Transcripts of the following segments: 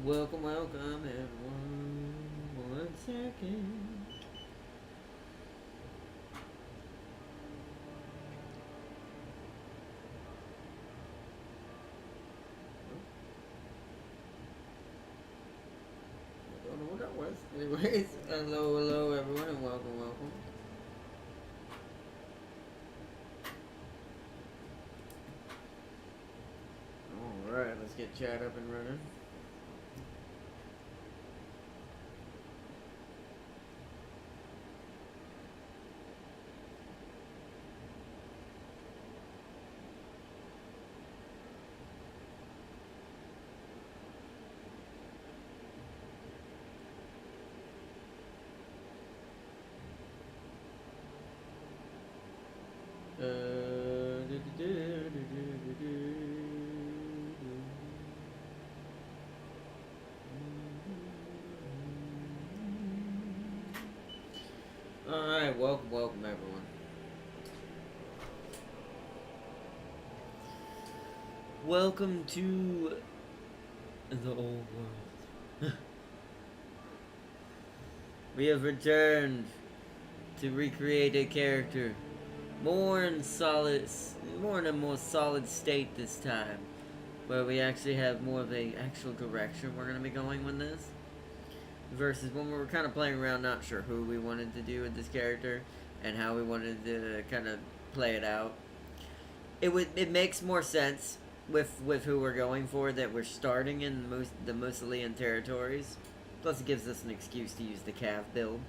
Welcome, welcome, everyone. 1 second. I don't know what that was. Anyways, hello, everyone, and welcome, welcome. Alright, let's get chat up and running. Alright, welcome everyone. Welcome to the old world. We have returned to recreate a character more in a more solid state this time, where we actually have more of a actual direction we're going to be going with this, versus when we were kind of playing around, not sure who we wanted to do with this character and how we wanted to kind of play it out. It makes more sense with who we're going for, that we're starting in the Musolian territories. Plus it gives us an excuse to use the Cav build.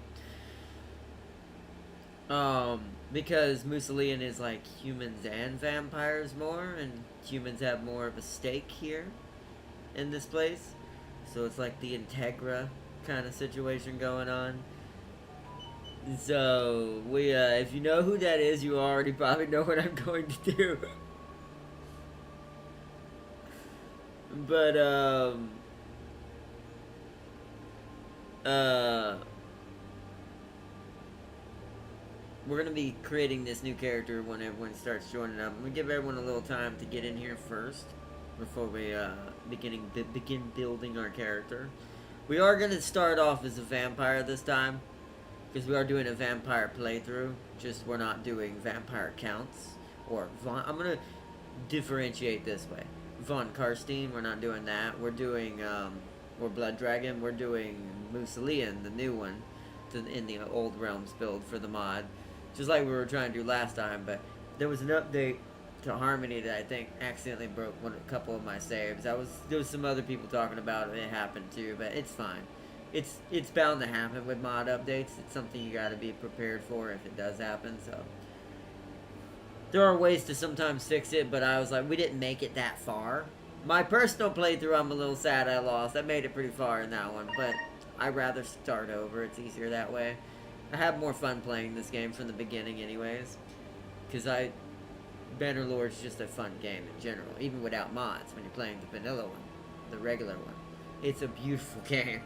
Because Musolian is like humans and vampires more, and humans have more of a stake here in this place. So it's like the Integra kind of situation going on. So we, if you know who that is, you already probably know what I'm going to do. But we're gonna be creating this new character when everyone starts joining up. I'm gonna give everyone a little time to get in here first before we begin building our character. We are gonna start off as a vampire this time, because we are doing a vampire playthrough. Just we're not doing vampire counts or I'm gonna differentiate this way. Von Karstein, we're not doing that. We're doing or Blood Dragon. We're doing Musolian, the new one, in the Old Realms build for the mod. Just like we were trying to do last time, but there was an update to Harmony that I think accidentally broke a couple of my saves. There was some other people talking about it. It happened too, but it's fine. It's bound to happen with mod updates. It's something you got to be prepared for if it does happen. So there are ways to sometimes fix it, but I was like, we didn't make it that far. My personal playthrough, I'm a little sad I lost. I made it pretty far in that one, but I'd rather start over. It's easier that way. I have more fun playing this game from the beginning anyways. Because Bannerlord's just a fun game in general. Even without mods, when you're playing the vanilla one. The regular one. It's a beautiful game.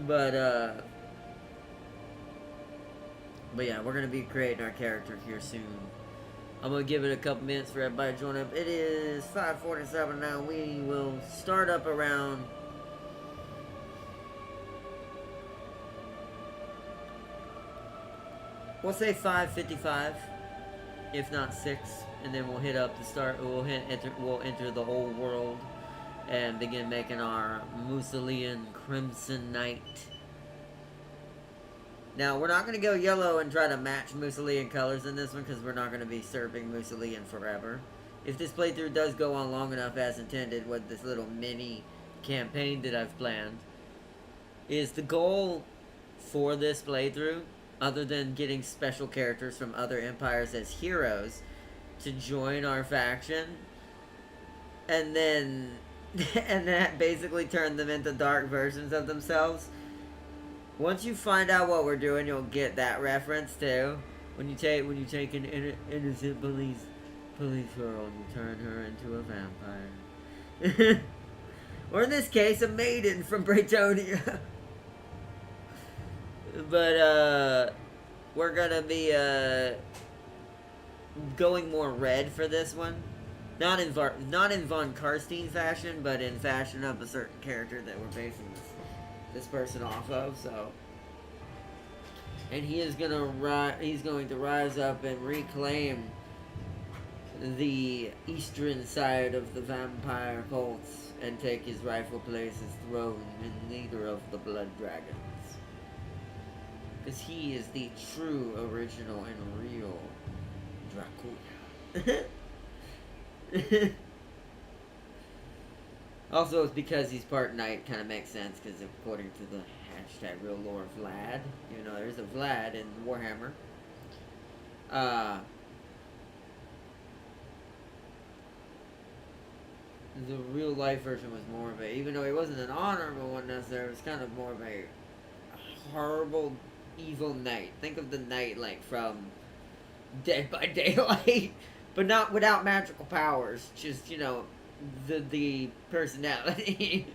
But yeah, we're going to be creating our character here soon. I'm going to give it a couple minutes for everybody to join up. It is 5:47 now. We will start up around... we'll say 5:55, if not 6, and then we'll hit up the start. We'll enter the whole world and begin making our Musolian Crimson Knight. Now, we're not going to go yellow and try to match Musolian colors in this one, because we're not going to be serving Musolian forever. If this playthrough does go on long enough as intended with this little mini campaign that I've planned, is the goal for this playthrough, other than getting special characters from other empires as heroes to join our faction, and then basically turn them into dark versions of themselves, Once you find out what we're doing, you'll get that reference too. When you take an innocent police girl and you turn her into a vampire. Or in this case, a maiden from Braytonia. But we're gonna be going more red for this one. Not in Von Karstein fashion, but in fashion of a certain character that we're basing this person off of. So, and he's going to rise up and reclaim the eastern side of the vampire cults and take his rightful place as throne and leader of the Blood Dragons. Because he is the true, original, and real Dracula. Also, it's because he's part knight, kind of makes sense, because according to the hashtag real lore Vlad, you know, there's a Vlad in Warhammer. The real life version was more of a, even though he wasn't an honorable one necessarily, it was kind of more of a horrible, evil knight. Think of the knight like from Dead by Daylight, but not without magical powers. Just, you know, the personality.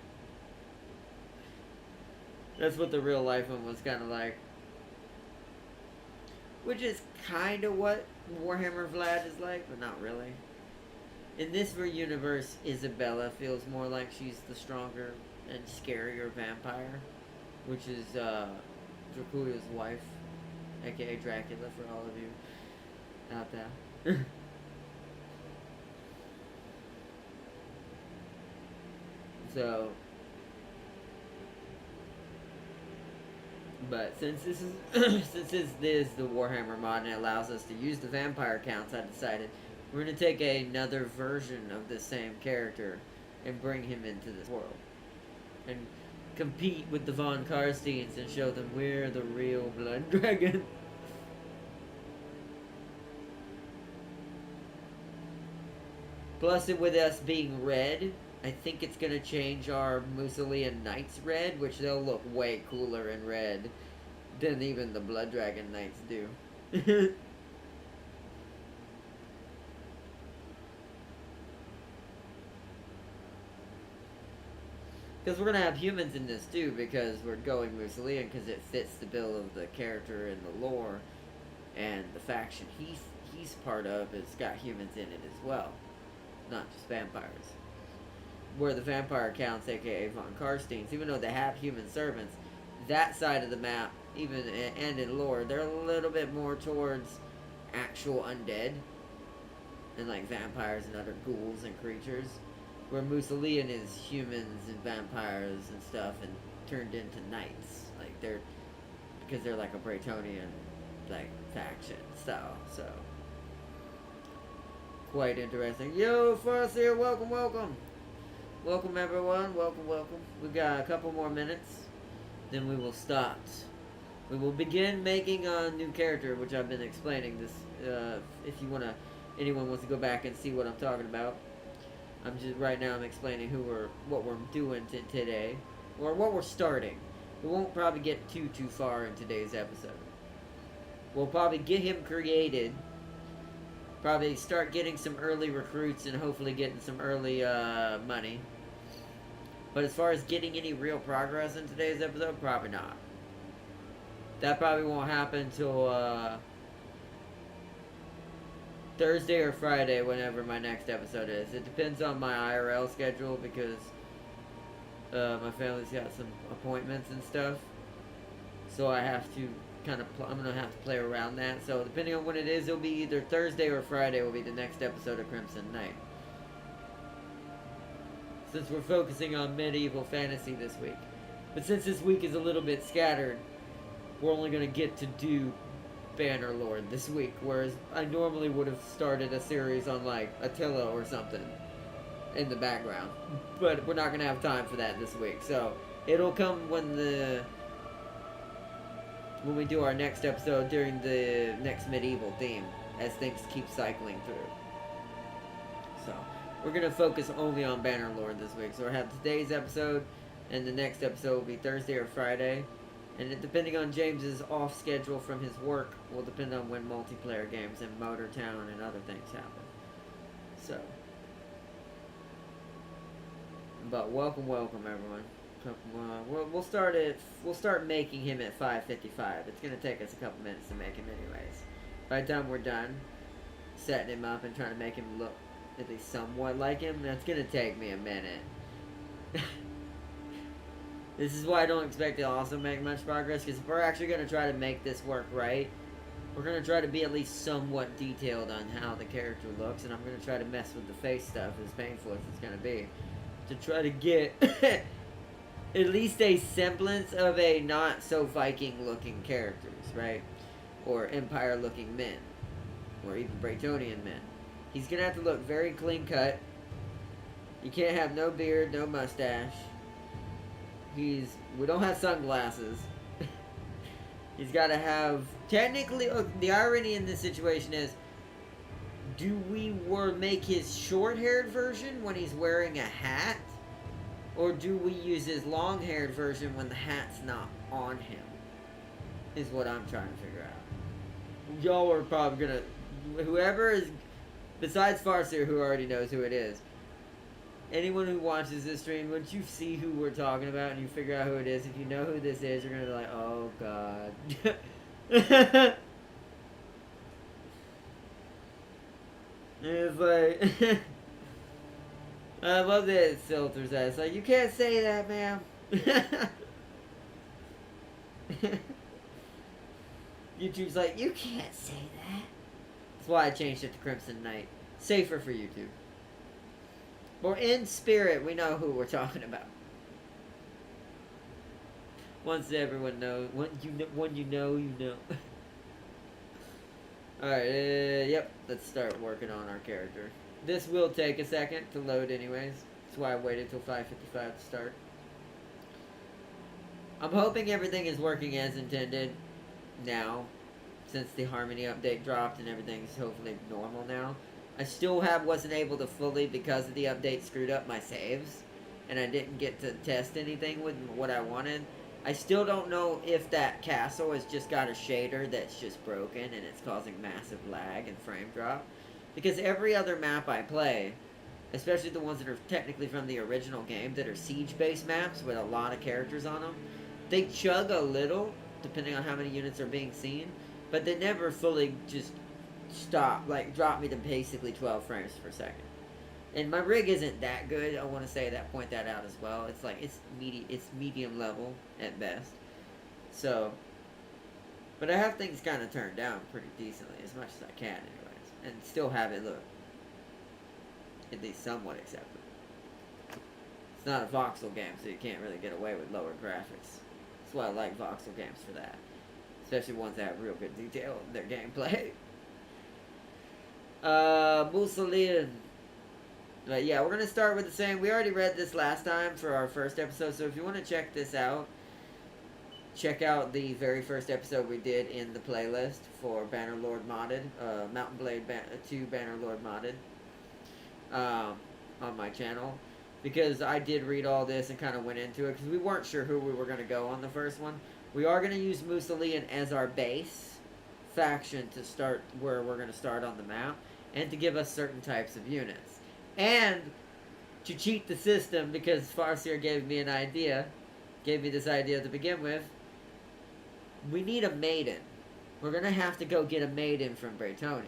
That's what the real life one was kind of like. Which is kind of what Warhammer Vlad is like, but not really. In this universe, Isabella feels more like she's the stronger and scarier vampire, which is Dracula's wife, aka Dracula for all of you out there. So, but since this is since this is the Warhammer mod and it allows us to use the vampire counts, I decided we're gonna take another version of the same character and bring him into this world and compete with the Von Karsteins and show them we're the real Blood Dragon. Plus, with us being red, I think it's gonna change our Musolian Knights red, which they'll look way cooler in red than even the Blood Dragon Knights do. Because we're gonna have humans in this too, because we're going Musolian, because it fits the bill of the character and the lore, and the faction he's part of has got humans in it as well, not just vampires. Where the vampire counts, aka Von Karsteins, even though they have human servants, that side of the map, even and in lore, they're a little bit more towards actual undead and like vampires and other ghouls and creatures. Where Musolian is humans and vampires and stuff and turned into knights. Like because they're like a Braytonian like faction style, so quite interesting. Yo, Foss here, welcome. Welcome everyone, welcome. We've got a couple more minutes, then we will start. We will begin making a new character, which I've been explaining this, if anyone wants to go back and see what I'm talking about. Right now I'm explaining what we're doing today, or what we're starting. We won't probably get too far in today's episode. We'll probably get him created, probably start getting some early recruits and hopefully getting some early money. But as far as getting any real progress in today's episode, probably not. That probably won't happen till Thursday or Friday, whenever my next episode is. It depends on my IRL schedule, because my family's got some appointments and stuff. So I have to I'm going to have to play around that. So depending on when it is, it'll be either Thursday or Friday will be the next episode of Crimson Knight. Since we're focusing on medieval fantasy this week. But since this week is a little bit scattered, we're only going to get to do Bannerlord this week, whereas I normally would have started a series on like Attila or something in the background, but we're not gonna have time for that this week, so it'll come when we do our next episode during the next medieval theme, as things keep cycling through. So we're gonna focus only on Bannerlord this week, so we'll have today's episode and the next episode will be Thursday or Friday. And it, depending on James's off schedule from his work, will depend on when multiplayer games in Motor Town and other things happen. So, but welcome, everyone. We'll start it. We'll start making him at 5:55. It's gonna take us a couple minutes to make him, anyways. By the time we're done setting him up and trying to make him look at least somewhat like him, that's gonna take me a minute. This is why I don't expect to also make much progress, because if we're actually gonna try to make this work right, we're gonna try to be at least somewhat detailed on how the character looks, and I'm gonna try to mess with the face stuff, as painful as it's gonna be, to try to get at least a semblance of a not so Viking looking characters, right? Or Empire looking men. Or even Bretonian men. He's gonna have to look very clean cut. You can't have no beard, no mustache. We don't have sunglasses. He's gotta have, technically, the irony in this situation is, do we make his short-haired version when he's wearing a hat? Or do we use his long-haired version when the hat's not on him? Is what I'm trying to figure out. Y'all are probably gonna... Whoever is... Besides Farseer, who already knows who it is. Anyone who watches this stream, once you see who we're talking about and you figure out who it is, if you know who this is, you're gonna be like, oh god. It's like... I love that it filters that. It's like, you can't say that, ma'am. YouTube's like, you can't say that. That's why I changed it to Crimson Knight. Safer for YouTube. But in spirit, we know who we're talking about. Once everyone knows, when you know, you know. Alright, yep, let's start working on our character. This will take a second to load anyways. That's why I waited till 5:55 to start. I'm hoping everything is working as intended now, since the Harmony update dropped and everything's hopefully normal now. I still wasn't able to fully, because of the update, screwed up my saves, and I didn't get to test anything with what I wanted. I still don't know if that castle has just got a shader that's just broken and it's causing massive lag and frame drop. Because every other map I play, especially the ones that are technically from the original game, that are siege-based maps with a lot of characters on them, they chug a little, depending on how many units are being seen, but they never fully just stop, like, drop me to basically 12 frames per second. And my rig isn't that good, I want to say that, point that out as well. It's like, it's medium level at best. So, but I have things kind of turned down pretty decently, as much as I can anyways, and still have it look at least somewhat acceptable. It's not a voxel game, so you can't really get away with lower graphics. That's why I like voxel games for that. Especially ones that have real good detail in their gameplay. Mussolini. But yeah, we're going to start with the same. We already read this last time for our first episode, so if you want to check this out, check out the very first episode we did in the playlist for Bannerlord modded, Mount&Blade 2 Bannerlord modded, on my channel. Because I did read all this and kind of went into it, because we weren't sure who we were going to go on the first one. We are going to use Mussolini as our base faction to start where we're going to start on the map, and to give us certain types of units. And to cheat the system, because Farseer gave me this idea to begin with, we need a maiden. We're going to have to go get a maiden from Bretonia.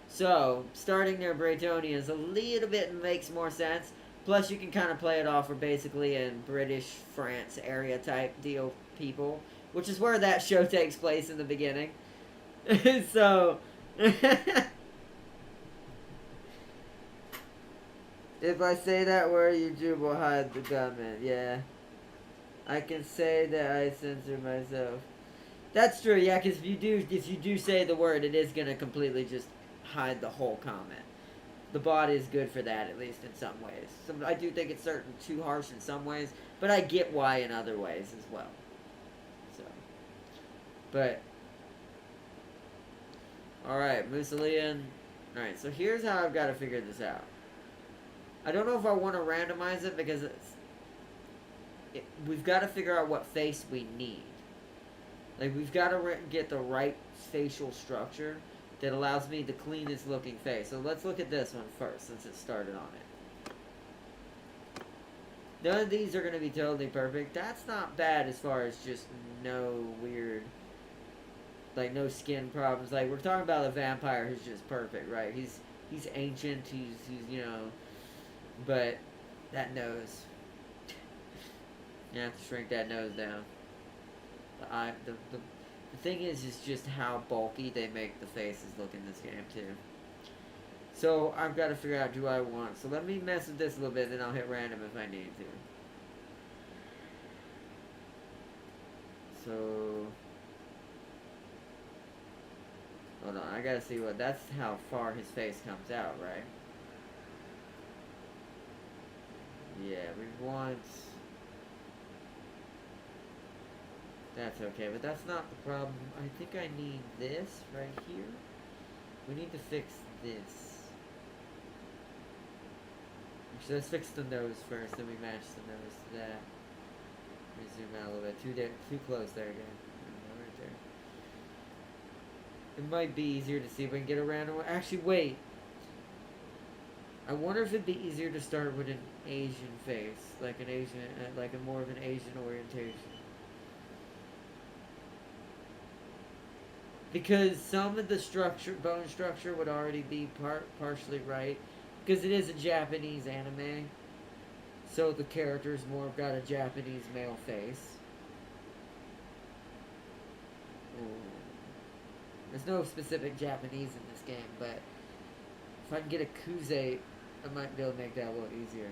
So, starting near Bretonia is a little bit makes more sense. Plus, you can kind of play it off. We're basically in British France area type deal people, which is where that show takes place in the beginning. So, if I say that word, YouTube will hide the comment. Yeah, I can say that I censor myself. That's true. Yeah, because if you do say the word, it is gonna completely just hide the whole comment. The bot is good for that, at least in some ways. I do think it's too harsh in some ways, but I get why in other ways as well. So, but alright, Mussolini. Alright, so here's how I've got to figure this out. I don't know if I want to randomize it, because we've got to figure out what face we need. Like, we've got to get the right facial structure that allows me the cleanest looking face. So let's look at this one first, since it started on it. None of these are going to be totally perfect. That's not bad as far as just no weird, like, no skin problems. Like, we're talking about a vampire who's just perfect, right? He's ancient, he's you know, but that nose. You have to shrink that nose down. The thing is just how bulky they make the faces look in this game, too. So, I've got to figure out, do I want... So, let me mess with this a little bit, then I'll hit random if I need to. So... Hold on, I gotta see what... That's how far his face comes out, right? Yeah, we want... That's okay, but that's not the problem. I think I need this right here. We need to fix this. So let's fix the nose first, then we match the nose to that. Let me zoom out a little bit. Too close there again. Right there. It might be easier to see if we can get a random one. Actually, wait. I wonder if it'd be easier to start with an Asian face, like an Asian, like a more of an Asian orientation. Because some of the bone structure would already be partially right. Because it is a Japanese anime. So the character's more got a Japanese male face. Ooh. There's no specific Japanese in this game, but if I can get a Kuze, I might be able to make that a little easier.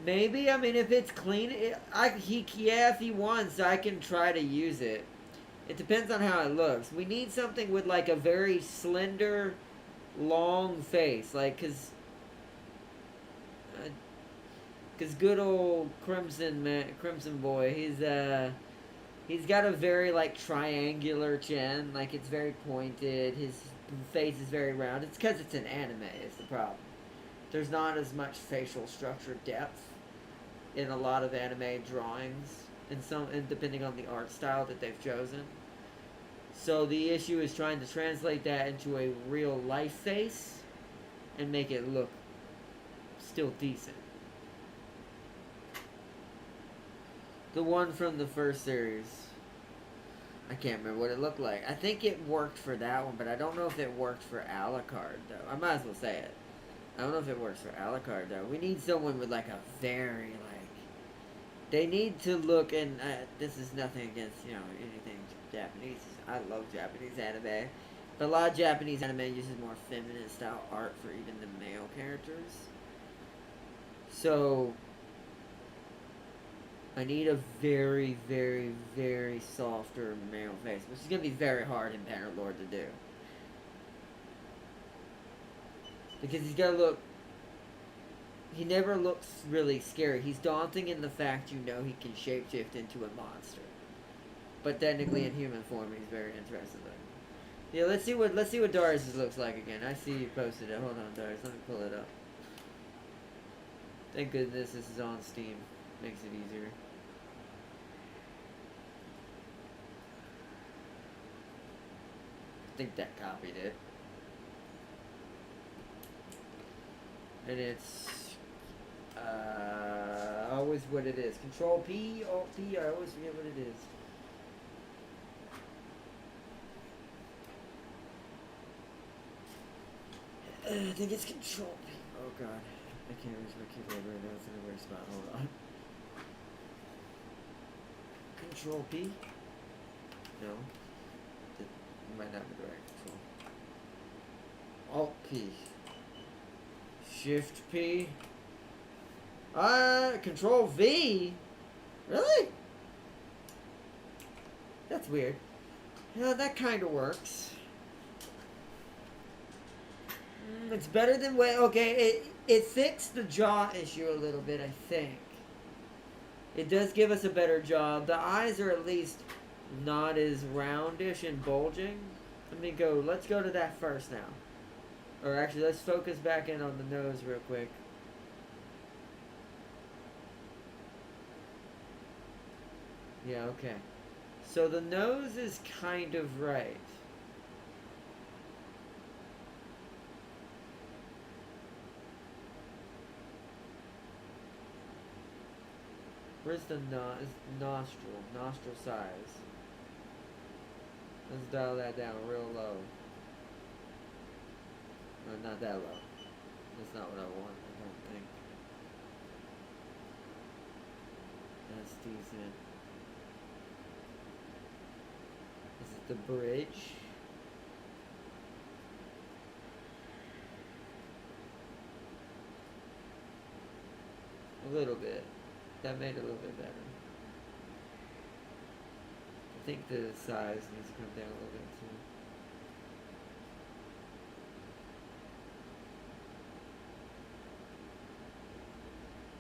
Maybe, I mean, if it's clean, if he wants, I can try to use it. It depends on how it looks. We need something with, like, a very slender, long face. Like, because good old Crimson Boy, he's got a very, like, triangular chin. Like, it's very pointed. His face is very round. It's because it's an anime, is the problem. There's not as much facial structure depth in a lot of anime drawings, and depending on the art style that they've chosen. So the issue is trying to translate that into a real life face and make it look still decent. The one from the first series, I can't remember what it looked like. I think it worked for that one, but I don't know if it worked for Alucard, though. I might as well say it. I don't know if it works for Alucard, though. We need someone with, like, a very, like... They need to look, and this is nothing against, you know, anything Japanese. I love Japanese anime. But a lot of Japanese anime uses more feminine style art for even the male characters. So... I need a very, very, very softer male face, which is going to be very hard in Bannerlord to do. Because he's got to look... He never looks really scary. He's daunting in the fact you know he can shapeshift into a monster. But technically in human form he's very interesting. Yeah, let's see what Darius looks like again. I see you posted it. Hold on, Darius. Let me pull it up. Thank goodness this is on Steam. Makes it easier. I think that copied it. And it's always what it is. Control P, Alt P, I always forget what it is. I think it's Control P. Oh god. I can't reach my keyboard right now. It's in a weird spot. Hold on. Control P? No. It might not be the right control. Alt P. Shift P. Control V? Really? That's weird. Yeah, that kind of works. It's better than okay, it fixed the jaw issue a little bit, I think. It does give us a better jaw. The eyes are at least not as roundish and bulging. Let's go to that first now. Or actually, let's focus back in on the nose real quick. Yeah, okay. So the nose is kind of right. Where's the nostril? Nostril size. Let's dial that down real low. No, not that low. That's not what I want, I don't think. That's decent. Is it the bridge? A little bit. That made it a little bit better. I think the size needs to come down a little bit too.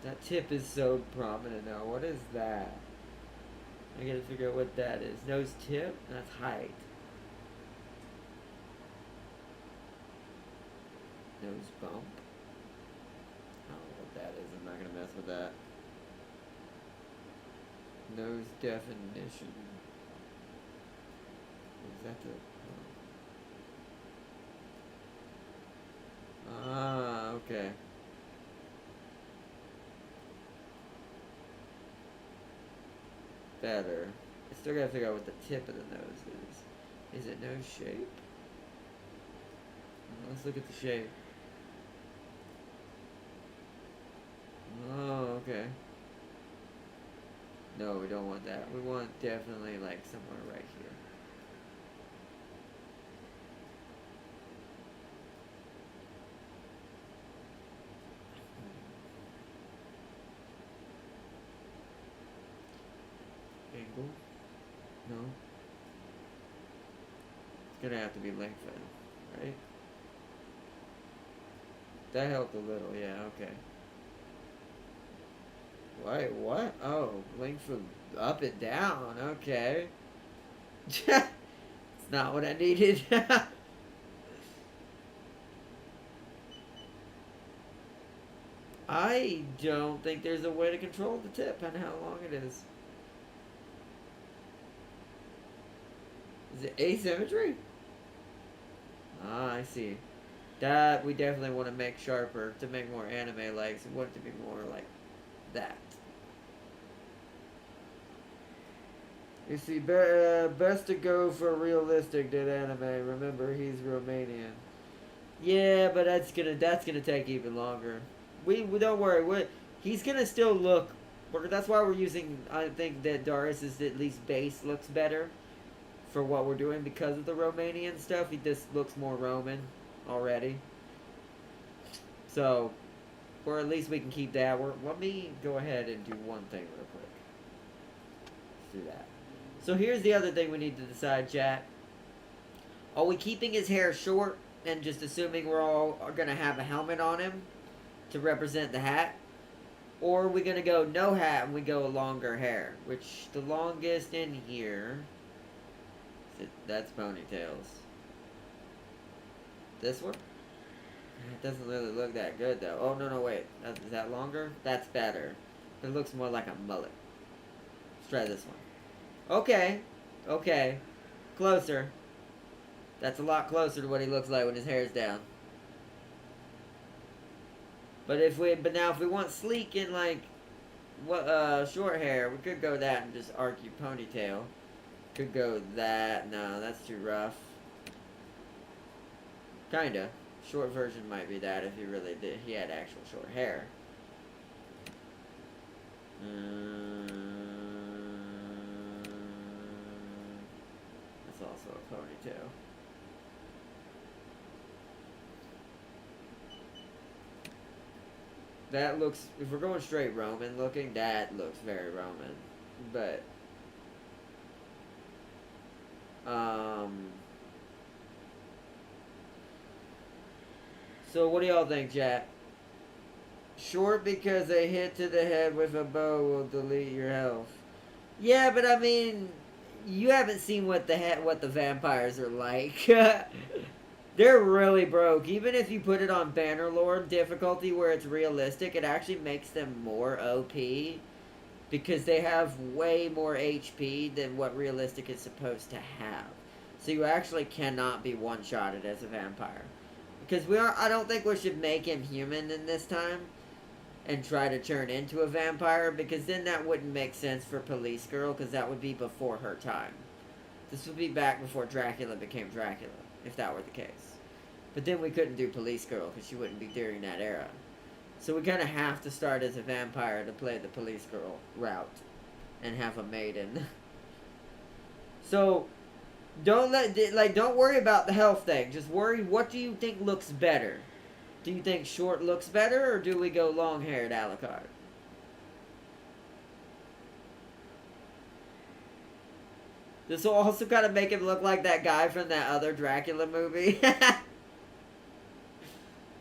That tip is so prominent now. What is that? I gotta figure out what that is. Nose tip? That's height. Nose bump? I don't know what that is. I'm not gonna mess with that. Nose definition. Is that the... Ah, okay. Better. I still gotta figure out what the tip of the nose is. Is it nose shape? Let's look at the shape. Oh, okay. No, we don't want that. We want definitely like somewhere right here. Angle? No. It's gonna have to be lengthened, right? That helped a little, yeah, okay. Wait, what? Oh, length from up and down, okay. It's not what I needed. I don't think there's a way to control the tip and how long it is. Is it asymmetry? Ah, I see. That we definitely want to make sharper to make more anime like. So we want it to be more like that. You see, best to go for realistic than anime. Remember, he's Romanian. Yeah, but that's gonna take even longer. We don't worry. He's gonna still look. That's why we're using. I think that Darius's at least base looks better for what we're doing because of the Romanian stuff. He just looks more Roman already. So, or at least we can keep that. Let me go ahead and do one thing real quick. Let's do that. So here's the other thing we need to decide, chat. Are we keeping his hair short and just assuming we're all going to have a helmet on him to represent the hat? Or are we going to go no hat and we go longer hair? Which the longest in here... That's ponytails. This one? It doesn't really look that good though. Oh, no, wait. Is that longer? That's better. It looks more like a mullet. Let's try this one. Okay. Okay. Closer. That's a lot closer to what he looks like when his hair's down. But now if we want sleek and like short hair, we could go that and just arc your ponytail. Could go that. No, that's too rough. Kinda. Short version might be that if he really did. He had actual short hair. That's also a ponytail. That looks, if we're going straight Roman looking, that looks very Roman. But, so what do y'all think, chat? Short because a hit to the head with a bow will delete your health. Yeah, but I mean, you haven't seen what the vampires are like. They're really broke. Even if you put it on Bannerlord difficulty where it's realistic, it actually makes them more OP because they have way more HP than what realistic is supposed to have. So you actually cannot be one-shotted as a vampire. Because I don't think we should make him human in this time and try to turn into a vampire, because then that wouldn't make sense for Police Girl, because that would be before her time. This would be back before Dracula became Dracula, if that were the case. But then we couldn't do Police Girl, because she wouldn't be during that era. So we kind of have to start as a vampire to play the Police Girl route. And have a maiden. So, don't worry about the health thing. Just worry, what do you think looks better? Do you think short looks better, or do we go long-haired Alucard? This will also kind of make him look like that guy from that other Dracula movie.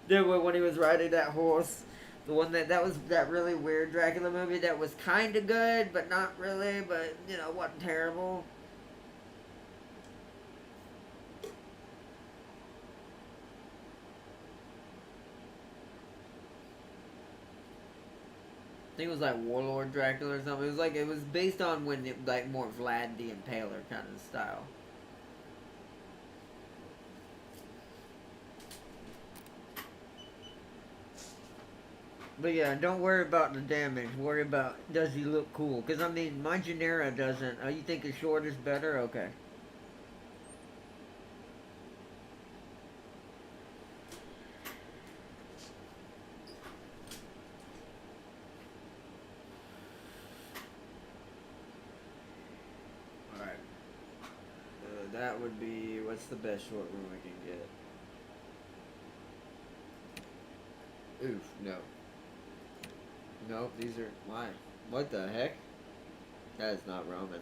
When he was riding that horse. The one that was that really weird Dracula movie that was kind of good, but not really, but, you know, wasn't terrible. I think it was like Warlord Dracula or something. It was based on when it, like, more Vlad the Impaler kind of style. But yeah, don't worry about the damage. Worry about, does he look cool? Because, I mean, my Genera doesn't. Oh, you think his short is better? Okay. Alright. That would be, what's the best short room we can get? Oof, no. Nope, these are mine. What the heck? That is not Roman.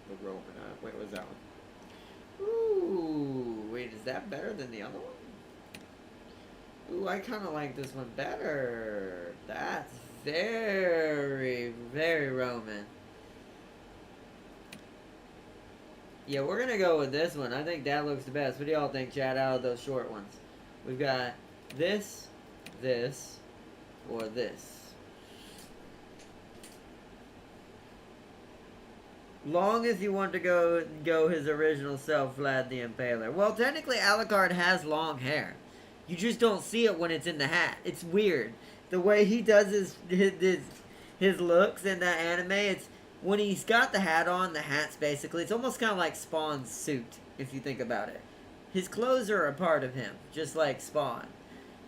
The Roman. Wait, what's that one? Ooh, wait, is that better than the other one? Ooh, I kind of like this one better. That's very, very Roman. Yeah, we're gonna go with this one. I think that looks the best. What do y'all think, chat, out of those short ones? We've got this, or this. Long as you want to go his original self, Vlad the Impaler. Well, technically, Alucard has long hair. You just don't see it when it's in the hat. It's weird. The way he does his looks in that anime, it's when he's got the hat on, the hat's basically, it's almost kind of like Spawn's suit, if you think about it. His clothes are a part of him, just like Spawn.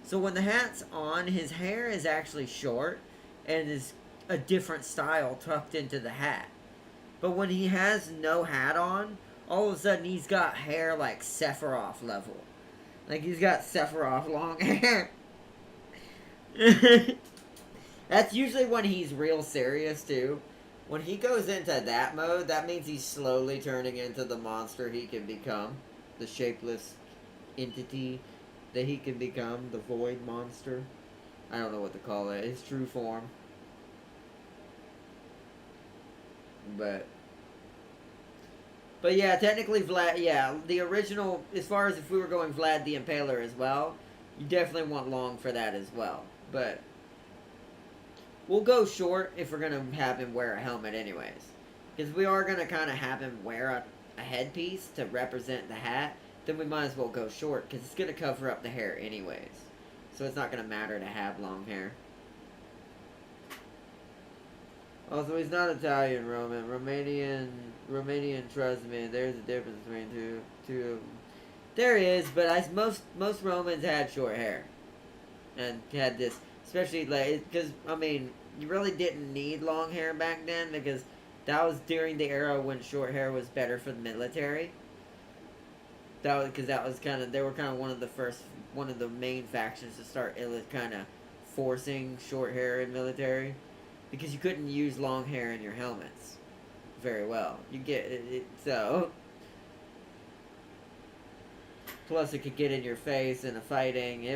So when the hat's on, his hair is actually short and is a different style tucked into the hat. But when he has no hat on, all of a sudden he's got hair like Sephiroth level. Like he's got Sephiroth long hair. That's usually when he's real serious too. When he goes into that mode, that means he's slowly turning into the monster he can become. The shapeless entity that he can become. The void monster. I don't know what to call it. His true form. But yeah, technically Vlad, yeah, the original, as far as if we were going Vlad the Impaler as well, you definitely want long for that as well. But we'll go short if we're going to have him wear a helmet anyways. Because we are going to kind of have him wear a headpiece to represent the hat, then we might as well go short because it's going to cover up the hair anyways. So it's not going to matter to have long hair. Also, he's not Italian, Roman. Romanian, trust me, there's a difference between two of them. There is, but most Romans had short hair. And had this, especially, like, because, I mean, you really didn't need long hair back then, because that was during the era when short hair was better for the military. Because that was kind of, they were kind of one of the main factions to start kind of forcing short hair in military. Because you couldn't use long hair in your helmets very well. You get it, so. Plus, it could get in your face in a fighting.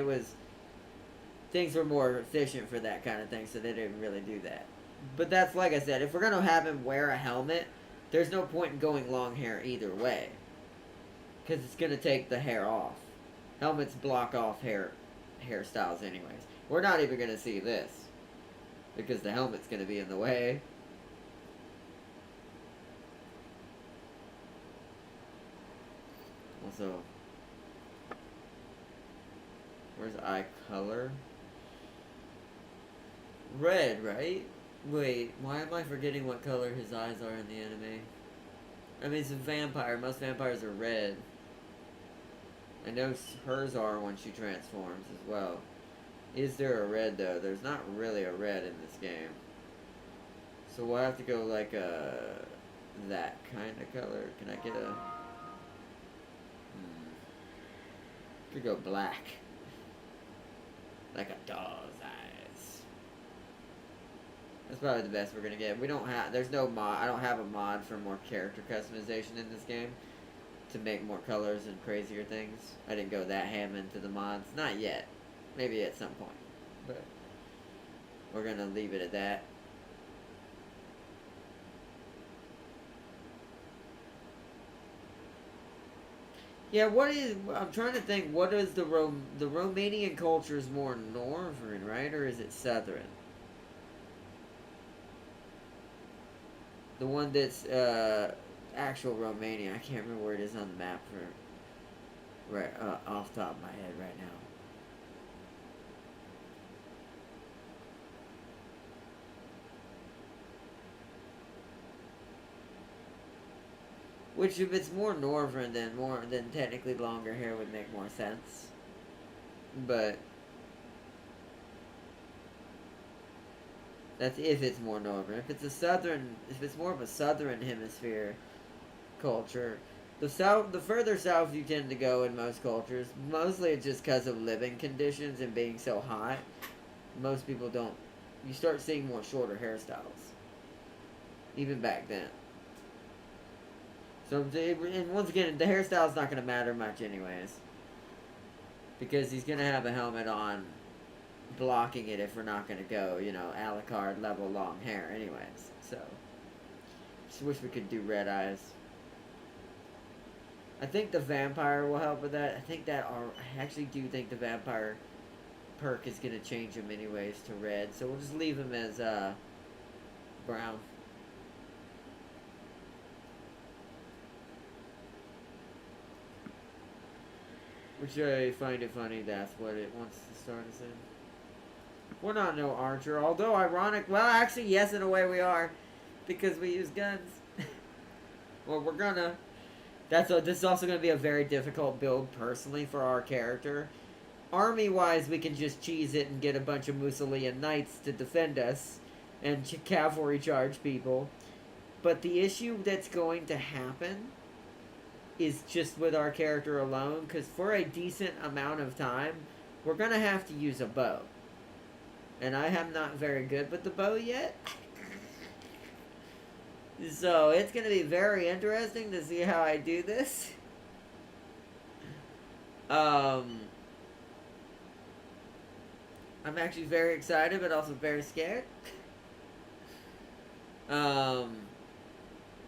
Things were more efficient for that kind of thing, so they didn't really do that. But that's, like I said, if we're going to have him wear a helmet, there's no point in going long hair either way. because it's gonna take the hair off. Helmets block off hairstyles anyways. We're not even gonna see this because the helmet's gonna be in the way. Also, where's eye color? Red, right? Wait, why am I forgetting what color his eyes are in the anime? I mean, it's a vampire. Most vampires are red. I know hers are when she transforms as well. Is there a red, though? There's not really a red in this game. So we'll have to go like that kind of color. Can I get a... Could go black. Like a dog's eyes. That's probably the best we're gonna get. We don't have... There's no mod. I don't have a mod for more character customization in this game. To make more colors and crazier things. I didn't go that ham into the mods. Not yet. Maybe at some point. But we're gonna leave it at that. Yeah, what is... I'm trying to think, what is the Romanian culture is more northern, right? Or is it southern? The one that's, actual Romania. I can't remember where it is on the map for... Right, off the top of my head right now. Which, if it's more northern, then technically longer hair would make more sense. But that's if it's more northern. If it's more of a southern hemisphere culture, the further south you tend to go in most cultures, mostly it's just because of living conditions and being so hot. Most people don't. You start seeing more shorter hairstyles, even back then. So, and once again, the hairstyle's not going to matter much anyways. Because he's going to have a helmet on blocking it if we're not going to go, you know, a la carte level long hair anyways. So, just wish we could do red eyes. I think the vampire will help with that. I actually do think the vampire perk is going to change him anyways to red. So we'll just leave him as, brown. Which I find it funny that's what it wants to start us in. We're not no archer, although ironic. Well, actually, yes, in a way we are, because we use guns. Well, we're gonna. This is also gonna be a very difficult build personally for our character. Army-wise, we can just cheese it and get a bunch of Musolian knights to defend us, and cavalry charge people. But the issue that's going to happen is just with our character alone, because for a decent amount of time, we're going to have to use a bow. And I am not very good with the bow yet. So, it's going to be very interesting to see how I do this. I'm actually very excited, but also very scared.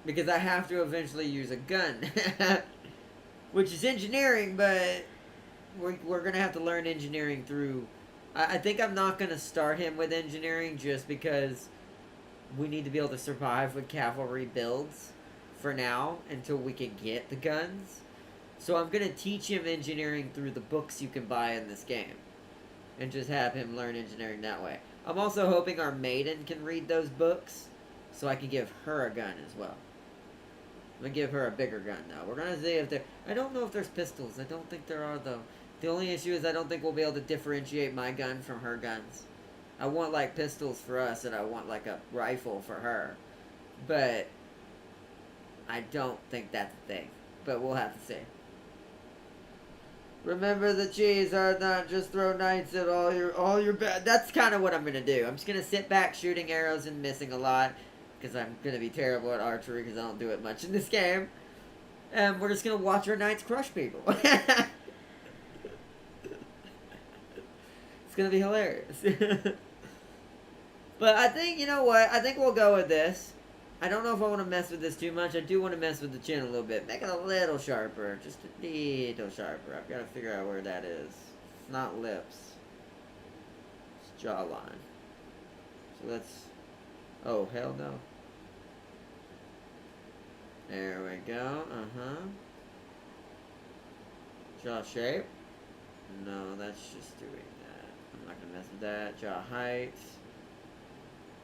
Because I have to eventually use a gun. Which is engineering, but we're going to have to learn engineering through... I think I'm not going to start him with engineering just because we need to be able to survive with cavalry builds for now until we can get the guns. So I'm going to teach him engineering through the books you can buy in this game. And just have him learn engineering that way. I'm also hoping our maiden can read those books so I can give her a gun as well. I'm going to give her a bigger gun, though. We're going to see if there... I don't know if there's pistols. I don't think there are, though. The only issue is I don't think we'll be able to differentiate my gun from her guns. I want, like, pistols for us, and I want, like, a rifle for her. But I don't think that's a thing. But we'll have to see. Remember the cheese are not just throw knights at all your bad. That's kind of what I'm going to do. I'm just going to sit back shooting arrows and missing a lot. Because I'm going to be terrible at archery because I don't do it much in this game. And we're just going to watch our knights crush people. It's going to be hilarious. But I think, you know what? I think we'll go with this. I don't know if I want to mess with this too much. I do want to mess with the chin a little bit. Make it a little sharper. Just a little sharper. I've got to figure out where that is. It's not lips. It's jawline. So let's... Oh, hell no. There we go. Uh-huh. Jaw shape. No, that's just doing that. I'm not going to mess with that. Jaw height.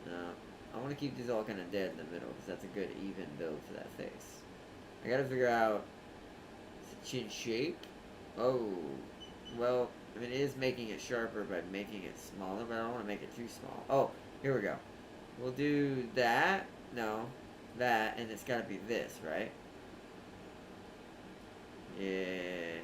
No. I want to keep these all kind of dead in the middle because that's a good even build for that face. I got to figure out the chin shape. Oh. Well, I mean, it is making it sharper by making it smaller, but I don't want to make it too small. Oh, here we go. We'll do that. No. That, and it's got to be this, right? Yeah.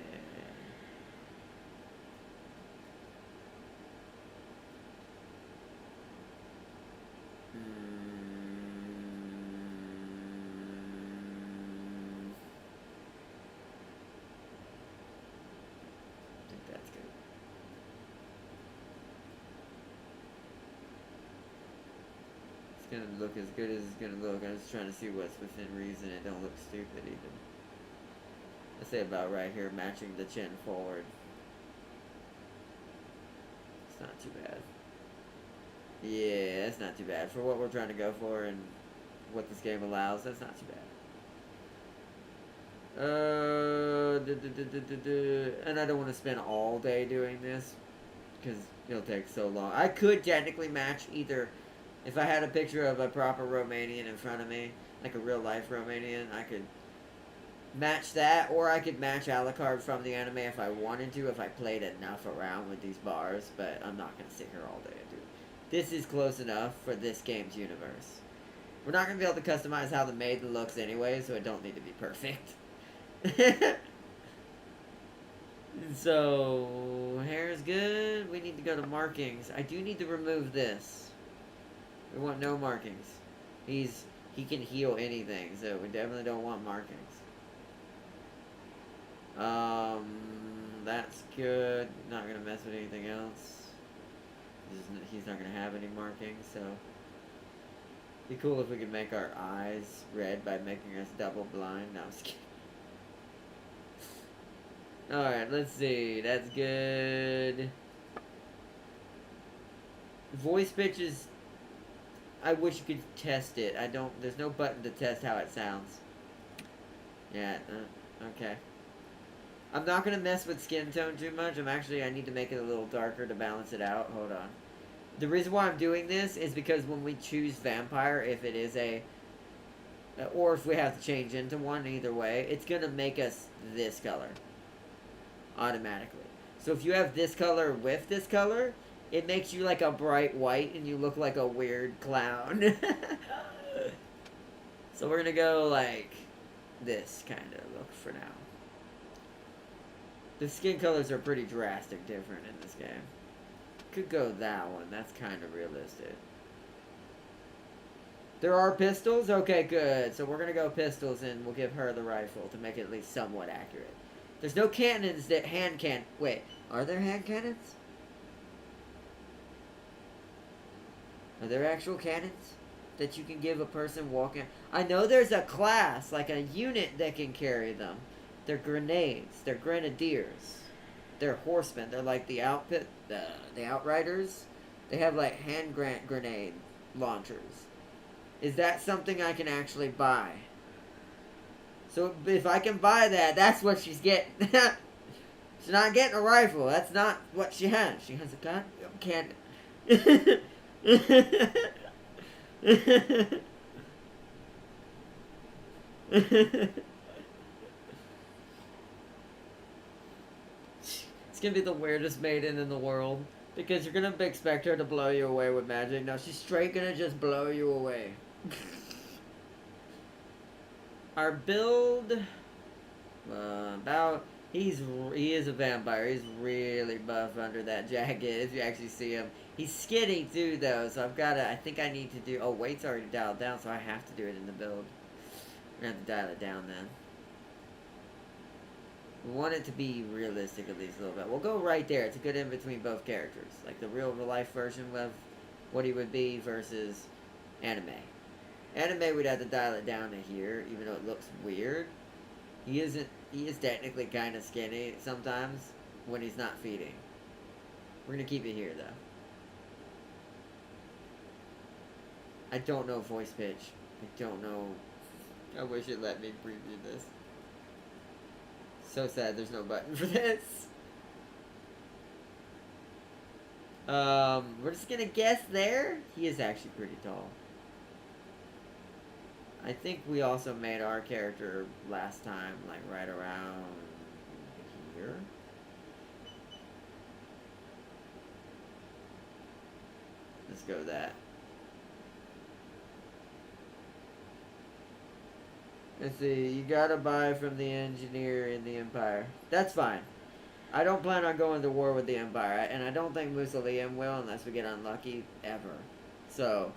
I think that's good. It's gonna look as good as it's gonna look. I'm just trying to see what's within reason. It don't look stupid even. Let's say about right here, matching the chin forward. It's not too bad. Yeah, that's not too bad. For what we're trying to go for and what this game allows, that's not too bad. And I don't want to spend all day doing this because it'll take so long. I could technically match either, if I had a picture of a proper Romanian in front of me, like a real life Romanian, I could match that, or I could match Alucard from the anime if I wanted to, if I played enough around with these bars, but I'm not going to sit here all day and do it. This is close enough for this game's universe. We're not going to be able to customize how the maiden looks anyway, so it don't need to be perfect. So, hair's good. We need to go to markings. I do need to remove this. We want no markings. He can heal anything, so we definitely don't want markings. That's good. Not gonna mess with anything else. He's not gonna have any markings, so be cool if we could make our eyes red by making us double blind. No, I'm just kidding. Alright, let's see. That's good. Voice pitch is... I wish you could test it. There's no button to test how it sounds. Yeah, okay. I'm not going to mess with skin tone too much. I need to make it a little darker to balance it out. Hold on. The reason why I'm doing this is because when we choose vampire, if it is a... or if we have to change into one, either way, it's going to make us this color. Automatically. So if you have this color with this color, it makes you like a bright white and you look like a weird clown. So we're going to go like this kind of look for now. The skin colors are pretty drastic different in this game. Could go that one. That's kind of realistic. There are pistols? Okay, good. So we're going to go pistols and we'll give her the rifle to make it at least somewhat accurate. There's no cannons that wait, are there hand cannons? Are there actual cannons that you can give a person walking? I know there's a class, like a unit that can carry them. They're grenades. They're grenadiers. They're horsemen. They're like the outriders. They have like hand grenade launchers. Is that something I can actually buy? So if I can buy that, that's what she's getting. She's not getting a rifle. That's not what she has. She has a goddamn cannon. It's gonna be the weirdest maiden in the world. Because you're gonna expect her to blow you away with magic. No, she's straight gonna just blow you away. Our build, he is a vampire. He's really buff under that jacket, if you actually see him. He's skinny too, though, so I think I need to do, weight's already dialed down, so I have to do it in the build. We're gonna have to dial it down then. We want it to be realistic at least a little bit. We'll go right there. It's a good in between both characters. Like the real life version of what he would be versus anime. Anime, we'd have to dial it down to here, even though it looks weird. He isn't. He is technically kind of skinny sometimes when he's not feeding. We're gonna keep it here though. I don't know voice pitch. I don't know. I wish it let me preview this. So sad there's no button for this. We're just gonna guess there. He is actually pretty tall. I think we also made our character last time, like right around here. Let's go with that. Let's see, you gotta buy from the engineer in the Empire. That's fine. I don't plan on going to war with the Empire, and I don't think Mussolini will unless we get unlucky, ever. So,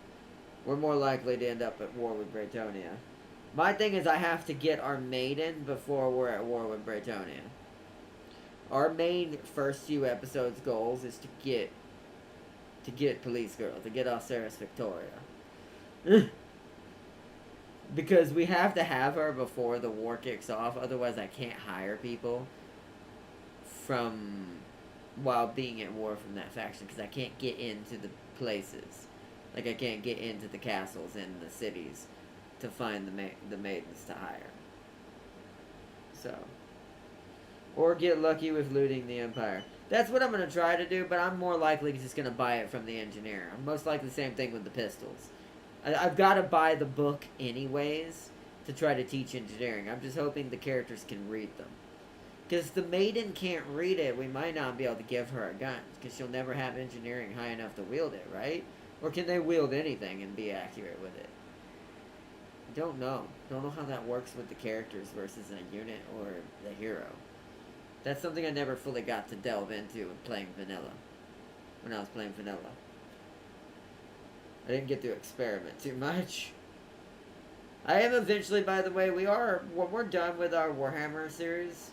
we're more likely to end up at war with Bretonia. My thing is I have to get our maiden before we're at war with Bretonia. Our main first few episodes goals is to get Police Girl, to get Osiris Victoria. Because we have to have her before the war kicks off, otherwise I can't hire people from while being at war from that faction, because I can't get into the places. Like, I can't get into the castles and the cities to find the maidens to hire. So. Or get lucky with looting the Empire. That's what I'm going to try to do, but I'm more likely just going to buy it from the engineer. I'm most likely the same thing with the pistols. I've got to buy the book anyways to try to teach engineering. I'm just hoping the characters can read them. Because the maiden can't read it, we might not be able to give her a gun. Because she'll never have engineering high enough to wield it, right? Or can they wield anything and be accurate with it? I don't know. Don't know how that works with the characters versus a unit or the hero. That's something I never fully got to delve into with playing vanilla. When I was playing vanilla. I didn't get to experiment too much. I am eventually, by the way, when we're done with our Warhammer series,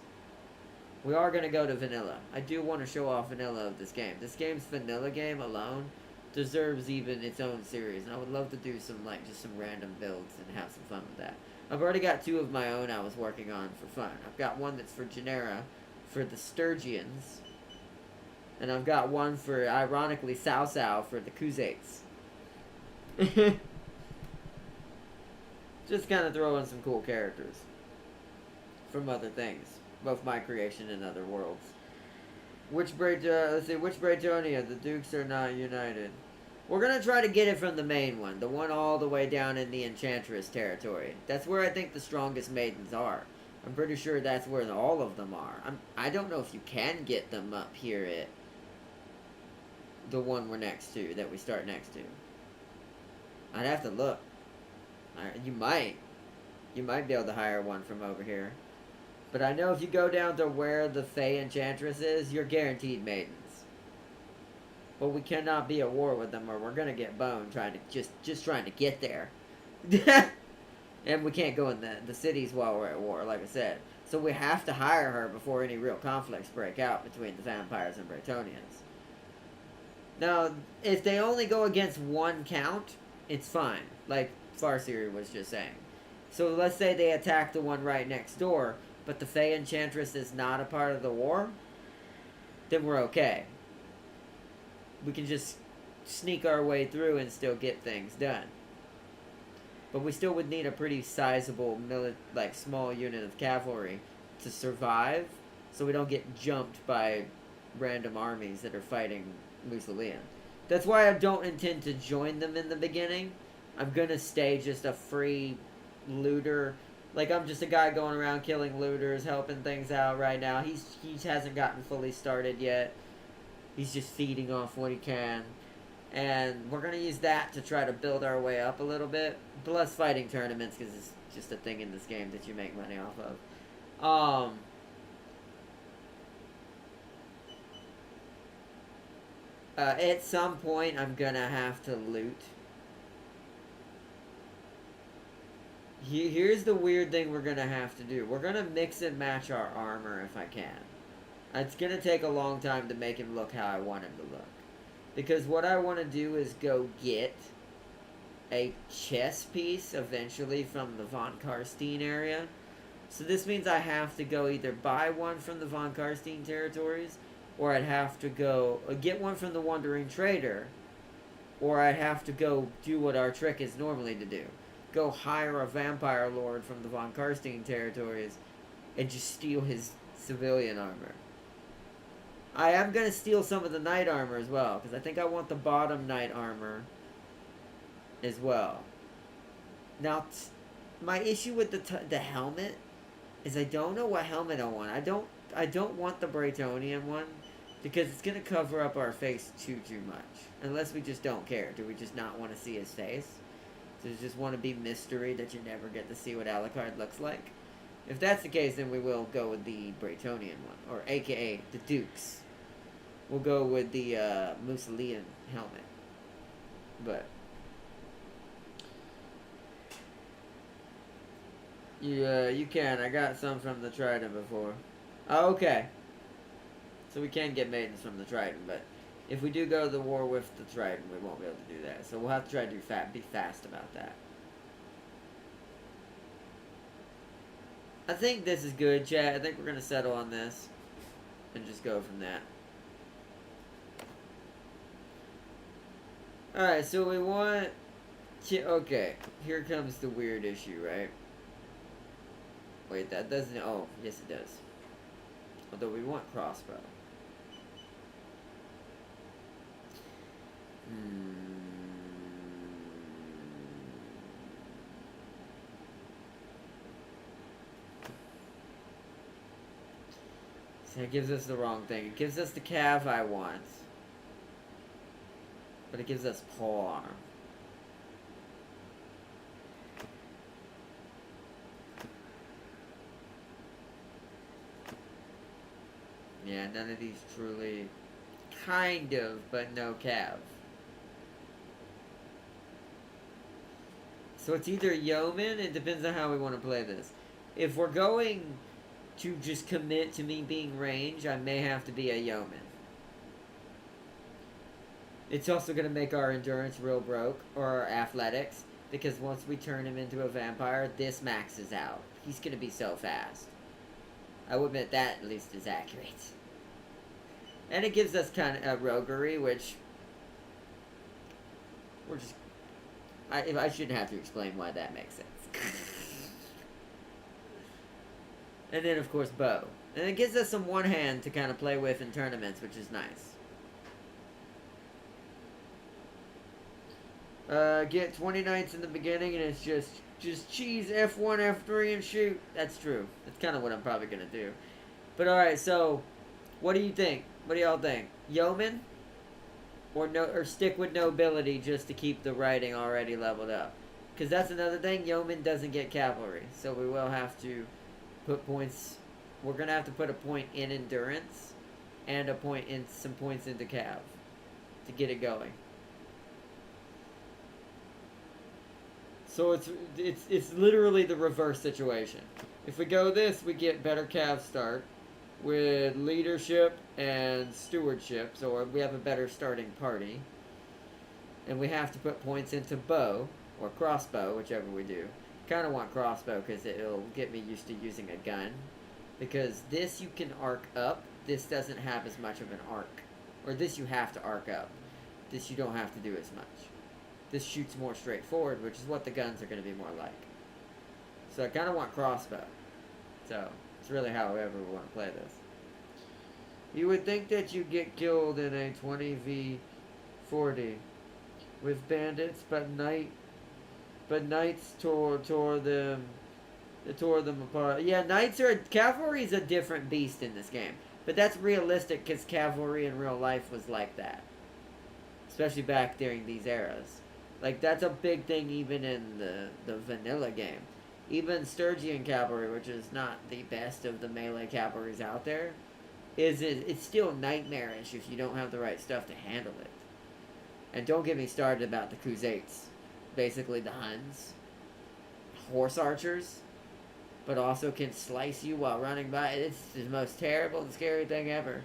we are going to go to vanilla. I do want to show off vanilla of this game. This game's vanilla game alone deserves even its own series. And I would love to do some, like, just some random builds and have some fun with that. I've already got 2 of my own I was working on for fun. I've got one that's for Genera, for the Sturgians. And I've got one for, ironically, Sao Sao for the Khuzaits. Just kind of throw in some cool characters from other things, both my creation and other worlds. Let's see, which Bretonia? The Dukes are not united. We're gonna try to get it from the main one, the one all the way down in the Enchantress territory. That's where I think the strongest maidens are. I'm pretty sure that's where all of them are. I don't know if you can get them up here at the one we're next to, that we start next to. I'd have to look. You might be able to hire one from over here. But I know if you go down to where the Fey Enchantress is, you're guaranteed maidens. But we cannot be at war with them, or we're gonna get boned trying to just trying to get there. And we can't go in the cities while we're at war, like I said. So we have to hire her before any real conflicts break out between the vampires and Bretonians. Now, if they only go against one count, it's fine, like Farseer was just saying. So let's say they attack the one right next door, but the Fey Enchantress is not a part of the war, then we're okay. We can just sneak our way through and still get things done. But we still would need a pretty sizable, small unit of cavalry to survive, so we don't get jumped by random armies that are fighting Mussolini. That's why I don't intend to join them in the beginning. I'm gonna stay just a free looter. Like, I'm just a guy going around killing looters, helping things out right now. He hasn't gotten fully started yet. He's just feeding off what he can. And we're gonna use that to try to build our way up a little bit. Plus fighting tournaments, because it's just a thing in this game that you make money off of. At some point, I'm gonna have to loot. Here's the weird thing we're gonna have to do. We're gonna mix and match our armor if I can. It's gonna take a long time to make him look how I want him to look. Because what I want to do is go get a chess piece eventually from the Von Karstein area. So this means I have to go either buy one from the Von Karstein territories, or I'd have to go get one from the Wandering Trader, or I'd have to go do what our trick is normally to do. Go hire a vampire lord from the Von Karstein territories and just steal his civilian armor. I am going to steal some of the knight armor as well, because I think I want the bottom knight armor as well. Now, my issue with the helmet is I don't know what helmet I want. I don't want the Bretonian one, because it's going to cover up our face too much. Unless we just don't care. Do we just not want to see his face? Does it just want to be mystery that you never get to see what Alucard looks like? If that's the case, then we will go with the Bretonian one, or aka the Dukes. We'll go with the Mussolinian helmet. But you can. I got some from the Trident before. Oh, okay. So we can get maidens from the Trident, but if we do go to the war with the Trident, we won't be able to do that. So we'll have to try to be fast about that. I think this is good, chat. I think we're going to settle on this and just go from that. Alright, so we want... Okay, here comes the weird issue, right? Wait, that doesn't... Oh, yes it does. Although we want crossbow. So it gives us the wrong thing. It gives us the cav I want. But it gives us pole arm. Yeah, none of these truly... Kind of, but no cav. So it's either yeoman, it depends on how we want to play this. If we're going to just commit to me being range, I may have to be a yeoman. It's also going to make our endurance real broke, or our athletics, because once we turn him into a vampire, this maxes out. He's going to be so fast. I would admit that at least is accurate. And it gives us kind of a roguery, which we're just... I shouldn't have to explain why that makes sense. And then, of course, bow. And it gives us some one hand to kind of play with in tournaments, which is nice. Get 20 knights in the beginning, and it's just cheese F1, F3, and shoot. That's true. That's kind of what I'm probably going to do. But alright, so, what do you think? What do y'all think? Yeoman? Or stick with nobility just to keep the writing already leveled up? Because that's another thing, yeoman doesn't get cavalry. So we will have to put points... We're going to have to put a point in endurance, and some points into cav to get it going. So it's literally the reverse situation. If we go this, we get better cav start with leadership and stewardship, so we have a better starting party. And we have to put points into bow, or crossbow, whichever we do. Kind of want crossbow because it'll get me used to using a gun. Because this you can arc up, this doesn't have as much of an arc. Or this you have to arc up. This you don't have to do as much. This shoots more straightforward, which is what the guns are going to be more like. So I kind of want crossbow. So, it's really however we want to play this. You would think that you get killed in a 20v40 with bandits, but knights tore them apart. Yeah, cavalry is a different beast in this game. But that's realistic because cavalry in real life was like that. Especially back during these eras. Like, that's a big thing even in the vanilla game. Even Sturgian cavalry, which is not the best of the melee cavalries out there, it's still nightmarish if you don't have the right stuff to handle it. And don't get me started about the Khuzaits. Basically the Huns. Horse archers. But also can slice you while running by. It's the most terrible and scary thing ever.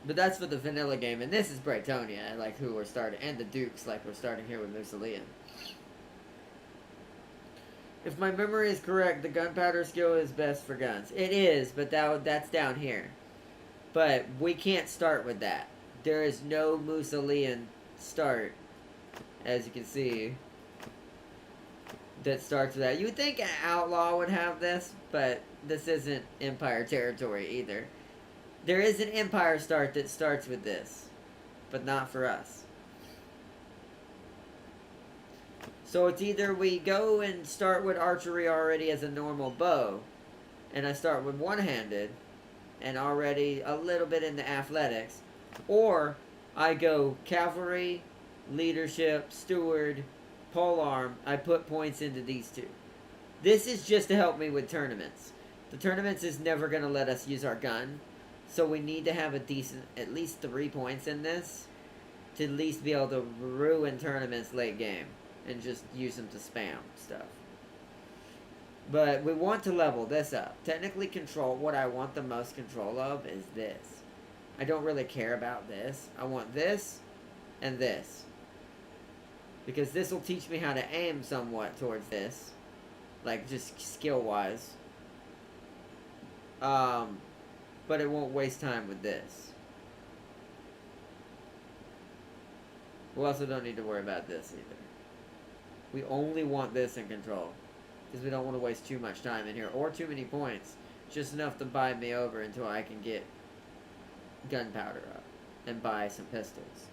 But that's for the vanilla game, and this is Braytonia, like who we're starting, and the Dukes, like we're starting here with Musolian. If my memory is correct, the gunpowder skill is best for guns. It is, but that's down here. But we can't start with that. There is no Musolian start, as you can see, that starts with that. You would think an outlaw would have this, but this isn't Empire territory either. There is an Empire start that starts with this, but not for us. So it's either we go and start with archery already as a normal bow, and I start with one-handed, and already a little bit into athletics, or I go cavalry, leadership, steward, polearm. I put points into these two. This is just to help me with tournaments. The tournaments is never going to let us use our gun, so we need to have a decent, at least 3 points in this, to at least be able to ruin tournaments late game, and just use them to spam stuff. But we want to level this up. Technically control, what I want the most control of is this. I don't really care about this. I want this, and this. Because this will teach me how to aim somewhat towards this. Like, just skill-wise. But it won't waste time with this. We also don't need to worry about this either. We only want this in control. Because we don't want to waste too much time in here. Or too many points. Just enough to buy me over until I can get gunpowder up. And buy some pistols.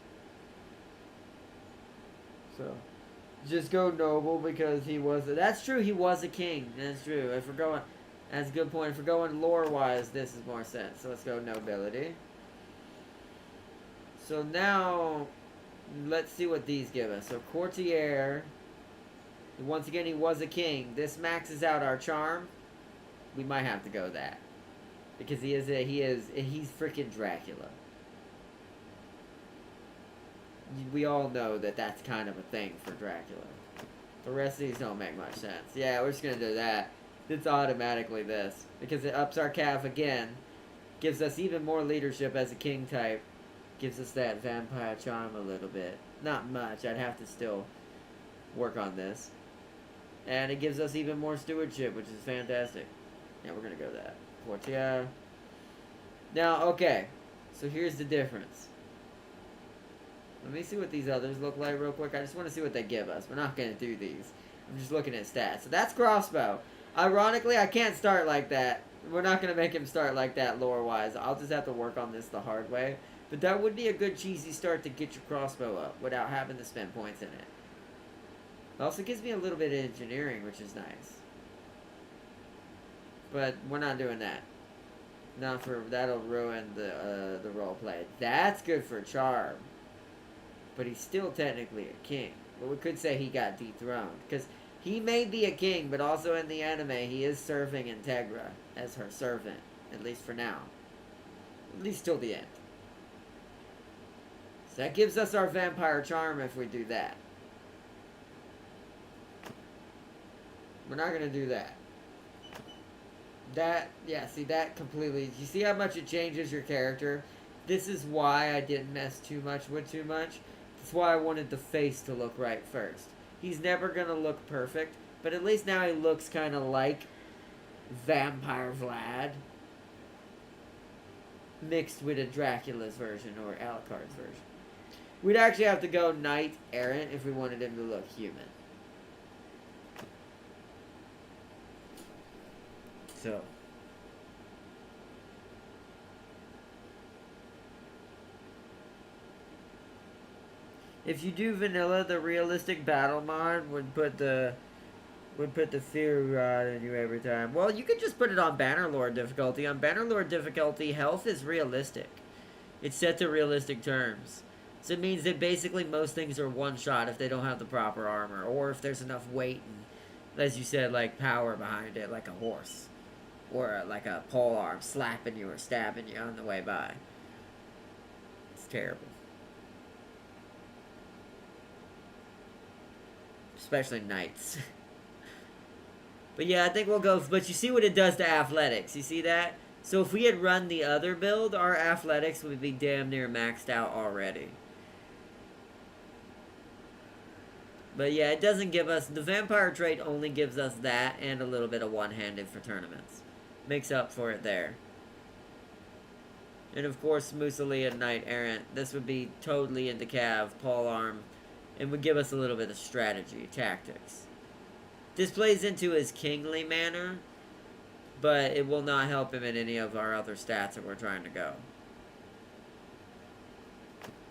So, just go noble because he was that's true, he was a king. That's true. If we're going, that's a good point. If we're going lore-wise, this is more sense. So let's go nobility. So now, let's see what these give us. So courtier, once again, he was a king. This maxes out our charm. We might have to go that. Because he's freaking Dracula. We all know that that's kind of a thing for Dracula. The rest of these don't make much sense. Yeah, we're just going to do that. It's automatically this. Because it ups our cav again. Gives us even more leadership as a king type. Gives us that vampire charm a little bit. Not much. I'd have to still work on this. And it gives us even more stewardship, which is fantastic. Yeah, we're going to go that. Courtier. Now, okay. So here's the difference. Let me see what these others look like real quick. I just want to see what they give us. We're not going to do these. I'm just looking at stats. So that's crossbow. Ironically, I can't start like that. We're not going to make him start like that lore-wise. I'll just have to work on this the hard way. But that would be a good cheesy start to get your crossbow up without having to spend points in it. It also gives me a little bit of engineering, which is nice. But we're not doing that. Not for... That'll ruin the role play. That's good for charm. But he's still technically a king. But we could say he got dethroned. Because he may be a king, but also in the anime, he is serving Integra as her servant. At least for now. At least till the end. So that gives us our vampire charm if we do that. We're not going to do that. That, yeah, see that completely. You see how much it changes your character? This is why I didn't mess too much with too much. That's why I wanted the face to look right first. He's never going to look perfect, but at least now he looks kind of like Vampire Vlad. Mixed with a Dracula's version or Alucard's version. We'd actually have to go Knight Errant if we wanted him to look human. So. If you do vanilla, the realistic battle mod would put the fear rod in you every time. Well, you could just put it on Bannerlord difficulty. On Bannerlord difficulty, health is realistic. It's set to realistic terms. So it means that basically most things are one shot if they don't have the proper armor. Or if there's enough weight and, as you said, like power behind it, like a horse. Or like a polearm slapping you or stabbing you on the way by. It's terrible. Especially knights. But yeah, I think we'll go... But you see what it does to athletics. You see that? So if we had run the other build, our athletics would be damn near maxed out already. But yeah, it doesn't give us... The vampire trait only gives us that and a little bit of one-handed for tournaments. Makes up for it there. And of course, Mussolini and Knight Errant. This would be totally into Cav, Paul Arm, and would give us a little bit of strategy, tactics. This plays into his kingly manner, but it will not help him in any of our other stats that we're trying to go.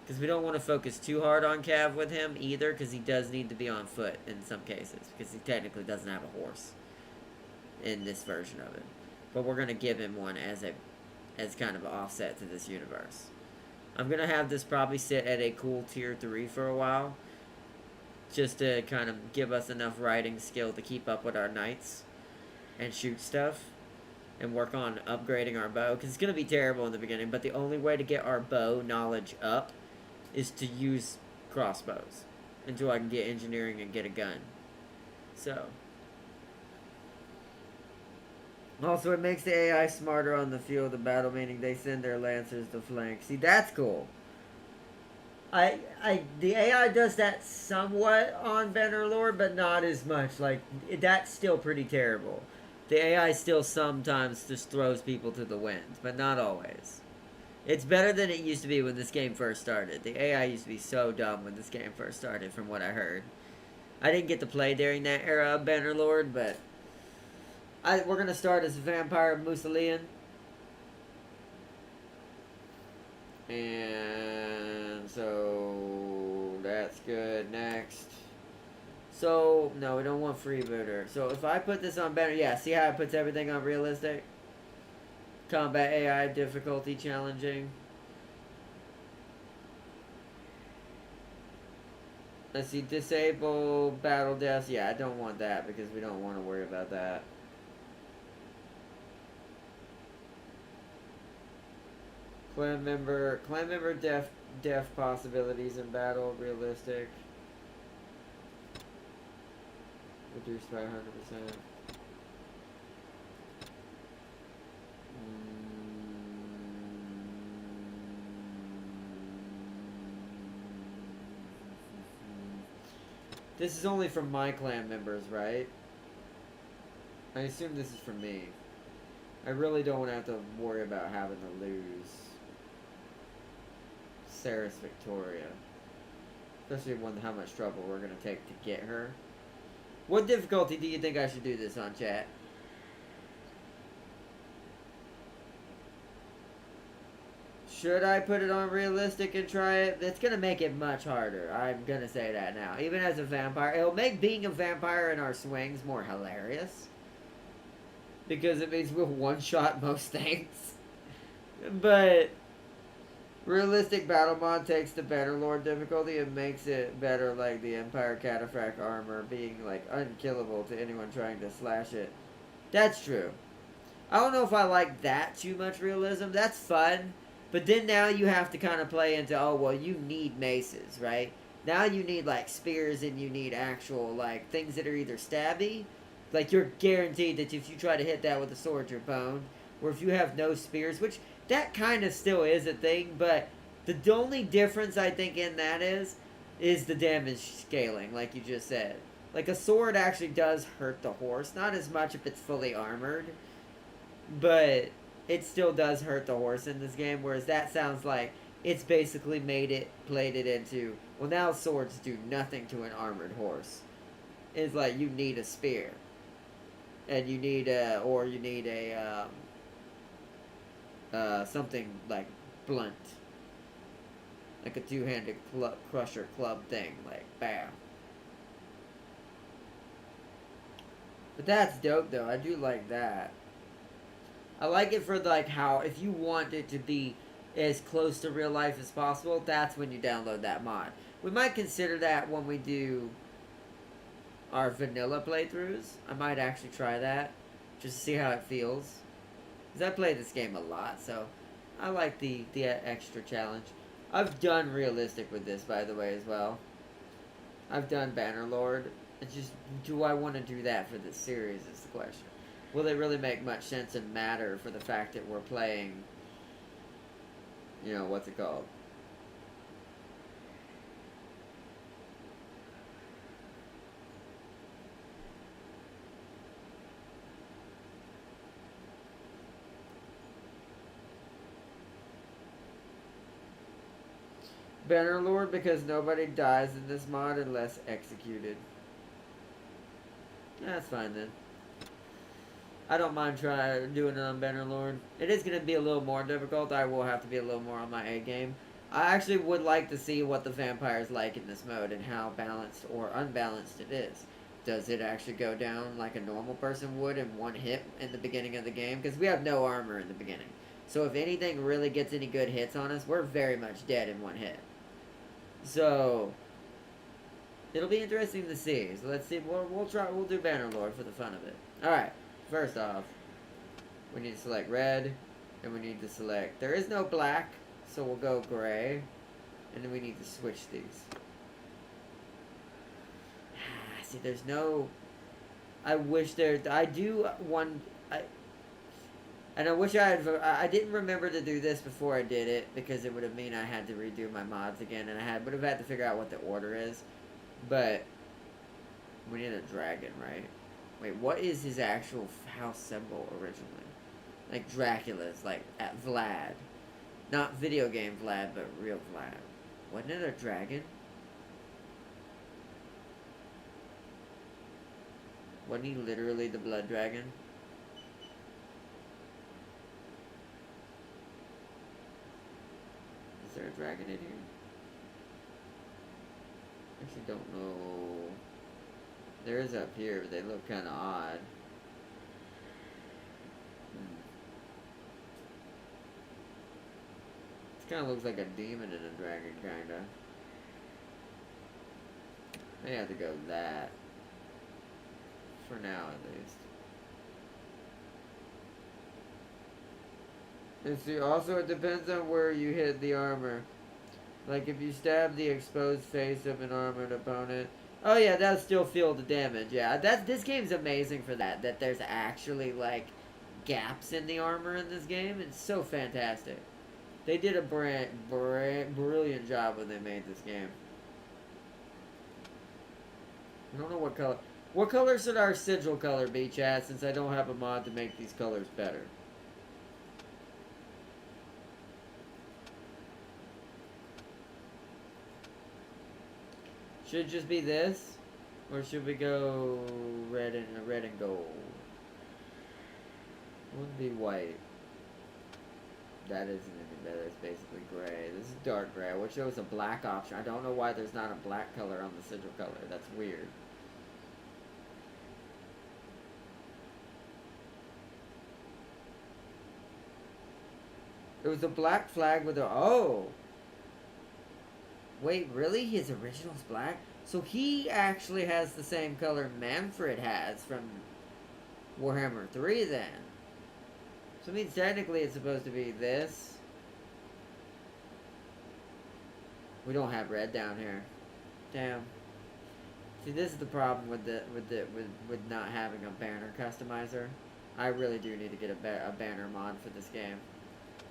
Because we don't want to focus too hard on Cav with him either, because he does need to be on foot in some cases, because he technically doesn't have a horse in this version of it. But we're going to give him one as kind of an offset to this universe. I'm going to have this probably sit at a cool tier 3 for a while, just to kind of give us enough riding skill to keep up with our knights and shoot stuff and work on upgrading our bow, because it's going to be terrible in the beginning, but the only way to get our bow knowledge up is to use crossbows until I can get engineering and get a gun. So also, it makes the AI smarter on the field of battle, meaning they send their lancers to flank. See, that's cool. The AI does that somewhat on Bannerlord, but not as much. Like, that's still pretty terrible. The AI still sometimes just throws people to the wind, but not always. It's better than it used to be when this game first started. The AI used to be so dumb when this game first started, from what I heard. I didn't get to play during that era of Bannerlord, but we're going to start as a vampire Mussolinian. And so that's good. Next. So, no, we don't want freebooter. So if I put this on banner, yeah, see how it puts everything on realistic? Combat AI difficulty challenging. Let's see, disable battle deaths. Yeah, I don't want that because we don't want to worry about that. Clan member death possibilities in battle, realistic. Reduced by 100%. This is only from my clan members, right? I assume this is for me. I really don't have to worry about having to lose Saris Victoria. Especially when how much trouble we're going to take to get her. What difficulty do you think I should do this on, chat? Should I put it on realistic and try it? It's going to make it much harder. I'm going to say that now. Even as a vampire. It'll make being a vampire in our swings more hilarious. Because it means we'll one-shot most things. But realistic battle mod takes the Bannerlord difficulty and makes it better, like the Empire Cataphract armor being like unkillable to anyone trying to slash it. That's true. I don't know if I like that too much realism. That's fun. But then now you have to kind of play into, oh, well, you need maces, right? Now you need, like, spears and you need actual, like, things that are either stabby. Like, you're guaranteed that if you try to hit that with a sword, you're boned. Or if you have no spears, which that kind of still is a thing. But the only difference, I think, in that is the damage scaling, like you just said. Like, a sword actually does hurt the horse. Not as much if it's fully armored. But it still does hurt the horse in this game, whereas that sounds like it's basically played it into, well, now swords do nothing to an armored horse. It's like you need a spear. And you need something like blunt. Like a two-handed crusher club thing, like, bam. But that's dope, though. I do like that. I like it for, like, how, if you want it to be as close to real life as possible, that's when you download that mod. We might consider that when we do our vanilla playthroughs. I might actually try that, just to see how it feels. Because I play this game a lot, so I like the extra challenge. I've done realistic with this, by the way, as well. I've done Bannerlord. It's just, do I want to do that for this series is the question. will it really make much sense and matter for the fact that we're playing, you know, what's it called? Bannerlord, because nobody dies in this mod unless executed. That's fine then. I don't mind doing it on Bannerlord. It is going to be a little more difficult. I will have to be a little more on my A game. I actually would like to see what the vampire's like in this mode and how balanced or unbalanced it is. Does it actually go down like a normal person would in one hit in the beginning of the game? Because we have no armor in the beginning. So if anything really gets any good hits on us, we're very much dead in one hit. So it'll be interesting to see. So let's see. We'll do Bannerlord for the fun of it. All right. First off, we need to select red, and we need to select. There is no black, so we'll go gray, and then we need to switch these. See, there's no. I wish there. I do one. And I wish I had. I didn't remember to do this before I did it because it would have mean I had to redo my mods again, and I would have had to figure out what the order is. But we need a dragon, right? Wait, what is his actual house symbol originally? Like Dracula's, like at Vlad. Not video game Vlad, but real Vlad. Wasn't it a dragon? Wasn't he literally the blood dragon? Is there a dragon in here? I actually don't know. There is up here, but they look kind of odd. This kind of looks like a demon and a dragon, kind of. May have to go with that. For now, at least. And see, also it depends on where you hit the armor. Like if you stab the exposed face of an armored opponent. Oh yeah, that'll still feel the damage. Yeah, this game's amazing for that. That there's actually like gaps in the armor in this game. It's so fantastic. They did a brilliant job when they made this game. I don't know what color. What color should our sigil color be, chat? Since I don't have a mod to make these colors better. Should it just be this? Or should we go red and gold? Wouldn't be white. That isn't any better. It's basically gray. This is dark gray. Which shows a black option. I don't know why there's not a black color on the sigil color. That's weird. It was a black flag with a... Oh! Wait, really? His original's black? So he actually has the same color Manfred has from Warhammer 3 then. So it means technically it's supposed to be this. We don't have red down here. Damn. See, this is the problem with not having a banner customizer. I really do need to get a banner mod for this game.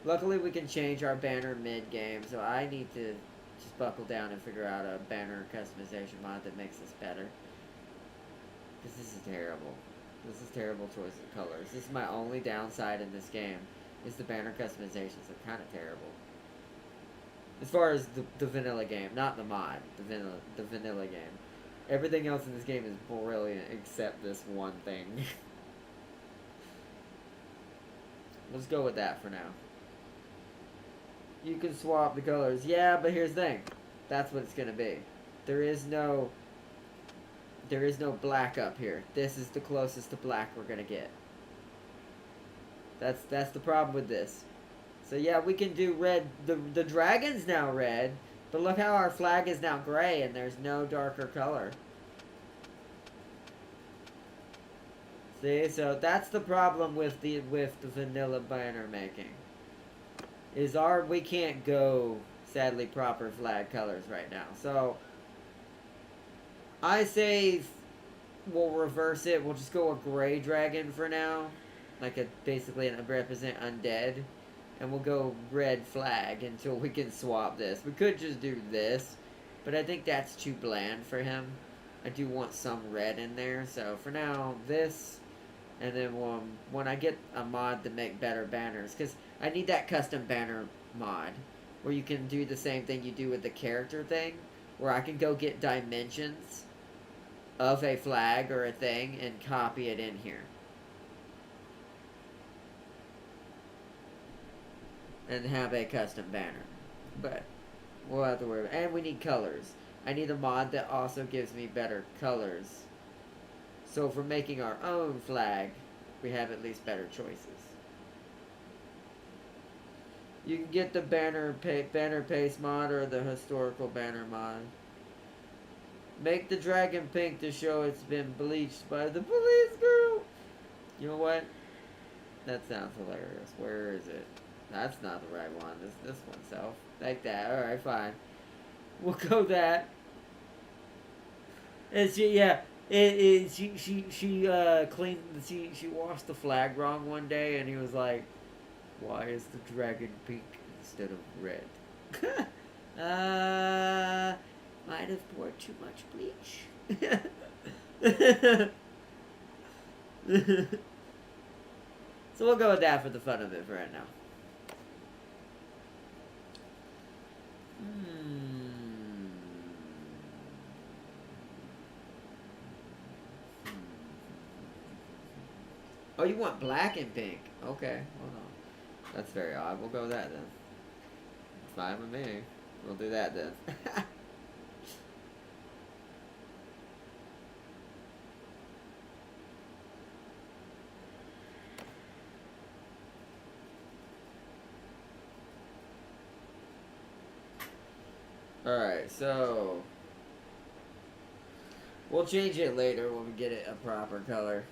Luckily, we can change our banner mid-game, so I need to just buckle down and figure out a banner customization mod that makes this better. Because this is terrible. This is terrible choice of colors. This is my only downside in this game, is the banner customizations are kind of terrible. As far as the vanilla game, not the mod, the vanilla game. Everything else in this game is brilliant except this one thing. Let's go with that for now. You can swap the colors. Yeah, but here's the thing. That's what it's gonna be. There is no black up here. This is the closest to black we're gonna get. That's the problem with this. So yeah, we can do red. The dragon's now red, but look how our flag is now gray and there's no darker color. See, so that's the problem with the vanilla banner making. We can't go, sadly, proper flag colors right now. So I say we'll reverse it. We'll just go a gray dragon for now. Like a basically a represent undead. And we'll go red flag until we can swap this. We could just do this. But I think that's too bland for him. I do want some red in there. So for now, this. And then when I get a mod to make better banners. Because I need that custom banner mod. Where you can do the same thing you do with the character thing. Where I can go get dimensions of a flag or a thing and copy it in here. And have a custom banner. But we'll have to worry about it. And we need colors. I need a mod that also gives me better colors. So for making our own flag, we have at least better choices. You can get the banner paste mod or the historical banner mod. Make the dragon pink to show it's been bleached by the police girl. You know what? That sounds hilarious. Where is it? That's not the right one. This one, self. Like that. Alright, fine. We'll go that. And she cleaned she washed the flag wrong one day and he was like, why is the dragon pink instead of red? Might have poured too much bleach. So we'll go with that for the fun of it for right now. Oh, you want black and pink? Okay, hold on. That's very odd. We'll go with that then. It's fine with me. We'll do that then. Alright, so we'll change it later when we get it a proper color.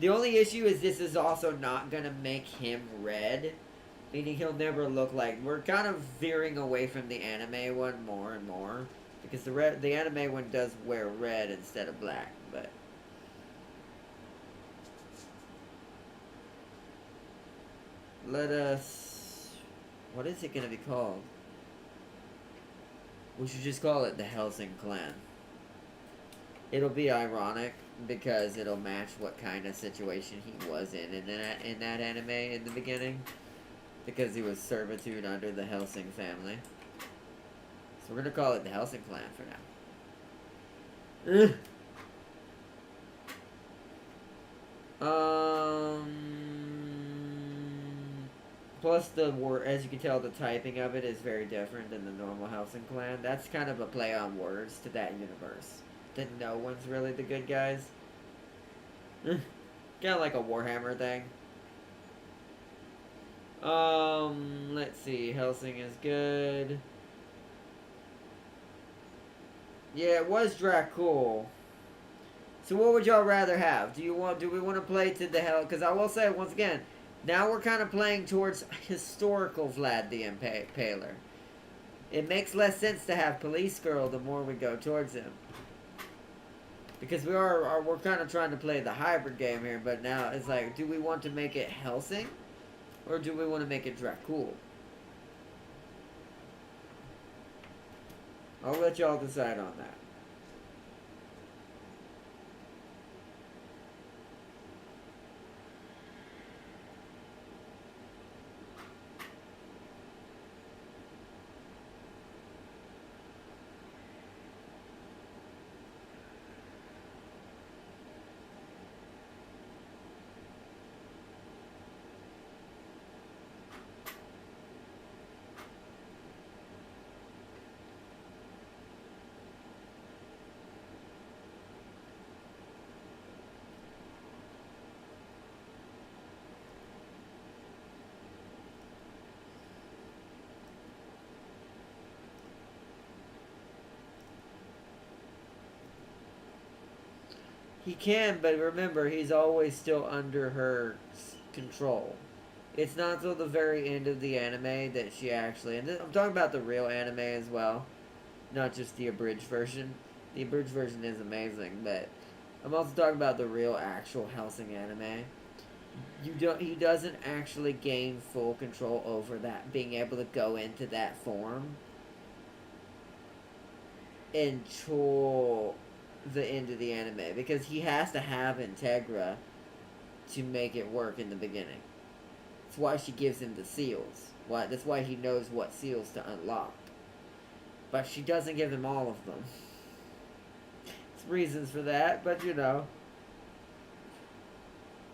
The only issue is this is also not going to make him red. Meaning he'll never look like... We're kind of veering away from the anime one more and more. Because the anime one does wear red instead of black. But let us... What is it going to be called? We should just call it the Helsing Clan. It'll be ironic because it'll match what kind of situation he was in that anime in the beginning. Because he was servitude under the Helsing family. So we're going to call it the Helsing Clan for now. Plus as you can tell, the typing of it is very different than the normal Helsing Clan. That's kind of a play on words to that universe. That no one's really the good guys. Kind of like a Warhammer thing. Let's see. Helsing is good. Yeah, it was Dracul. So what would y'all rather have? Do we want to play to the hell? Because I will say once again, now we're kind of playing towards historical Vlad the Impaler. It makes less sense to have Police Girl the more we go towards him. Because we're kind of trying to play the hybrid game here, but now it's like, do we want to make it Helsing? Or do we want to make it Dracul? I'll let y'all decide on that. He can, but remember, he's always still under her control. It's not until the very end of the anime that she actually... And I'm talking about the real anime as well. Not just the abridged version. The abridged version is amazing, but I'm also talking about the real, actual Hellsing anime. He doesn't actually gain full control over that, being able to go into that form until the end of the anime, because he has to have Integra to make it work in the beginning. That's why she gives him the seals. That's why he knows what seals to unlock. But she doesn't give him all of them. There's reasons for that, but you know.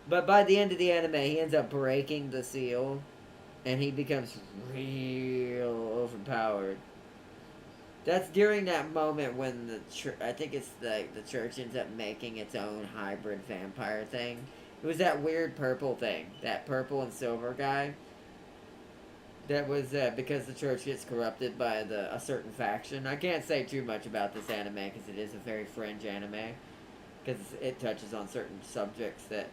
But by the end of the anime, he ends up breaking the seal, and he becomes real overpowered. That's during that moment when I think it's the church ends up making its own hybrid vampire thing. It was that weird purple thing, that purple and silver guy. That was because the church gets corrupted by a certain faction. I can't say too much about this anime because it is a very fringe anime, because it touches on certain subjects that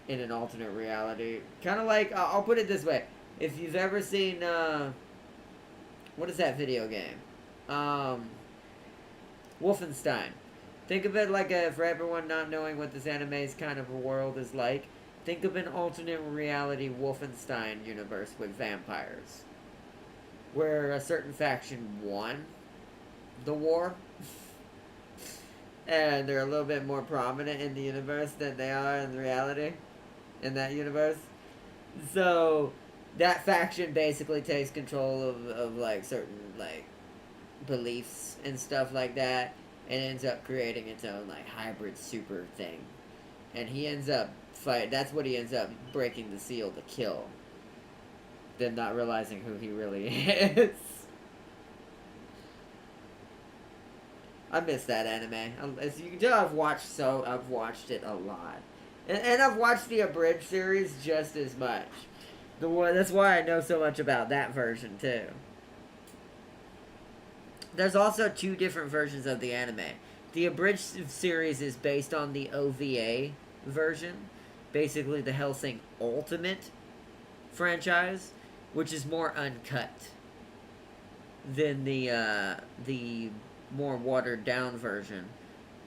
in an alternate reality, kind of like I'll put it this way: if you've ever seen what is that video game? Wolfenstein. Think of it like for everyone not knowing what this anime's kind of a world is like, think of an alternate reality Wolfenstein universe with vampires. Where a certain faction won the war. And they're a little bit more prominent in the universe than they are in reality. In that universe. So, that faction basically takes control of like certain like beliefs and stuff like that, and ends up creating its own like hybrid super thing, and he ends up that's what he ends up breaking the seal to kill them, not realizing who he really is. I miss that anime. As you can tell, I've watched it a lot, and I've watched the abridged series just as much. That's why I know so much about that version too. There's also 2 different versions of the anime. The abridged series is based on the OVA version, basically the Hellsing Ultimate franchise, which is more uncut than the more watered down version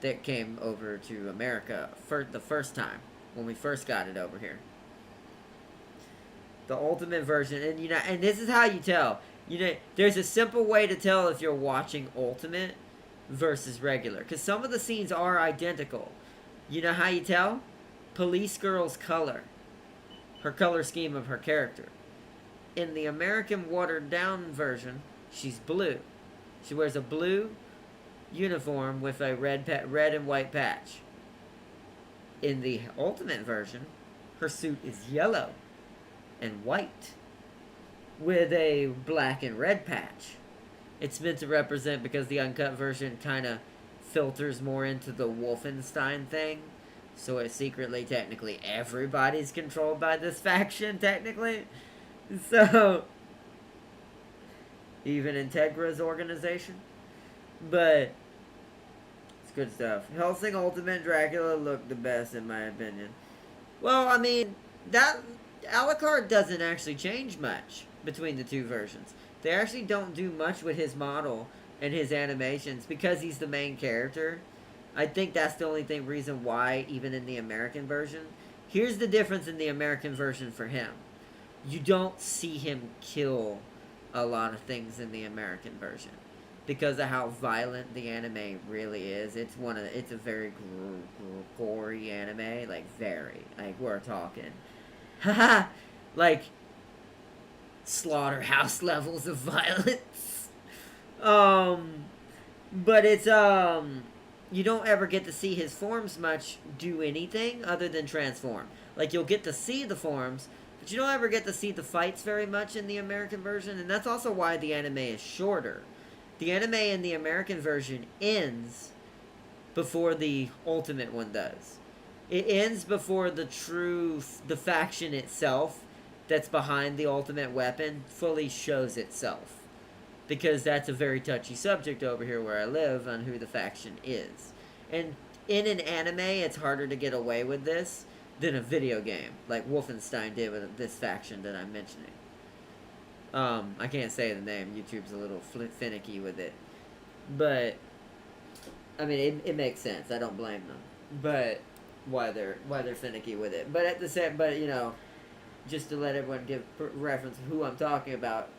that came over to America for the first time when we first got it over here. The Ultimate version, and and this is how you tell. There's a simple way to tell if you're watching Ultimate versus regular, because some of the scenes are identical. You know how you tell? Police Girl's color. Her color scheme of her character. In the American watered down version, she's blue. She wears a blue uniform with a red and white patch. In the Ultimate version, her suit is yellow and white, with a black and red patch. It's meant to represent, because the uncut version kind of filters more into the Wolfenstein thing. So it's secretly, technically, everybody's controlled by this faction, technically. So, even Integra's organization. But, it's good stuff. Hellsing Ultimate Dracula looked the best, in my opinion. Well, I mean, that Alucard doesn't actually change much between the 2 versions. They actually don't do much with his model and his animations because he's the main character. I think that's the only reason why, even in the American version. Here's the difference in the American version for him. You don't see him kill a lot of things in the American version because of how violent the anime really is. It's a very gory anime, like very, like we're talking, haha, like slaughterhouse levels of violence. But it's you don't ever get to see his forms much do anything other than transform. Like, you'll get to see the forms, but you don't ever get to see the fights very much in the American version, and that's also why the anime is shorter. The anime in the American version ends before the Ultimate one does. It ends before the faction itself that's behind the ultimate weapon fully shows itself. Because that's a very touchy subject over here where I live on who the faction is. And in an anime, it's harder to get away with this than a video game, like Wolfenstein did with this faction that I'm mentioning. I can't say the name. YouTube's a little finicky with it. But, I mean, it makes sense. I don't blame them. but why they're finicky with it. But at the same, but you know, just to let everyone give reference of who I'm talking about,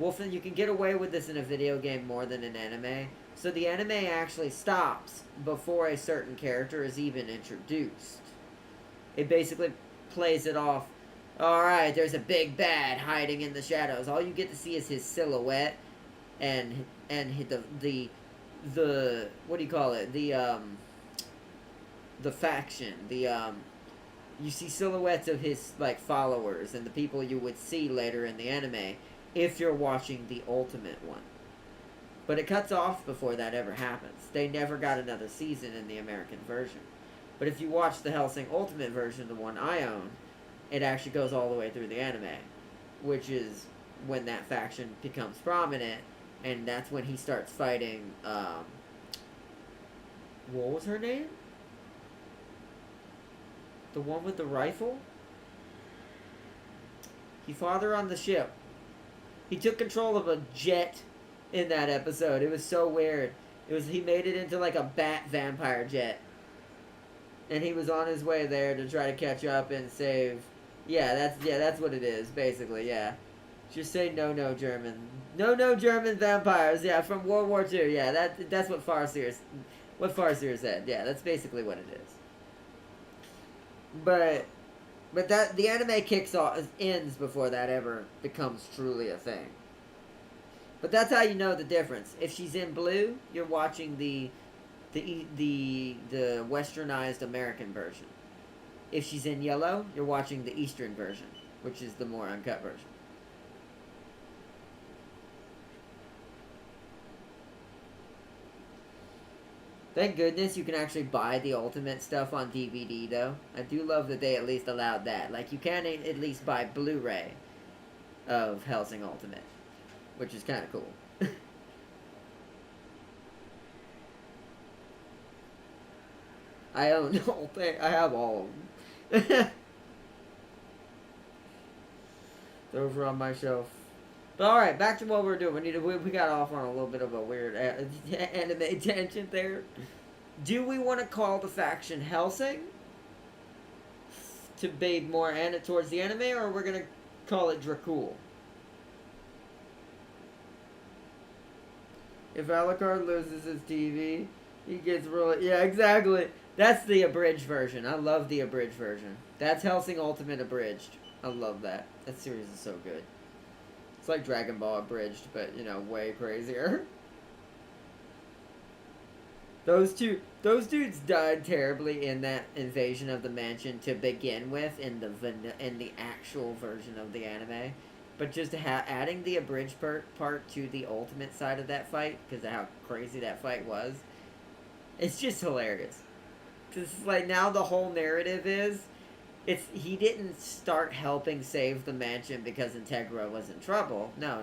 Wolfen, you can get away with this in a video game more than an anime. So the anime actually stops before a certain character is even introduced. It basically plays it off. All right, there's a big bad hiding in the shadows. All you get to see is his silhouette, and the what do you call it? The faction. You see silhouettes of his like followers and the people you would see later in the anime if you're watching the ultimate one. But it cuts off before that ever happens. They never got another season in the American version. But if you watch the Hellsing Ultimate version, the one I own, it actually goes all the way through the anime, which is when that faction becomes prominent, and that's when he starts fighting, what was her name? The one with the rifle? He fought her on the ship. He took control of a jet in that episode. It was so weird. He made it into like a bat vampire jet. And he was on his way there to try to catch up and save. Yeah, that's what it is, basically, yeah. Just say no German. No German vampires, yeah, from World War II, yeah, that's what Farseer said. Yeah, that's basically what it is. But that the anime ends before that ever becomes truly a thing. But that's how you know the difference. If she's in blue, you're watching the westernized American version. If she's in yellow, you're watching the Eastern version, which is the more uncut version. Thank goodness you can actually buy the Ultimate stuff on DVD, though. I do love that they at least allowed that. Like, you can at least buy Blu-ray of Hellsing Ultimate, which is kind of cool. I own the whole thing. I have all of them. They're over on my shelf. But alright, back to what we're doing. We got off on a little bit of a weird anime tangent there. Do we want to call the faction Hellsing? To be more towards the anime, or we're going to call it Dracul? If Alucard loses his TV, he gets really... Yeah, exactly. That's the abridged version. I love the abridged version. That's Hellsing Ultimate abridged. I love that. That series is so good. It's like Dragon Ball abridged, but, you know, way crazier. Those dudes died terribly in that invasion of the mansion to begin with in the actual version of the anime. But just adding the abridged part to the ultimate side of that fight, because of how crazy that fight was, it's just hilarious. Because like now the whole narrative is, he didn't start helping save the mansion because Integra was in trouble. No.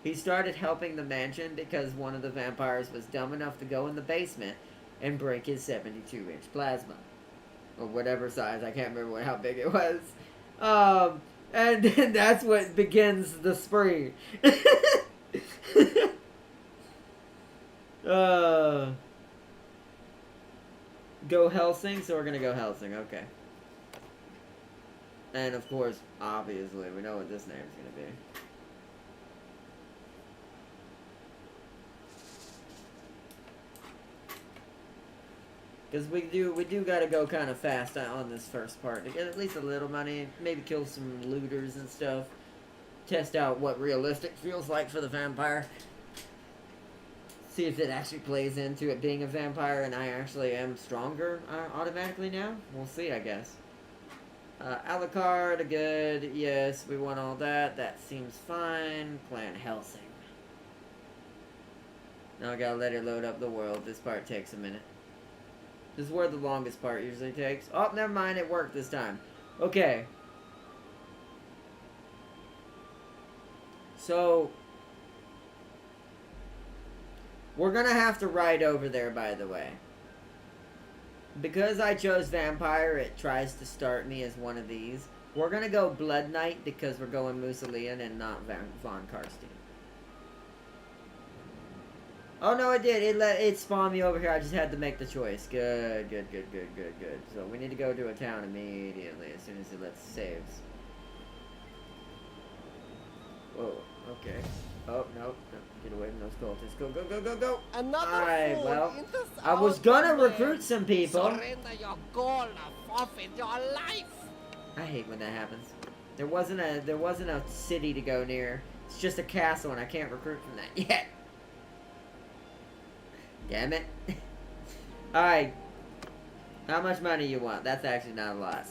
He started helping the mansion because one of the vampires was dumb enough to go in the basement and break his 72-inch plasma. Or whatever size, I can't remember how big it was. And then that's what begins the spree. Go Hellsing, so we're gonna go Hellsing, okay. And of course, obviously, we know what this name's gonna be. Because we do gotta go kind of fast on this first part to get at least a little money, maybe kill some looters and stuff, test out what realistic feels like for the vampire, see if it actually plays into it being a vampire and I actually am stronger automatically now. We'll see, I guess. Alucard, good, yes, we want all that, that seems fine. Clan Hellsing. Now I gotta let it load up the world, this part takes a minute. This is where the longest part usually takes. Oh, never mind, it worked this time. Okay. So, we're gonna have to ride over there, by the way. Because I chose Vampire, it tries to start me as one of these. We're gonna go Blood Knight because we're going Musolian and not Von Karstein. Oh no, it did. It spawned me over here. I just had to make the choice. Good, good, good, good, good, good. So we need to go to a town immediately as soon as it lets saves. Whoa. Okay. Oh no. Get away from those cultists. Go, go, go, go, go. Alright, well, I was gonna recruit some people. Surrender your goal or forfeit your life. I hate when that happens. There wasn't a city to go near. It's just a castle, and I can't recruit from that yet. Damn it. Alright. How much money you want? That's actually not a lot.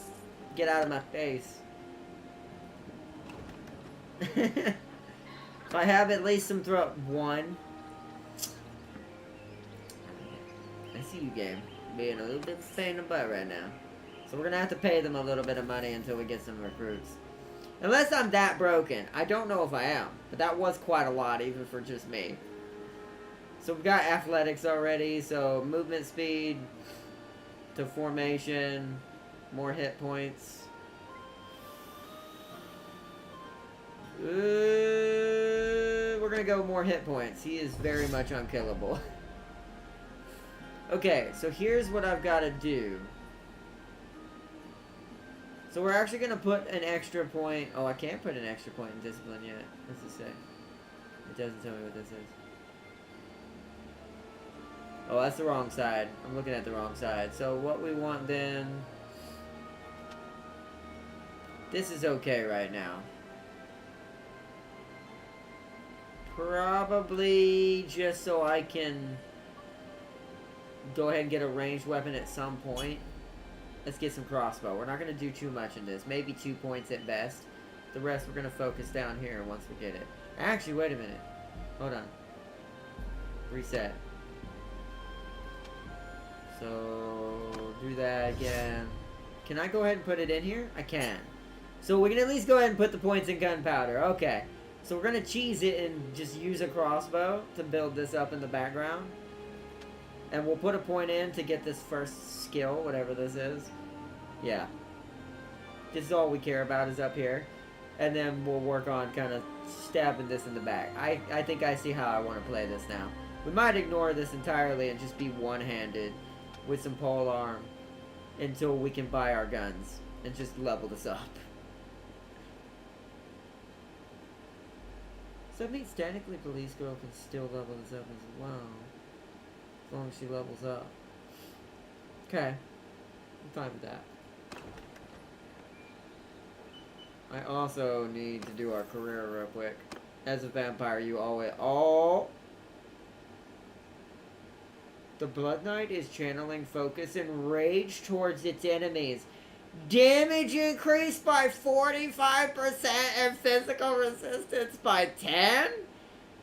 Get out of my face. If I have at least some one. I see you, game. Being a little bit of a pain in the butt right now. So we're gonna have to pay them a little bit of money until we get some recruits. Unless I'm that broken. I don't know if I am. But that was quite a lot, even for just me. So we've got athletics already, so movement speed to formation, more hit points. We're gonna go more hit points. He is very much unkillable. Okay, so here's what I've got to do. So we're actually gonna put an extra point. Oh, I can't put an extra point in discipline yet. What's it say? It doesn't tell me what this is. Oh, that's the wrong side. I'm looking at the wrong side. So what we want then... This is okay right now. Probably just so I can go ahead and get a ranged weapon at some point. Let's get some crossbow. We're not going to do too much in this. Maybe 2 points at best. The rest we're going to focus down here once we get it. Actually, wait a minute. Hold on. Reset. So, do that again. Can I go ahead and put it in here? I can. So we can at least go ahead and put the points in gunpowder. Okay. So we're going to cheese it and just use a crossbow to build this up in the background. And we'll put a point in to get this first skill, whatever this is. Yeah. This is all we care about is up here. And then we'll work on kind of stabbing this in the back. I think I see how I want to play this now. We might ignore this entirely and just be one-handed with some pole arm until we can buy our guns and just level this up. So that means technically Police Girl can still level this up as well. As long as she levels up. Okay. I'm fine with that. I also need to do our career real quick. As a vampire, you always... Oh! The Blood Knight is channeling focus and rage towards its enemies. Damage increased by 45% and physical resistance by 10?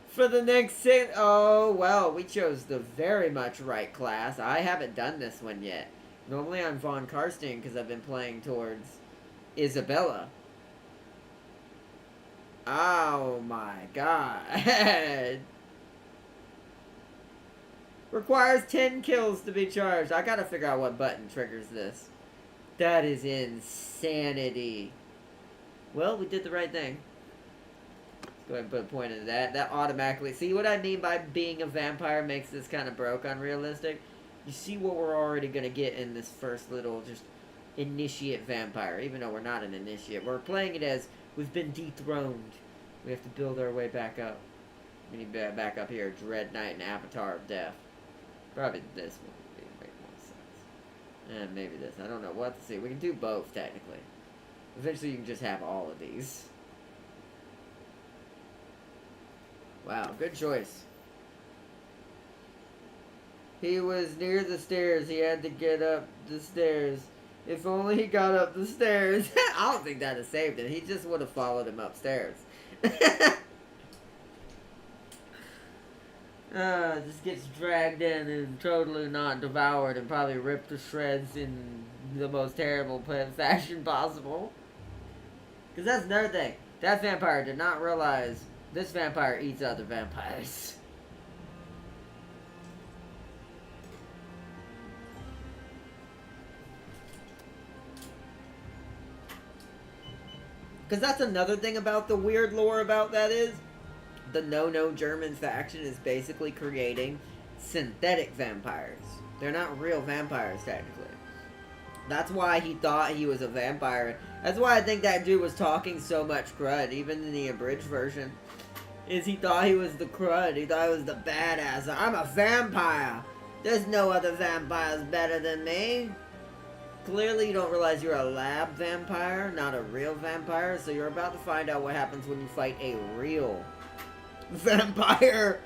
For the next 6... Oh, well, we chose the very much right class. I haven't done this one yet. Normally I'm Von Karstein because I've been playing towards Isabella. Oh my god. Requires 10 kills to be charged. I gotta figure out what button triggers this. That is insanity. Well, we did the right thing. Let's go ahead and put a point into that. That automatically... See what I mean by being a vampire makes this kind of broke unrealistic? You see what we're already gonna get in this first little just initiate vampire. Even though we're not an initiate. We're playing it as we've been dethroned. We have to build our way back up. We need back up here. Dread Knight and Avatar of Death. Probably this one would make more sense. And maybe this. I don't know what to see. We can do both, technically. Eventually you can just have all of these. Wow, good choice. He was near the stairs. He had to get up the stairs. If only he got up the stairs. I don't think that would have saved him. He just would have followed him upstairs. Just gets dragged in and totally not devoured and probably ripped to shreds in the most terrible fashion possible. Because that's another thing. That vampire did not realize this vampire eats other vampires. Because that's another thing about the weird lore about that is the No German faction is basically creating synthetic vampires. They're not real vampires, technically. That's why he thought he was a vampire. That's why I think that dude was talking so much crud, even in the abridged version. Is he thought he was the crud. He thought he was the badass. I'm a vampire. There's no other vampires better than me. Clearly you don't realize you're a lab vampire, not a real vampire. So you're about to find out what happens when you fight a real vampire.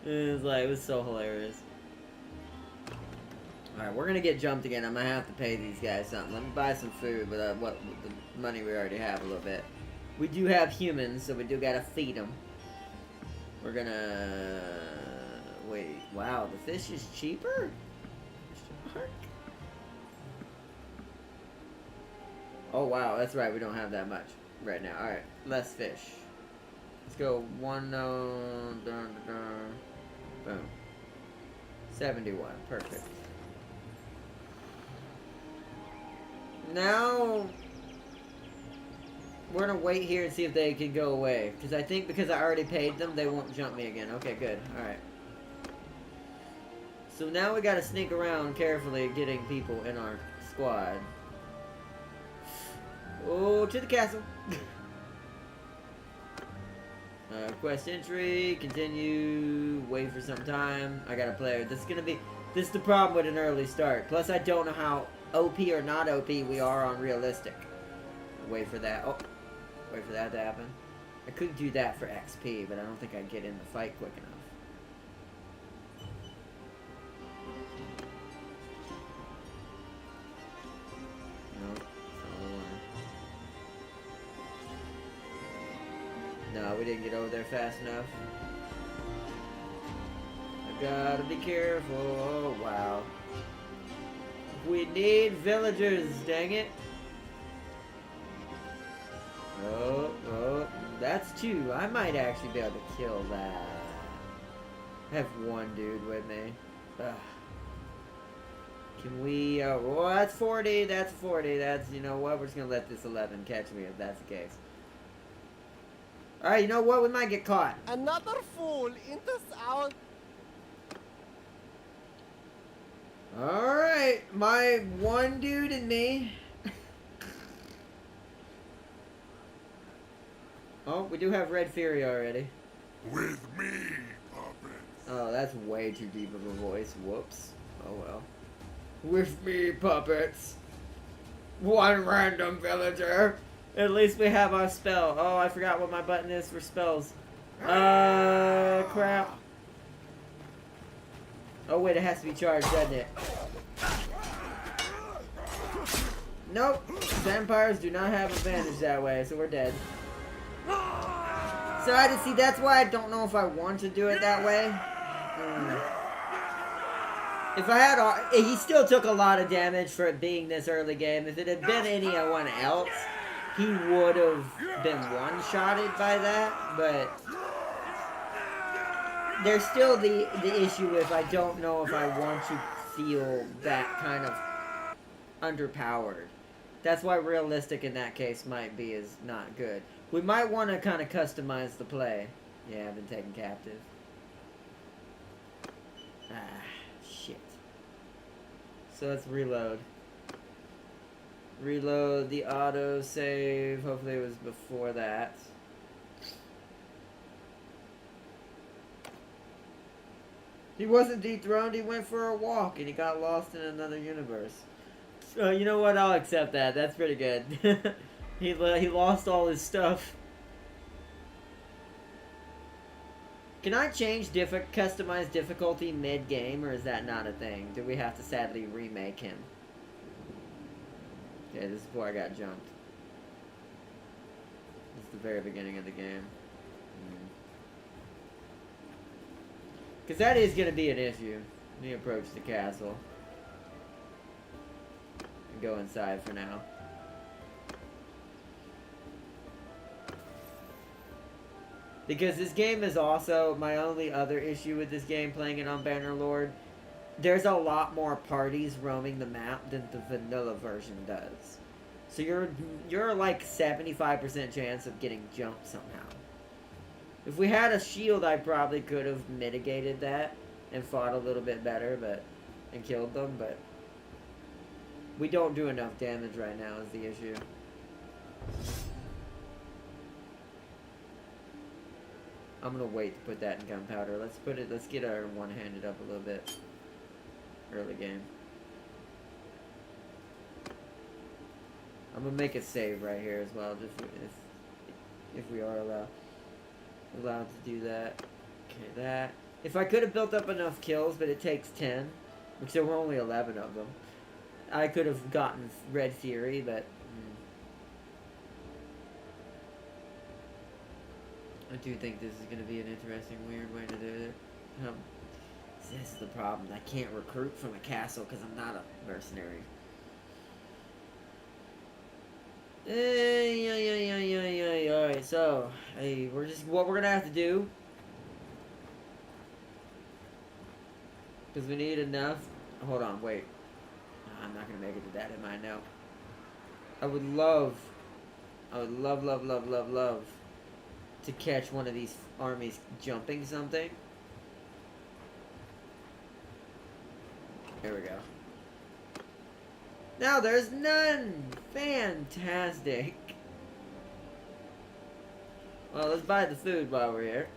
It was so hilarious. Alright, we're gonna get jumped again. I'm gonna have to pay these guys something. Let me buy some food with what with the money we already have a little bit. We do have humans, so we do gotta feed them. We're gonna... Wait, wow, the fish is cheaper? Oh wow, that's right, we don't have that much right now. Alright, less fish. Let's go 1, boom. 71, perfect. Now, we're gonna wait here and see if they can go away. Because I think because I already paid them, they won't jump me again. Okay, good. Alright. So now we gotta sneak around carefully getting people in our squad. Oh, to the castle. Quest entry, continue, wait for some time. I got a player. This is the problem with an early start. Plus, I don't know how OP or not OP we are on realistic. Wait for that. Oh, wait for that to happen. I could do that for XP, but I don't think I'd get in the fight quick enough. No, we didn't get over there fast enough. I gotta be careful. Oh, wow. We need villagers, dang it. Oh, that's 2. I might actually be able to kill that. I have 1 dude with me. Ugh. Can we, oh, that's 40, that's 40, that's, you know what, we're just gonna let this 11 catch me if that's the case. Alright, you know what? We might get caught. Another fool into sound. Alright, my 1 dude and me. Oh, we do have Red Fury already. With me, puppets. Oh, that's way too deep of a voice. Whoops. Oh well. With me, puppets. 1 random villager. At least we have our spell. Oh, I forgot what my button is for spells. Crap. Oh, wait, it has to be charged, doesn't it? Nope. Vampires do not have advantage that way, so we're dead. So I just see, that's why I don't know if I want to do it that way. If I had, he still took a lot of damage for it being this early game. If it had been anyone else, he would have been one-shotted by that, but there's still the issue with I don't know if I want to feel that kind of underpowered. That's why realistic in that case might be is not good. We might want to kind of customize the play. Yeah, I've been taken captive. Ah, shit. So let's reload. Reload the auto save. Hopefully it was before that. He wasn't dethroned, he went for a walk and he got lost in another universe. So you know what, I'll accept that. That's pretty good. he lost all his stuff. Can I change customize difficulty mid-game, or is that not a thing? Do we have to sadly remake him? Okay, this is before I got jumped. This is the very beginning of the game. Because that is going to be an issue. Let me approach the castle. And go inside for now. Because this game is also, my only other issue with this game, playing it on Bannerlord, there's a lot more parties roaming the map than the vanilla version does. So you're like 75% chance of getting jumped somehow. If we had a shield, I probably could have mitigated that and fought a little bit better, and killed them, but we don't do enough damage right now is the issue. I'm gonna wait to put that in gunpowder. Let's get our one-handed up a little bit. Early game. I'm gonna make a save right here as well, just if we are allowed to do that. Okay, that. If I could have built up enough kills, but it takes 10, which there were only 11 of them, I could have gotten Red Fury, but I do think this is going to be an interesting, weird way to do it. This is the problem. I can't recruit from a castle because I'm not a mercenary. Alright, so, hey, what we're going to have to do, because we need enough. Hold on, wait. No, I'm not going to make it to that, am I? No. I would love, love to catch one of these armies jumping something. There we go. Now there's none! Fantastic! Well, let's buy the food while we're here.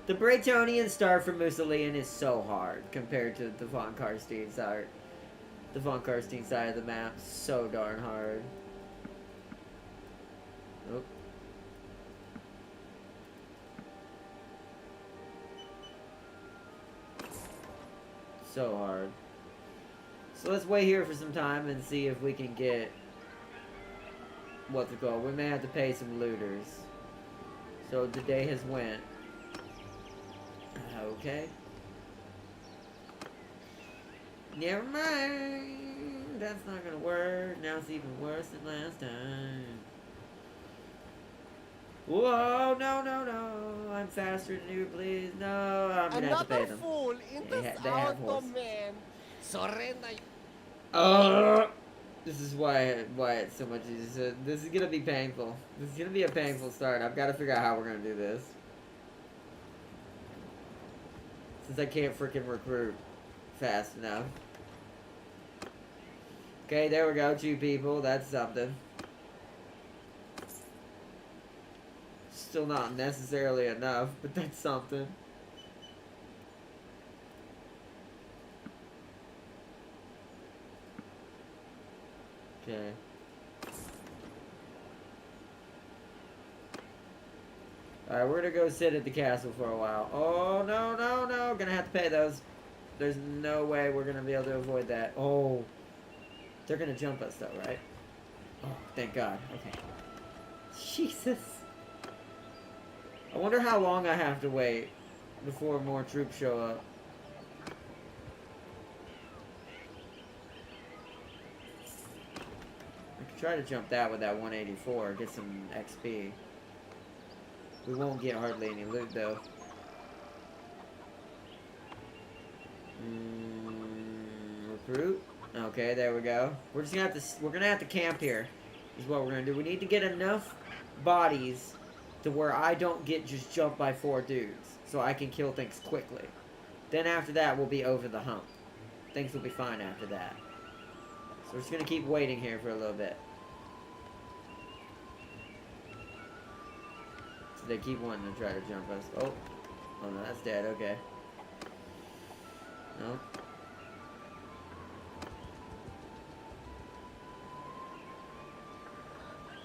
The Bretonian Star from Mussolian is so hard compared to the Von Karstein side. The Von Karstein side of the map, so darn hard. Oh. So hard. So let's wait here for some time and see if we can get what's it called. We may have to pay some looters. So the day has went. Okay. Never mind. That's not gonna work. Now it's even worse than last time. Whoa, no. I'm faster than you, please. No, I'm gonna have to pay Another them. fool in They this have horse. man. Surrender. This is why it's so much easier. So this is gonna be painful. This is gonna be a painful start. I've got to figure out how we're gonna do this. Since I can't freaking recruit fast enough. Okay, there we go. 2 people. That's something. Still not necessarily enough, but that's something. Okay. Alright, we're gonna go sit at the castle for a while. Oh, no. Gonna have to pay those. There's no way we're gonna be able to avoid that. Oh. They're gonna jump us though, right? Oh, thank God. Okay. Jesus. I wonder how long I have to wait before more troops show up. I could try to jump that with that 184, get some XP. We won't get hardly any loot though. Recruit. Okay, there we go. We're gonna have to camp here. Is what we're gonna do. We need to get enough bodies to where I don't get just jumped by 4 dudes, so I can kill things quickly. Then after that, we'll be over the hump. Things will be fine after that. So we're just gonna keep waiting here for a little bit. So they keep wanting to try to jump us. Oh no, that's dead. Okay. No.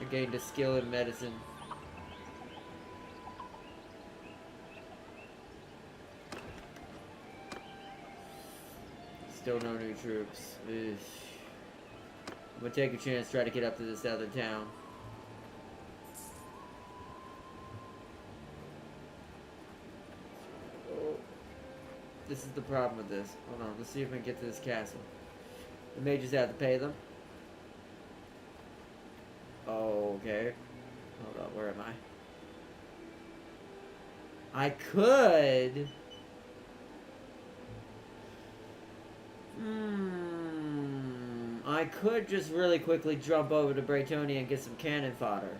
I gained a skill in medicine. Still no new troops. Ugh. I'm gonna take a chance, try to get up to this other town. Oh. This is the problem with this. Hold on, let's see if we can get to this castle. We may just have to pay them. Oh, okay. Hold on, where am I? I could could just really quickly jump over to Braytonia and get some cannon fodder.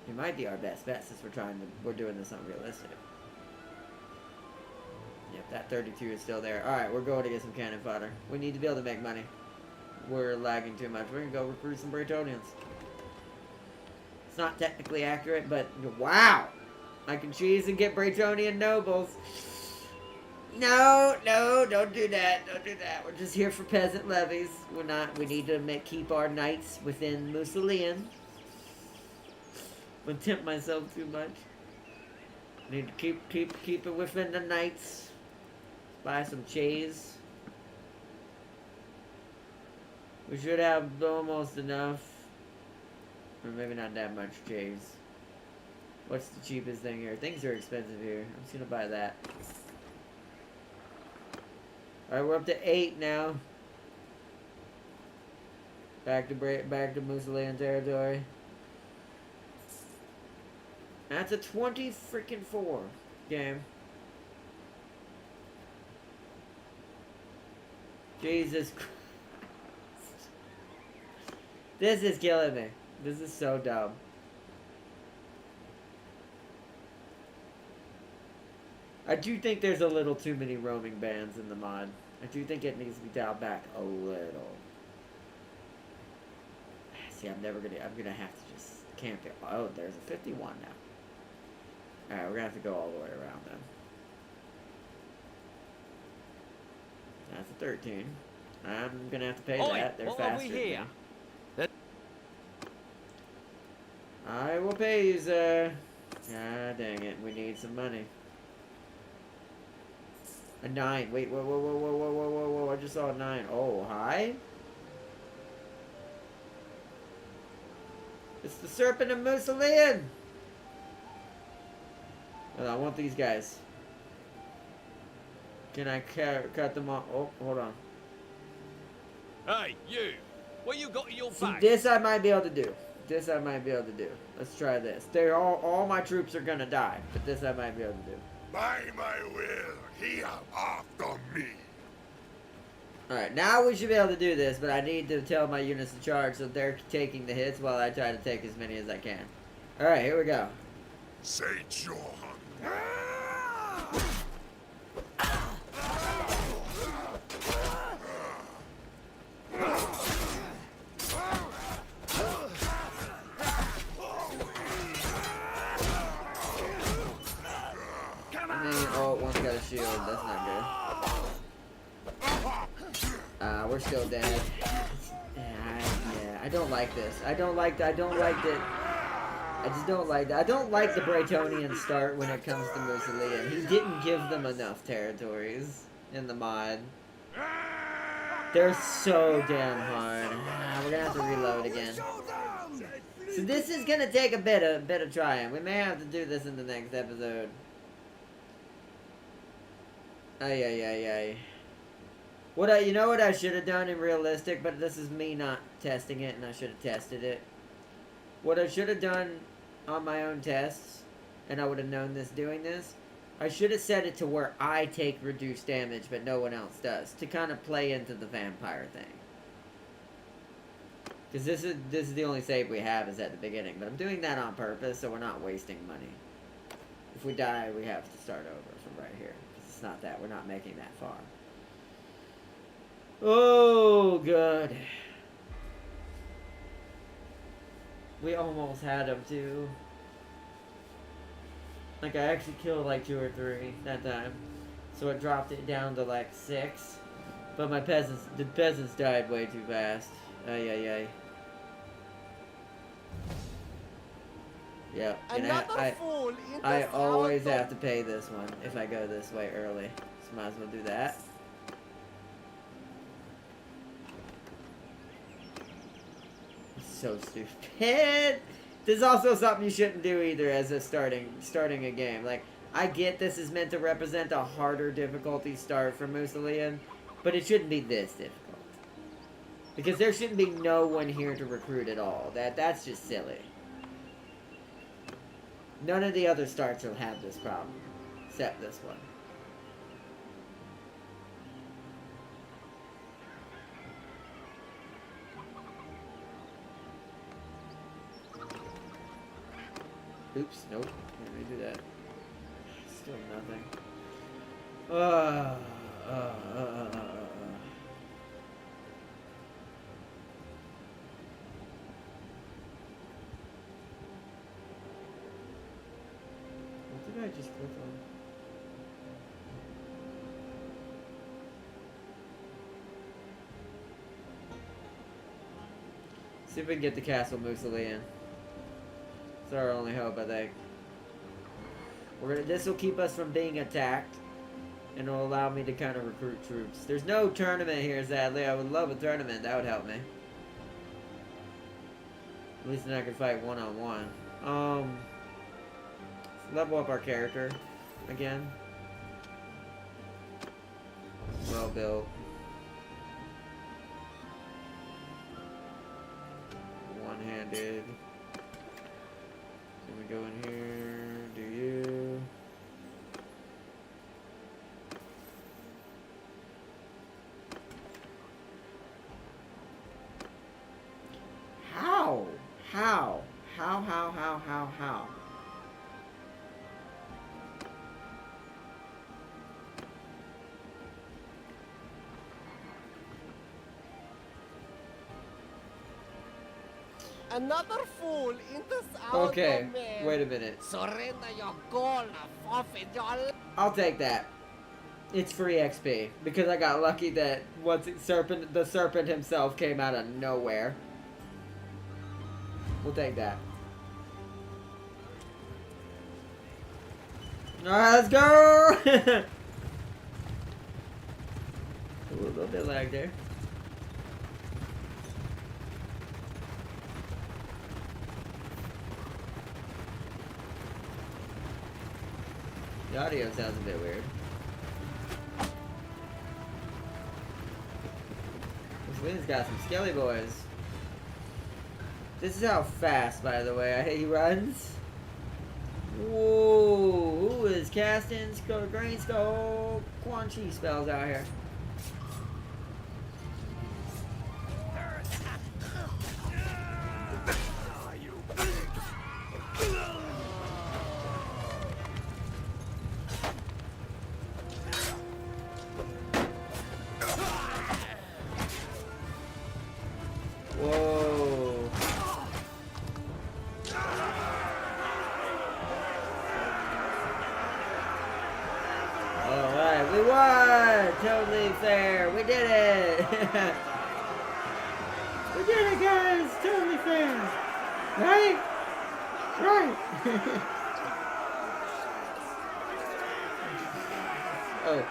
It might be our best bet since we're doing this unrealistic. Yep, that 32 is still there. Alright, we're going to get some cannon fodder. We need to be able to make money. We're lagging too much. We're gonna go recruit some Braytonians. It's not technically accurate, but wow! I can cheese and get Braytonian nobles. No, don't do that. Don't do that. We're just here for peasant levies. We need to keep our knights within Musolian. Wouldn't tempt myself too much. Need to keep it within the knights. Buy some cheese. We should have almost enough. Or maybe not that much cheese. What's the cheapest thing here? Things are expensive here. I'm just gonna buy that. Alright, we're up to 8 now. Back to Musolian territory. That's a 20 freaking 4 game. Jesus Christ. This is killing me. This is so dumb. I do think there's a little too many roaming bands in the mod. I do think it needs to be dialed back a little. See, I'm gonna have to just camp it. Oh, there's a 51 now. Alright, we're gonna have to go all the way around then. That's a 13. I'm gonna have to pay that. They're faster than me. I will pay you, sir. Ah, dang it. We need some money. A 9. Wait, whoa. I just saw a 9. Oh, hi? It's the Serpent of Musolian! I want these guys. Can I cut them off? Oh, hold on. Hey, you! What you got in your See, bag? this I might be able to do. This I might be able to do. Let's try this. They're all my troops are gonna die, but this I might be able to do. By my will, he after me. Alright, now we should be able to do this, but I need to tell my units in charge so they're taking the hits while I try to take as many as I can. Alright, here we go. Say John. Oh, one's got a shield. That's not good. We're still dead. Yeah, I don't like this. I don't like that. I just don't like that. I don't like the Braytonian start when it comes to Musolian. He didn't give them enough territories in the mod. They're so damn hard. We're gonna have to reload again. So this is gonna take a bit of trying. We may have to do this in the next episode. Ay. You know what I should have done in realistic, but this is me not testing it, and I should have tested it. What I should have done on my own tests, and I would have known this doing this, I should have set it to where I take reduced damage, but no one else does, to kind of play into the vampire thing. Because this is the only save we have is at the beginning, but I'm doing that on purpose, so we're not wasting money. If we die, we have to start over from right here. It's not that. We're not making that far. Oh, good. We almost had him, too. Like, I actually killed, like, 2 or 3 that time. So it dropped it down to, like, 6. But the peasants died way too fast. Ay. Yep. I always have to pay this one if I go this way early. So might as well do that. So stupid. This is also something you shouldn't do either as a starting a game. Like, I get this is meant to represent a harder difficulty start for Musolian, but it shouldn't be this difficult. Because there shouldn't be no one here to recruit at all. That's just silly. None of the other starts will have this problem, except this one. Oops, nope. Can't redo that. Still nothing. What did I just click on? See if we can get the castle Mausoleum. It's our only hope, I think. This will keep us from being attacked, and it'll allow me to kind of recruit troops. There's no tournament here, sadly. I would love a tournament. That would help me. At least then I could fight one-on-one. Let's level up our character again. Well built. One-handed. Then we go in here. Do you? How? How? Another fool in this Okay, wait a minute. Surrender your gold, forfeit your... I'll take that. It's free XP because I got lucky that the serpent himself came out of nowhere. We'll take that. Alright, let's go! Ooh, a little bit lag there. The audio sounds a bit weird. This wind's got some skelly boys. This is how fast, by the way, he runs. Whoa! Who is casting green skull Quan Chi spells out here? Whoa. Alright, we won! Totally fair. We did it! We did it, guys! Totally fair! Right? Right! Oh.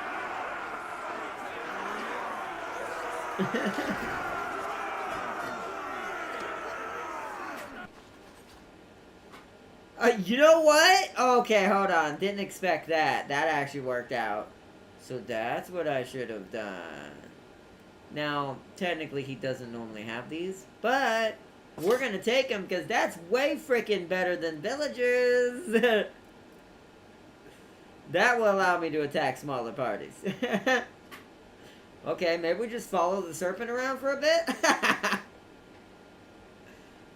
You know what? Okay, hold on. Didn't expect that. That actually worked out. So that's what I should have done. Now, technically he doesn't normally have these, but we're gonna take him because that's way freaking better than villagers. That will allow me to attack smaller parties. Okay, maybe we just follow the serpent around for a bit.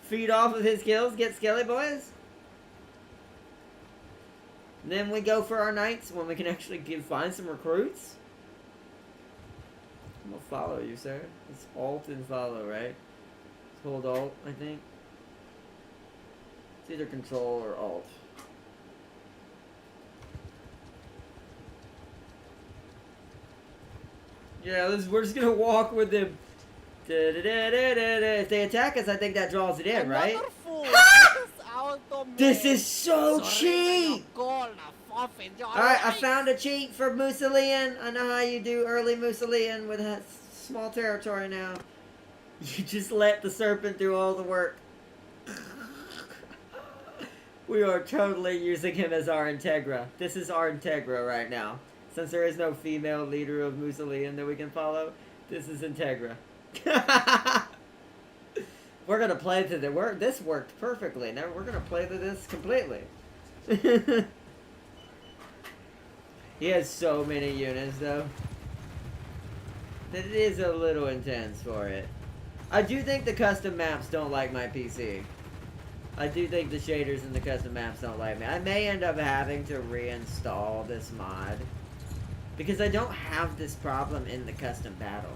Feed off of his kills, get skelly boys. And then we go for our knights when we can actually find some recruits. I'm gonna follow you, sir. It's alt and follow, right? It's hold alt, I think. It's either control or alt. Yeah, we're just gonna walk with them. If they attack us, I think that draws it in, right? This is so cheap! Alright, I found a cheat for Mausoleum. I know how you do early Mausoleum with a small territory now. You just let the serpent do all the work. We are totally using him as our Integra. This is our Integra right now. Since there is no female leader of Mausoleum that we can follow, this is Integra. We're gonna play to the work. This worked perfectly. Now we're gonna play to this completely. He has so many units though that it is a little intense for it. I do think the custom maps don't like my PC. I do think the shaders in the custom maps don't like me. I may end up having to reinstall this mod. Because I don't have this problem in the custom battle.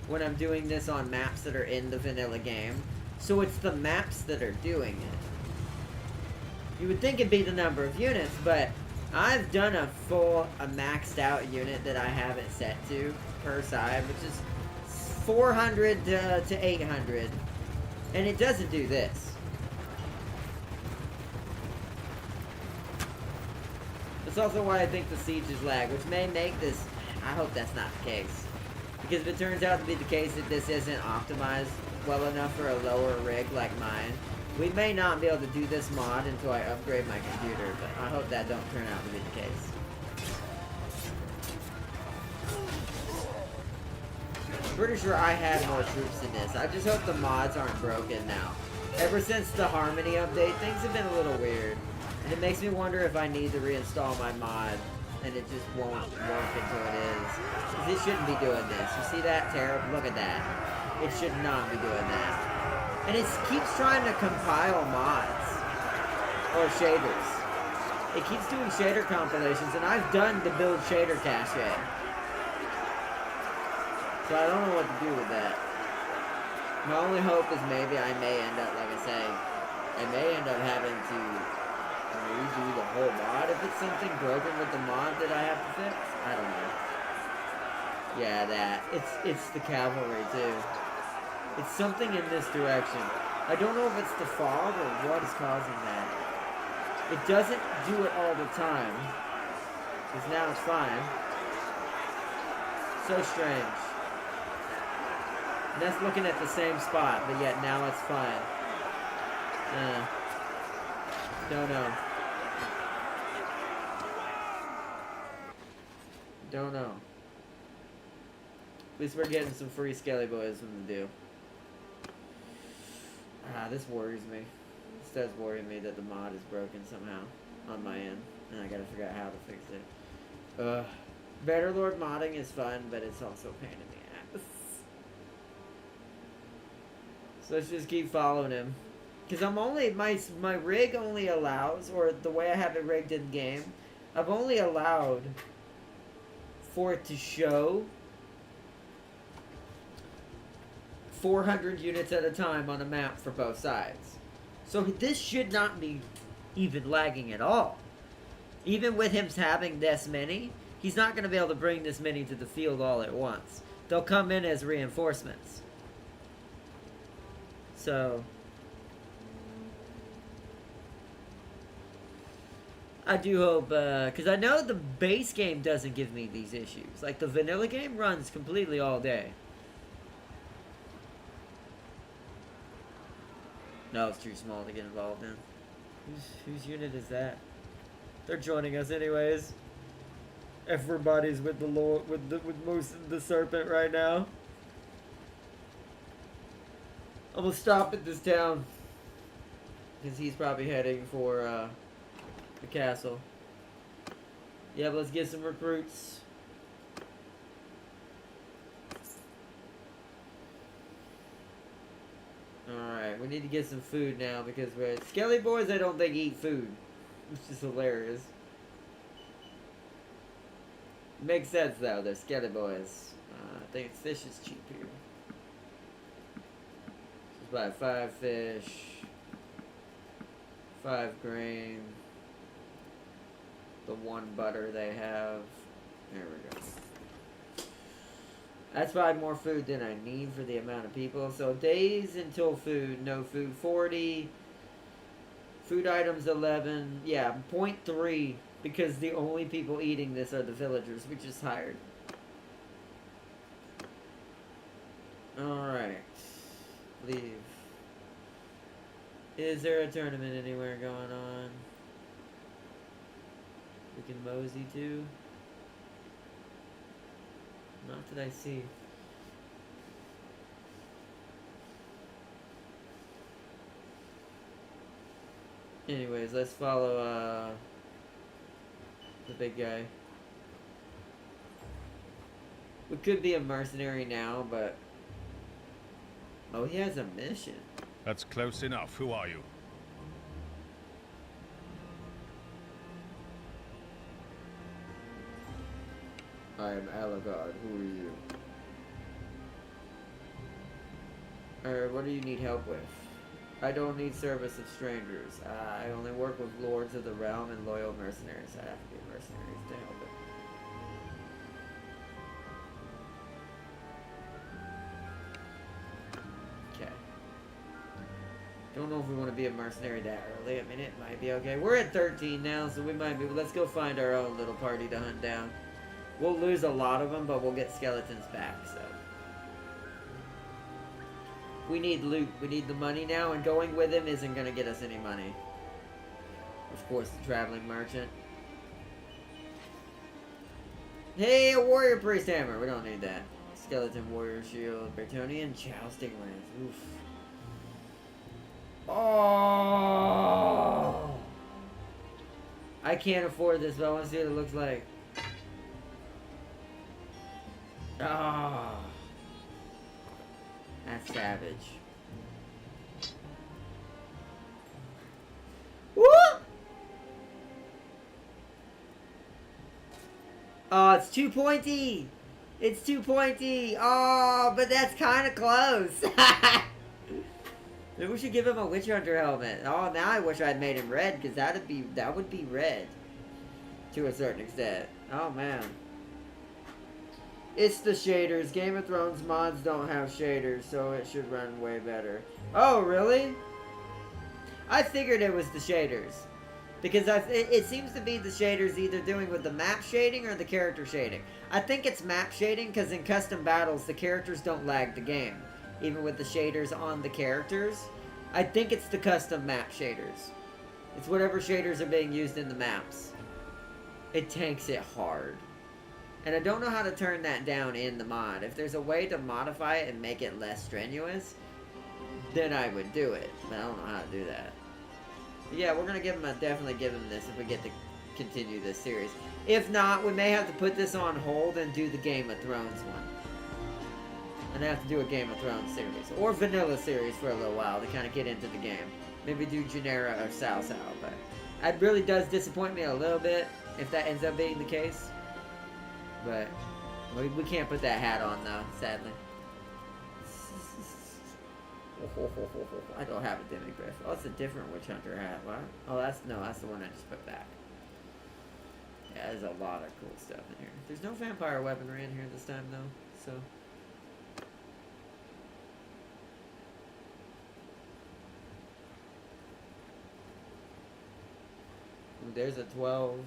When I'm doing this on maps that are in the vanilla game. So it's the maps that are doing it. You would think it'd be the number of units, but I've done a maxed out unit that I have it set to per side, which is 400 to 800. And it doesn't do this. That's also why I think the sieges lag, which may make this... I hope that's not the case. Because if it turns out to be the case that this isn't optimized well enough for a lower rig like mine, we may not be able to do this mod until I upgrade my computer, but I hope that don't turn out to be the case. I'm pretty sure I had more troops in this. I just hope the mods aren't broken now. Ever since the Harmony update, things have been a little weird. And it makes me wonder if I need to reinstall my mod, and it just won't work until it is. Because it shouldn't be doing this. You see that? Terrible. Look at that. It should not be doing that. And it keeps trying to compile mods. Or shaders. It keeps doing shader compilations, and I've done the build shader cache. So I don't know what to do with that. My only hope is maybe I may end up, like I say, I may end up having to redo the whole mod if it's something broken with the mod that I have to fix. I don't know. Yeah, that. It's the cavalry too. It's something in this direction. I don't know if it's the fog or what is causing that. It doesn't do it all the time. Because now it's fine. So strange. And that's looking at the same spot, but yet now it's fine. Don't know. Don't know. At least we're getting some free Skelly Boys from the deal. This worries me. This does worry me that the mod is broken somehow on my end. And I gotta figure out how to fix it. Bannerlord modding is fun, but it's also a pain in the ass. So let's just keep following him. Because I'm only, my rig only allows, or the way I have it rigged in game, I've only allowed for it to show 400 units at a time on a map for both sides. So this should not be even lagging at all. Even with him having this many, he's not going to be able to bring this many to the field all at once. They'll come in as reinforcements. So I do hope, because I know the base game doesn't give me these issues. Like, the vanilla game runs completely all day. No, it's too small to get involved in. Whose unit is that? They're joining us anyways. Everybody's with the Lord, with most of the Serpent right now. I'm gonna stop at this town. Because he's probably heading for, the castle. Yeah, but let's get some recruits. Alright, we need to get some food now because we're... Skelly Boys I don't think eat food. Which is hilarious. Makes sense though, they're Skelly Boys. I think fish is cheap here. Let's buy 5 fish. 5 grain. The 1 butter they have. There we go. That's probably more food than I need for the amount of people. So days until food, no food. 40. Food items 11. Yeah, 0.3. Because the only people eating this are the villagers we just hired. Alright. Leave. Is there a tournament anywhere going on? We can mosey to? Not that I see. Anyways, let's follow the big guy. We could be a mercenary now, but... Oh, he has a mission. That's close enough. Who are you? I am Alagard. Who are you? What do you need help with? I don't need service of strangers. I only work with lords of the realm and loyal mercenaries. I have to be mercenaries to help it. Okay. Don't know if we want to be a mercenary that early. I mean, it might be okay. We're at 13 now, so we might be. Let's go find our own little party to hunt down. We'll lose a lot of them, but we'll get skeletons back, so. We need loot. We need the money now, and going with him isn't going to get us any money. Of course, the traveling merchant. Hey, a warrior priest hammer. We don't need that. Skeleton warrior shield. Bretonian jousting lance. Oof. Oh! I can't afford this, but I want to see what it looks like. Ah. Oh. That's savage. Woo! Oh, it's too pointy! It's too pointy! Oh, but that's kind of close! Maybe we should give him a witch hunter helmet. Oh, now I wish I'd made him red, because that would be red. To a certain extent. Oh, man. It's the shaders. Game of Thrones mods don't have shaders, so it should run way better. Oh, really? I figured it was the shaders. Because it seems to be the shaders either doing with the map shading or the character shading. I think it's map shading because in custom battles, the characters don't lag the game. Even with the shaders on the characters. I think it's the custom map shaders. It's whatever shaders are being used in the maps. It tanks it hard. And I don't know how to turn that down in the mod. If there's a way to modify it and make it less strenuous, then I would do it. But I don't know how to do that. But yeah, we're gonna definitely give him this if we get to continue this series. If not, we may have to put this on hold and do the Game of Thrones one. And have to do a Game of Thrones series. Or vanilla series for a little while to kind of get into the game. Maybe do Genera or Sao Sao. But it really does disappoint me a little bit if that ends up being the case. But we can't put that hat on though, sadly. I don't have a demigriff. Oh, it's a different witch hunter hat. What? Oh, that's the one I just put back. Yeah, there's a lot of cool stuff in here. There's no vampire weaponry in here this time though, so. Ooh, there's a 12.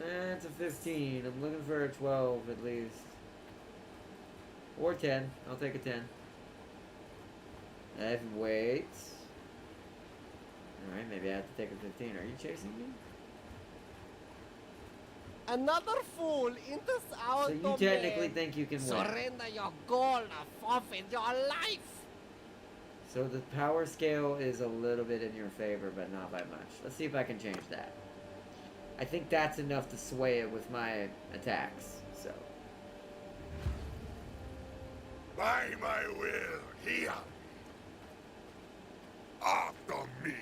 That's a 15. I'm looking for a 12 at least. Or 10. I'll take a 10. I have weights. Alright, maybe I have to take a 15. Are you chasing me? Another fool in this hour. So you technically think you can win. Surrender your gold or forfeit your life. So the power scale is a little bit in your favor, but not by much. Let's see if I can change that. I think that's enough to sway it with my attacks, so. By my will, here. After me.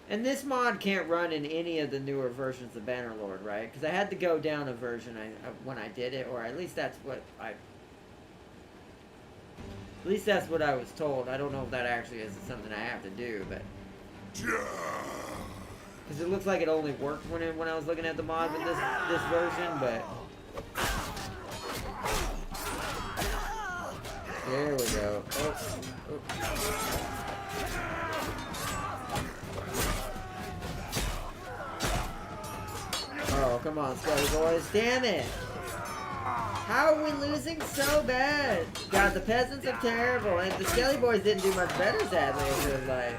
And this mod can't run in any of the newer versions of Bannerlord, right? Because I had to go down a version when I did it, or at least that's what I... At least that's what I was told. I don't know if that actually is something I have to do, but... Because it looks like it only worked when I was looking at the mod with this version, but... There we go. Oh. Oh, come on, Skelly boys. Damn it! How are we losing so bad? God, the peasants are terrible, and the Skelly boys didn't do much better, sadly, it feels like.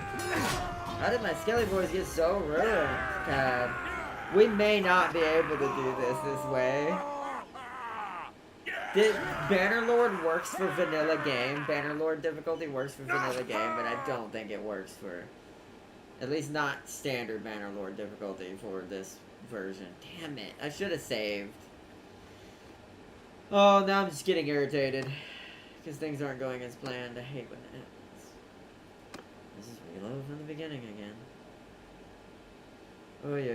How did my Skelly boys get so ruined? God. We may not be able to do this way. Bannerlord works for vanilla game. Bannerlord difficulty works for vanilla game, but I don't think it works for... At least not standard Bannerlord difficulty for this version. Damn it. I should have saved. Oh, now I'm just getting irritated. Because things aren't going as planned. I hate when that happens. This is reload from the beginning again. Oh yeah.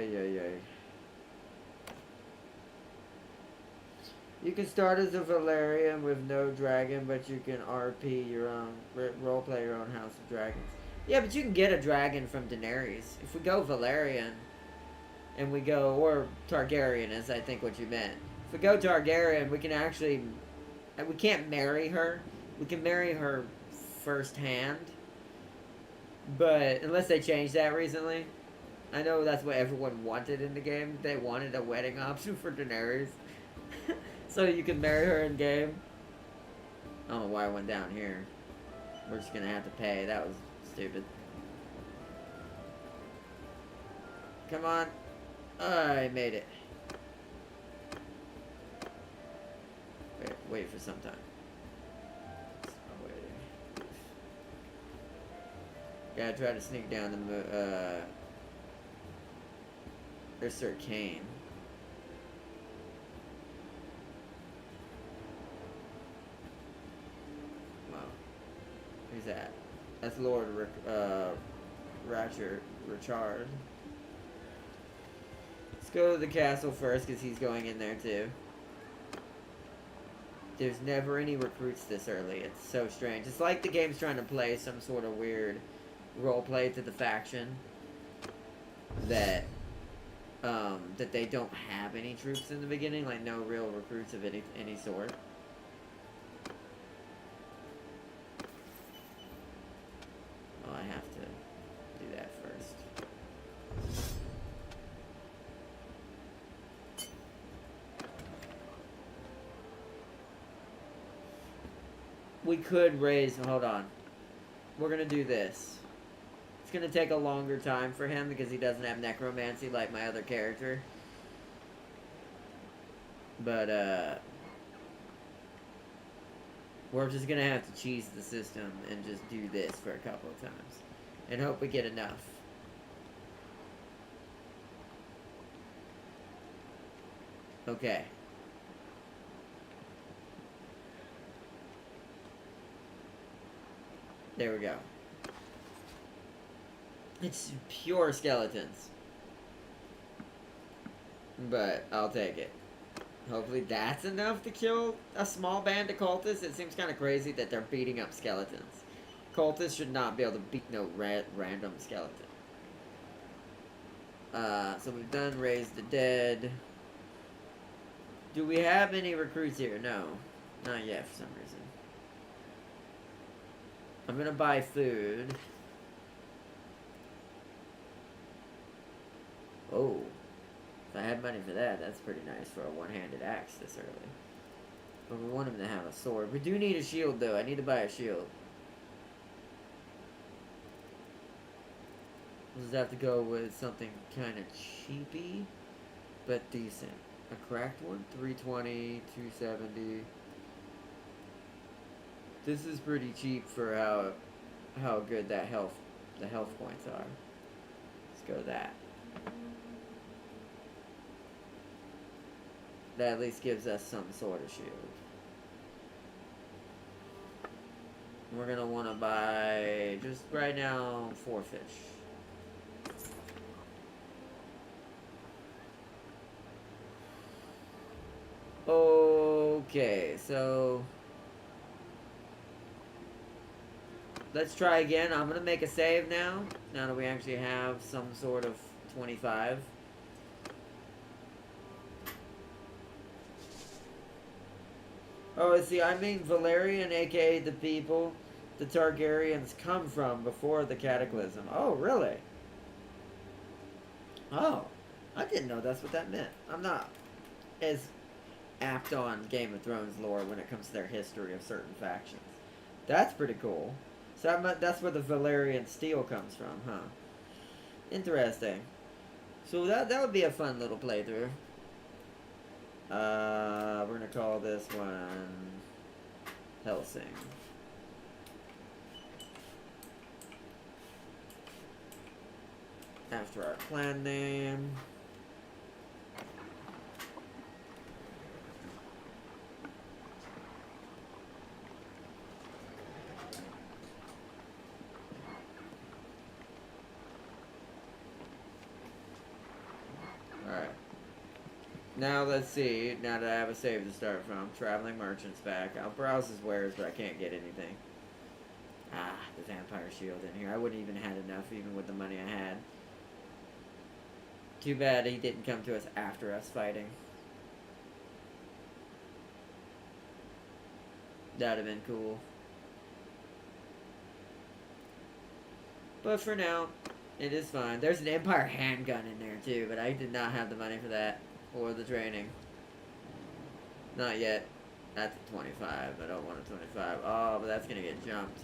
You can start as a Valerian with no dragon, but you can RP your own, roleplay your own House of Dragons. Yeah, but you can get a dragon from Daenerys. If we go Valerian, and we go, or Targaryen is I think what you meant. If we go Targaryen, we can actually, we can't marry her. We can marry her firsthand. But, unless they changed that recently. I know that's what everyone wanted in the game. They wanted a wedding option for Daenerys. So you can marry her in game. I don't know why I went down here. We're just gonna have to pay. That was stupid. Come on. I made it. Wait for some time. Gotta try to sneak down the there's Sir Kane. Wow. Who's that? That's Lord Richard. Let's go to the castle first, because he's going in there too. There's never any recruits this early. It's so strange. It's like the game's trying to play some sort of weird roleplay to the faction. That that they don't have any troops in the beginning, like no real recruits of any sort. Well, I have to do that first. We could raise, hold on. We're gonna do this. It's gonna take a longer time for him because he doesn't have necromancy like my other character. But, we're just gonna have to cheese the system and just do this for a couple of times. And hope we get enough. Okay. There we go. It's pure skeletons. But I'll take it. Hopefully that's enough to kill a small band of cultists. It seems kind of crazy that they're beating up skeletons. Cultists should not be able to beat no random skeleton. So we've done Raise the Dead. Do we have any recruits here? No. Not yet for some reason. I'm gonna buy food. Oh. If I had money for that, that's pretty nice for a one-handed axe this early. But we want him to have a sword. We do need a shield, though. I need to buy a shield. We'll just have to go with something kind of cheapy, but decent. A cracked one? 320, 270. This is pretty cheap for how good the health points are. Let's go with that. That at least gives us some sort of shield. We're gonna want to buy, just right now, 4 fish. Okay, so let's try again. I'm gonna make a save now that we actually have some sort of 25. Oh, see, I mean Valerian, aka the people the Targaryens come from before the Cataclysm. Oh, really? Oh, I didn't know that's what that meant. I'm not as apt on Game of Thrones lore when it comes to their history of certain factions. That's pretty cool. So that's where the Valerian steel comes from, huh? Interesting. So that would be a fun little playthrough. We're gonna call this one Helsing. After our clan name. Now let's see. Now that I have a save to start from, traveling merchants back. I'll browse his wares, but I can't get anything. Ah, the vampire shield in here. I wouldn't even had enough, even with the money I had. Too bad he didn't come to us after us fighting. That'd have been cool. But for now, it is fine. There's an Empire handgun in there too, but I did not have the money for that. Or the training. Not yet. That's a 25. I don't want a 25. Oh, but that's gonna get jumped.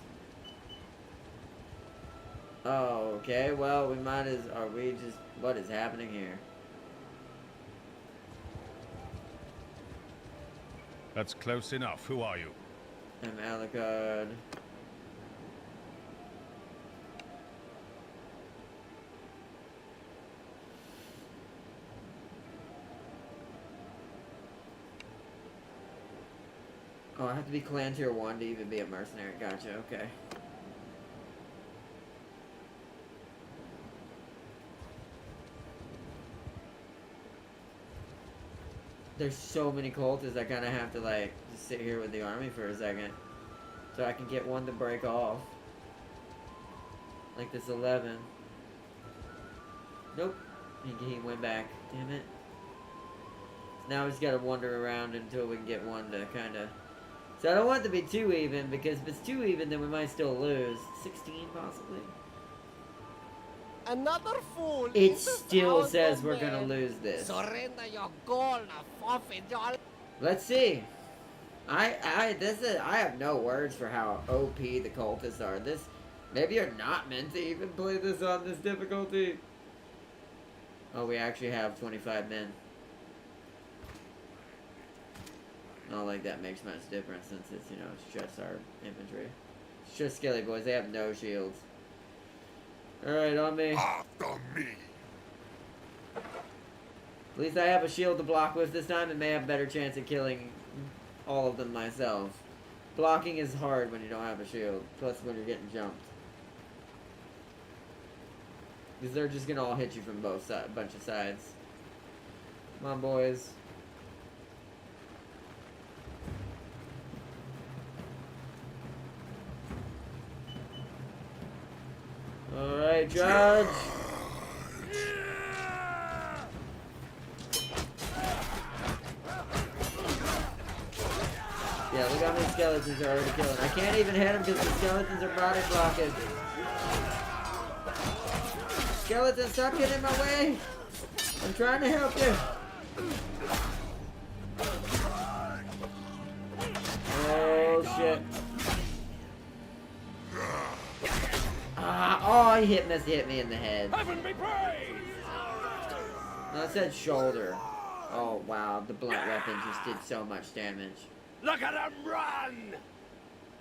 Oh, okay. Well, we might as... Are we just... What is happening here? That's close enough. Who are you? I'm Alucard. Oh, I have to be clan tier 1 to even be a mercenary. Gotcha, okay. There's so many cultists, I kind of have to, like, just sit here with the army for a second. So I can get one to break off. Like this 11. Nope. He went back. Damn it. Now we just gotta wander around until we can get one to kind of... So I don't want it to be too even, because if it's too even, then we might still lose. 16, possibly? Another fool. It still says we're gonna lose this. Surrender your gold or forfeit your life. Let's see. I have no words for how OP the cultists are. Maybe you're not meant to even play this on this difficulty. Oh, we actually have 25 men. Not like that makes much difference since it's, you know, it's just our infantry. It's just Skelly boys. They have no shields. Alright, on me. After me. At least I have a shield to block with this time and may have a better chance of killing all of them myself. Blocking is hard when you don't have a shield, plus when you're getting jumped. Because they're just gonna all hit you from both sides, bunch of sides. Come on, boys. Alright, Judge. Yeah, look how many skeletons are already killing. I can't even hit them because the skeletons are body blocking. Skeletons, stop getting in my way! I'm trying to help you. Oh, shit. Ah, oh, he must hit me in the head. Heaven be praised! No, it said shoulder. Oh, wow, the blunt weapon just did so much damage. Look at him run!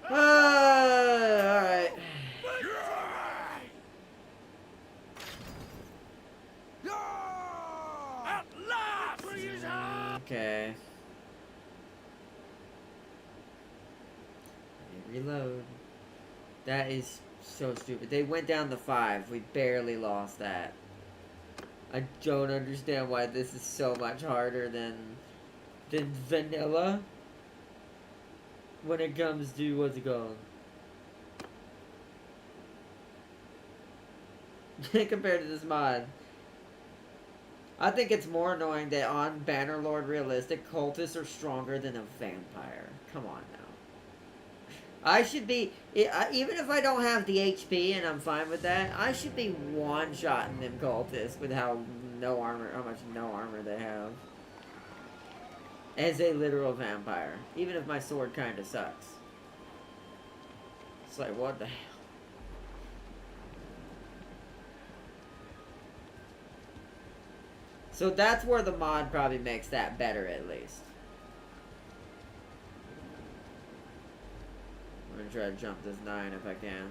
Alright. At last! Okay. Reload. That is so stupid. They went down to 5. We barely lost that. I don't understand why this is so much harder than vanilla. When it comes to, what's it called? Compared to this mod. I think it's more annoying that on Bannerlord Realistic, cultists are stronger than a vampire. Come on now. I should be, even if I don't have the HP and I'm fine with that, I should be one-shotting them cultists with how much no armor they have. As a literal vampire. Even if my sword kinda sucks. It's like, what the hell? So that's where the mod probably makes that better, at least. I'm gonna try to jump this 9 if I can.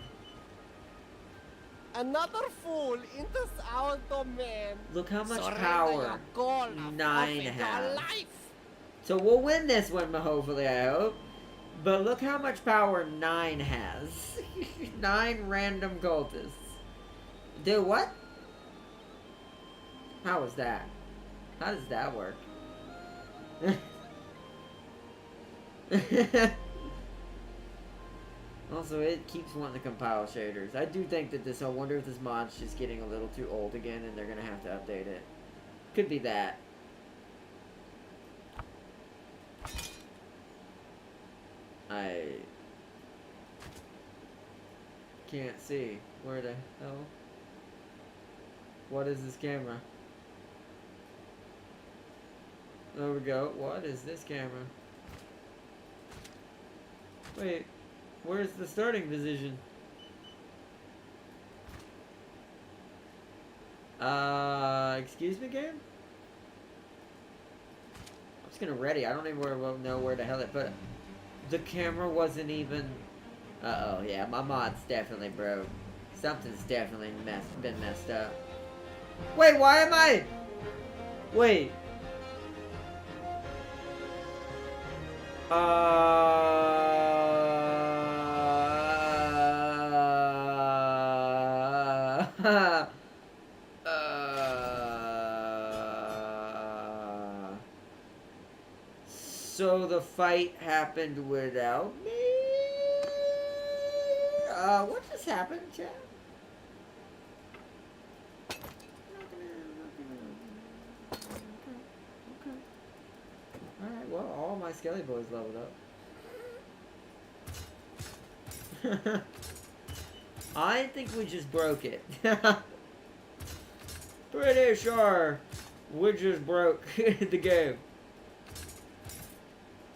Another fool enters our domain. Look how much Surrender power your gold or 9 forfeit has. your life. So we'll win this one, hopefully, I hope. But look how much power 9 has. 9 random cultists. Do what? How is that? How does that work? Also, it keeps wanting to compile shaders. I do think that this, I wonder if this mod's just getting a little too old again and they're gonna have to update it. Could be that. I can't see. Where the hell? What is this camera? There we go. What is this camera? Wait, where's the starting position? Excuse me, game? I'm just gonna ready. I don't even know where the hell it put it. The camera wasn't even... Uh-oh, yeah, my mod's definitely broke. Something's definitely been messed up. Wait, why am I... Wait. So the fight happened without me? What just happened, chat? Okay. Alright, well, all my Skelly boys leveled up. I think we just broke it. Pretty sure we just broke the game.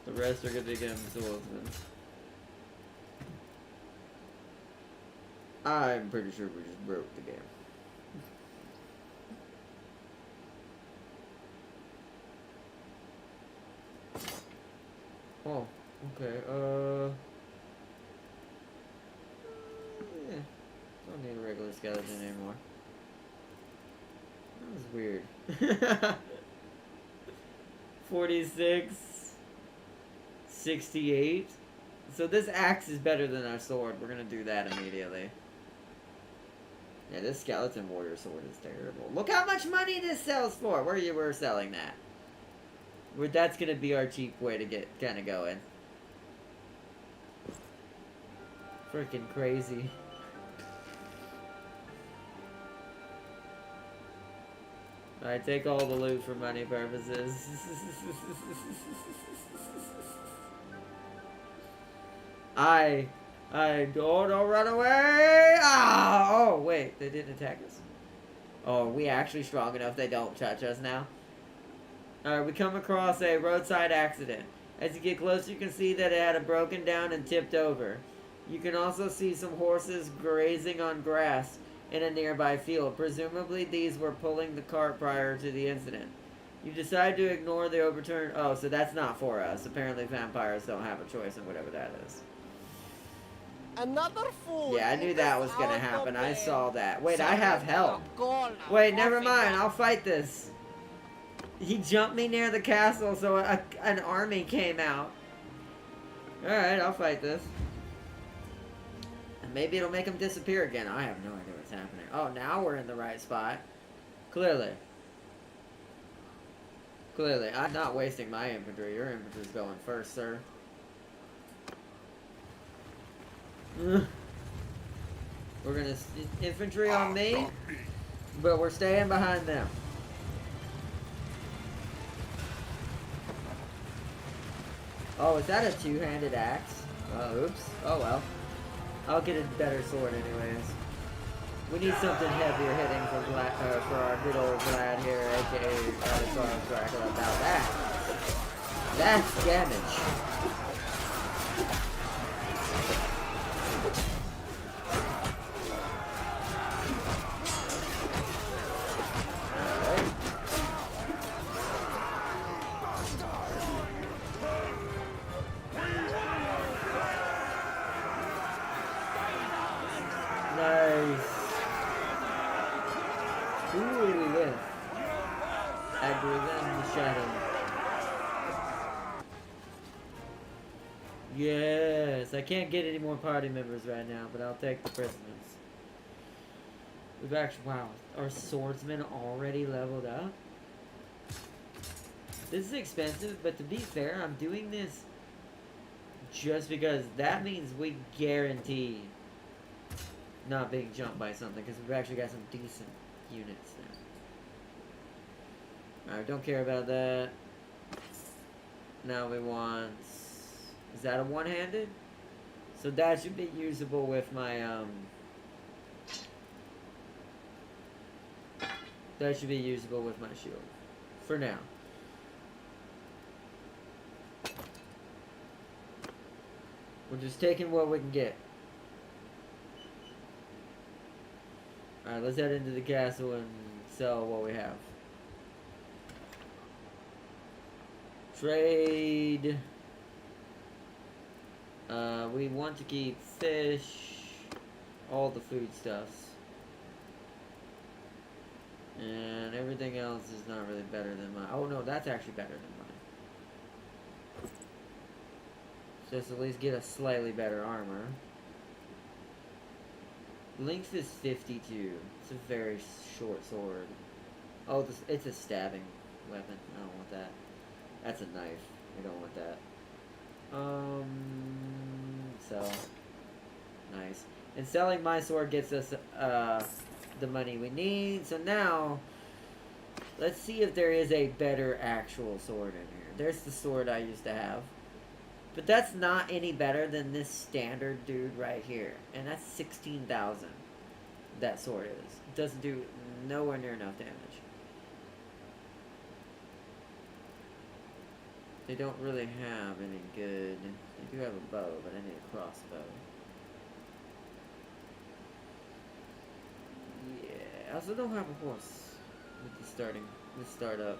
The rest are gonna become swordsmen. I'm pretty sure we just broke the game. Oh, okay, yeah. Don't need a regular skeleton anymore. That was weird. 46. 68. So this axe is better than our sword. We're gonna do that immediately. Yeah, this skeleton warrior sword is terrible. Look how much money this sells for! Where you were selling that? That's gonna be our cheap way to get kinda going. Freaking crazy. Alright, take all the loot for money purposes. Don't run away! Ah! Oh, wait, they didn't attack us. Oh, are we actually strong enough they don't touch us now? Alright, we come across a roadside accident. As you get closer, you can see that it had broken down and tipped over. You can also see some horses grazing on grass in a nearby field. Presumably, these were pulling the cart prior to the incident. You decide to ignore the overturned... Oh, so that's not for us. Apparently, vampires don't have a choice in whatever that is. Another fool. Yeah, I knew that was gonna happen. I saw that. Wait, I have help. Wait, never mind. I'll fight this. He jumped me near the castle, so an army came out. Alright, I'll fight this. And maybe it'll make him disappear again. I have no idea what's happening. Oh, now we're in the right spot. Clearly. Clearly. I'm not wasting my infantry. Your infantry's going first, sir. We're gonna infantry on me, but we're staying behind them. Oh, is that a two-handed axe? Oh, oops. Oh well. I'll get a better sword anyways. We need something heavier hitting for our good old Vlad here, aka Dracula. About that. That's damage. Yes, I can't get any more party members right now, but I'll take the prisoners. We've actually, wow, our swordsman already leveled up? This is expensive, but to be fair, I'm doing this just because that means we guarantee not being jumped by something, because we've actually got some decent units now. Alright, don't care about that. Now we want... Is that a one-handed? So that should be usable with my, that should be usable with my shield. For now. We're just taking what we can get. Alright, let's head into the castle and sell what we have. Trade. We want to keep fish, all the foodstuffs. And everything else is not really better than mine. Oh no, that's actually better than mine. So let's at least get a slightly better armor. Length is 52. It's a very short sword. Oh, this, it's a stabbing weapon. I don't want that. That's a knife. We don't want that. So nice. And selling my sword gets us the money we need. So now let's see if there is a better actual sword in here. There's the sword I used to have. But that's not any better than this standard dude right here. And that's 16,000. That sword is. It doesn't do nowhere near enough damage. They don't really have any good... They do have a bow, but I need a crossbow. Yeah, I also don't have a horse with the startup.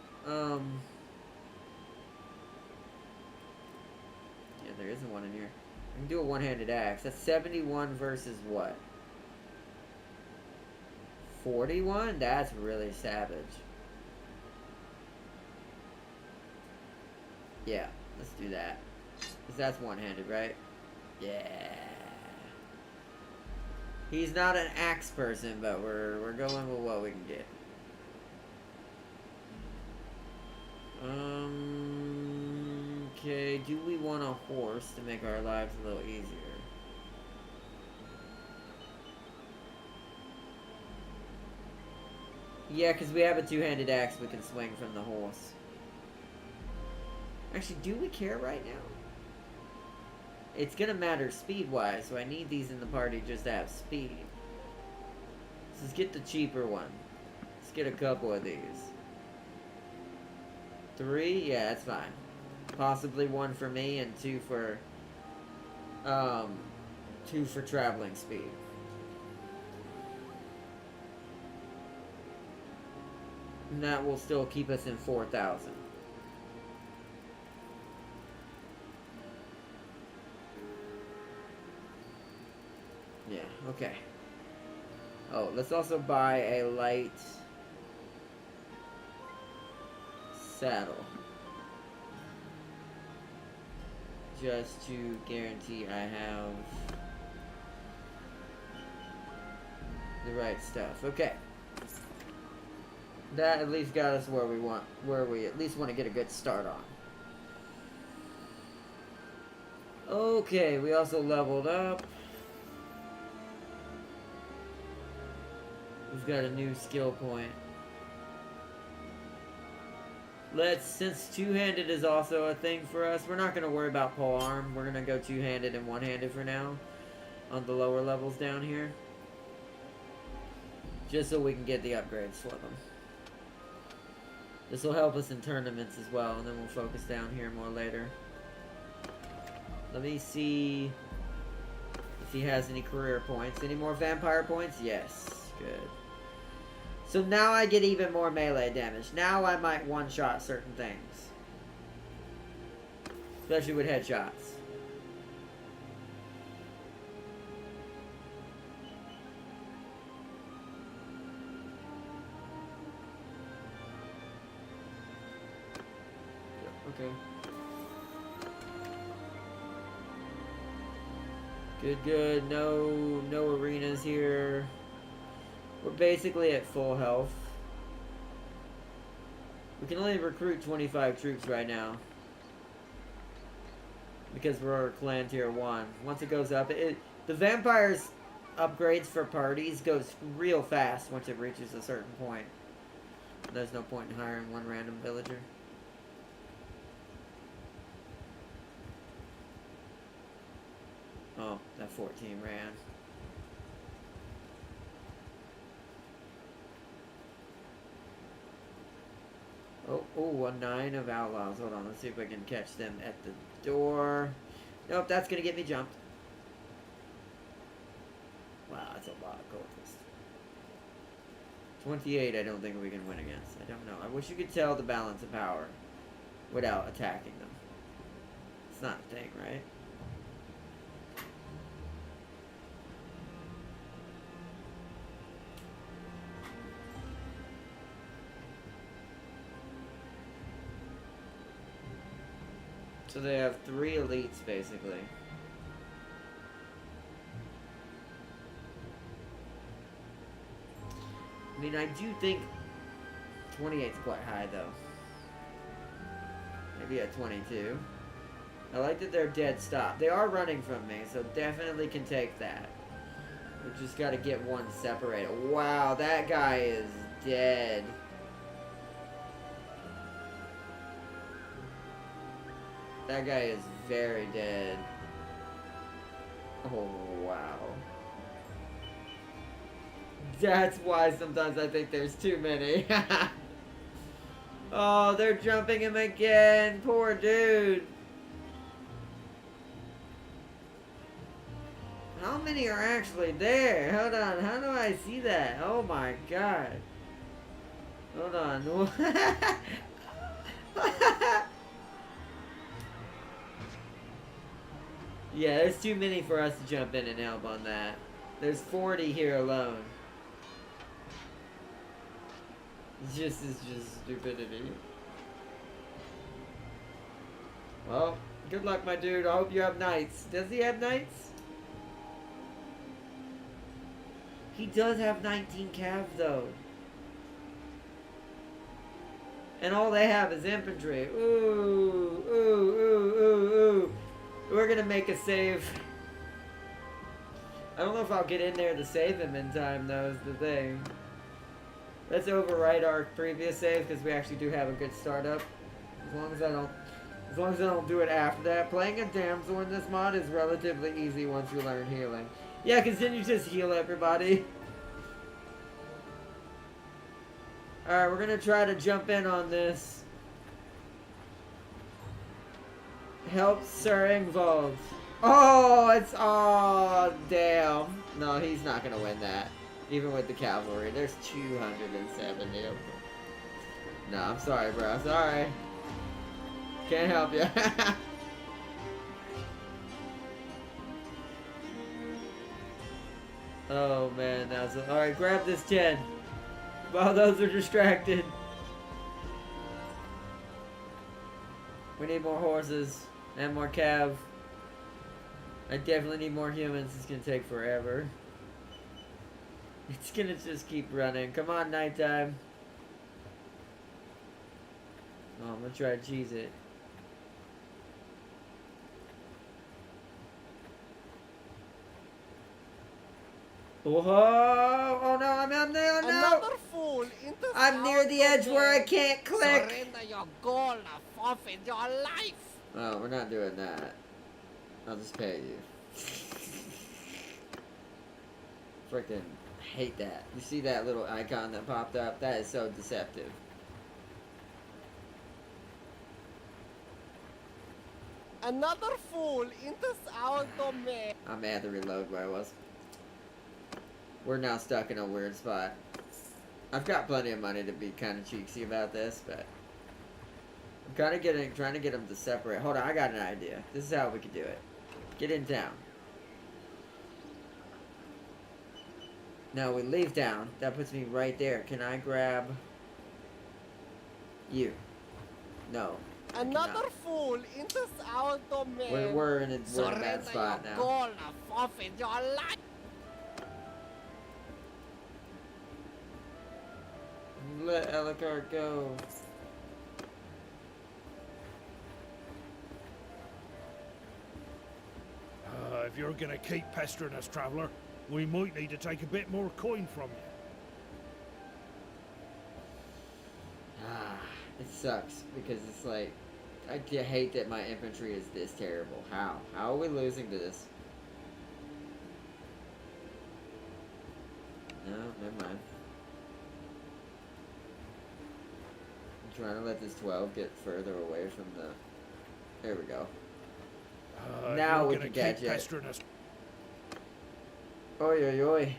Yeah, there isn't one in here. I can do a one-handed axe. That's 71 versus what? 41? That's really savage. Yeah, let's do that. Because that's one-handed, right? Yeah. He's not an axe person, but we're going with what we can get. Okay, do we want a horse to make our lives a little easier? Yeah, because we have a two-handed axe we can swing from the horse. Actually, do we care right now? It's gonna matter speed-wise, so I need these in the party just to have speed. So let's get the cheaper one. Let's get a couple of these. 3? Yeah, that's fine. Possibly 1 for me and 2 for... 2 for traveling speed. And that will still keep us in 4,000. Yeah, okay. Oh, let's also buy a light saddle. Just to guarantee I have the right stuff. Okay. That at least got us where we want, where we at least want to get a good start on. Okay, we also leveled up. We've got a new skill point. Since two-handed is also a thing for us, we're not going to worry about pole arm. We're going to go two-handed and one-handed for now on the lower levels down here. Just so we can get the upgrades for them. This will help us in tournaments as well, and then we'll focus down here more later. Let me see if he has any career points. Any more vampire points? Yes. Good. So now I get even more melee damage. Now I might one-shot certain things. Especially with headshots. Okay. Good, good. No arenas here. We're basically at full health. We can only recruit 25 troops right now. Because we're clan tier 1. Once it goes up, the vampires upgrades for parties goes real fast once it reaches a certain point. There's no point in hiring one random villager. Oh, that 14 ran. Oh, a 9 of outlaws. Hold on, let's see if I can catch them at the door. Nope, that's gonna get me jumped. Wow, that's a lot of cultists. 28, I don't think we can win against. I don't know. I wish you could tell the balance of power without attacking them. It's not a thing, right? So they have 3 elites, basically. I mean, I do think 28's quite high, though. Maybe at 22. I like that they're dead stop. They are running from me, so definitely can take that. We just gotta get one separated. Wow, that guy is dead. That guy is very dead. Oh, wow. That's why sometimes I think there's too many. Oh, they're jumping him again. Poor dude. How many are actually there? Hold on. How do I see that? Oh my god. Hold on. Yeah, there's too many for us to jump in and help on that. There's 40 here alone. It's just stupidity. Well, good luck, my dude. I hope you have knights. Does he have knights? He does have 19 cav, though. And all they have is infantry. Ooh, ooh, ooh, ooh, ooh. We're gonna make a save. I don't know if I'll get in there to save him in time, though, is the thing. Let's overwrite our previous save, because we actually do have a good startup. As long as I don't do it after that. Playing a damsel in this mod is relatively easy once you learn healing. Yeah, because then you just heal everybody. Alright, we're gonna try to jump in on this. Help Sir Ingvald. Oh, oh, damn. No, he's not gonna win that. Even with the cavalry. There's 270 of them. No, I'm sorry, bro. Sorry. Can't help you. Oh, man. That's alright, grab this 10. While those are distracted. We need more horses. And more cav. I definitely need more humans. It's gonna take forever. It's gonna just keep running. Come on, nighttime. Oh, I'm gonna try to cheese it. Whoa! Oh no, I'm on there! No! Another fool into I'm near the edge where I can't click! Surrender your goal or forfeit your life! Oh, we're not doing that. I'll just pay you. Freaking hate that. You see that little icon that popped up? That is so deceptive. Another fool enters our domain. I may have to reload where I was. We're now stuck in a weird spot. I've got plenty of money to be kind of cheeky about this, but I'm kind of trying to get them to separate. Hold on, I got an idea. This is how we could do it. Get in town. Now we leave town. That puts me right there. Can I grab you? No. Another fool enters our domain. We're in a bad spot now. Goal or forfeit your life. Let Ellicott go. If you're gonna keep pestering us, traveller, we might need to take a bit more coin from you. Ah, it sucks because it's like I hate that my infantry is this terrible. How? How are we losing to this? No, never mind. I'm trying to let this 12 get further away from the... There we go. Now we can catch it. Us. Oi, oi, oi.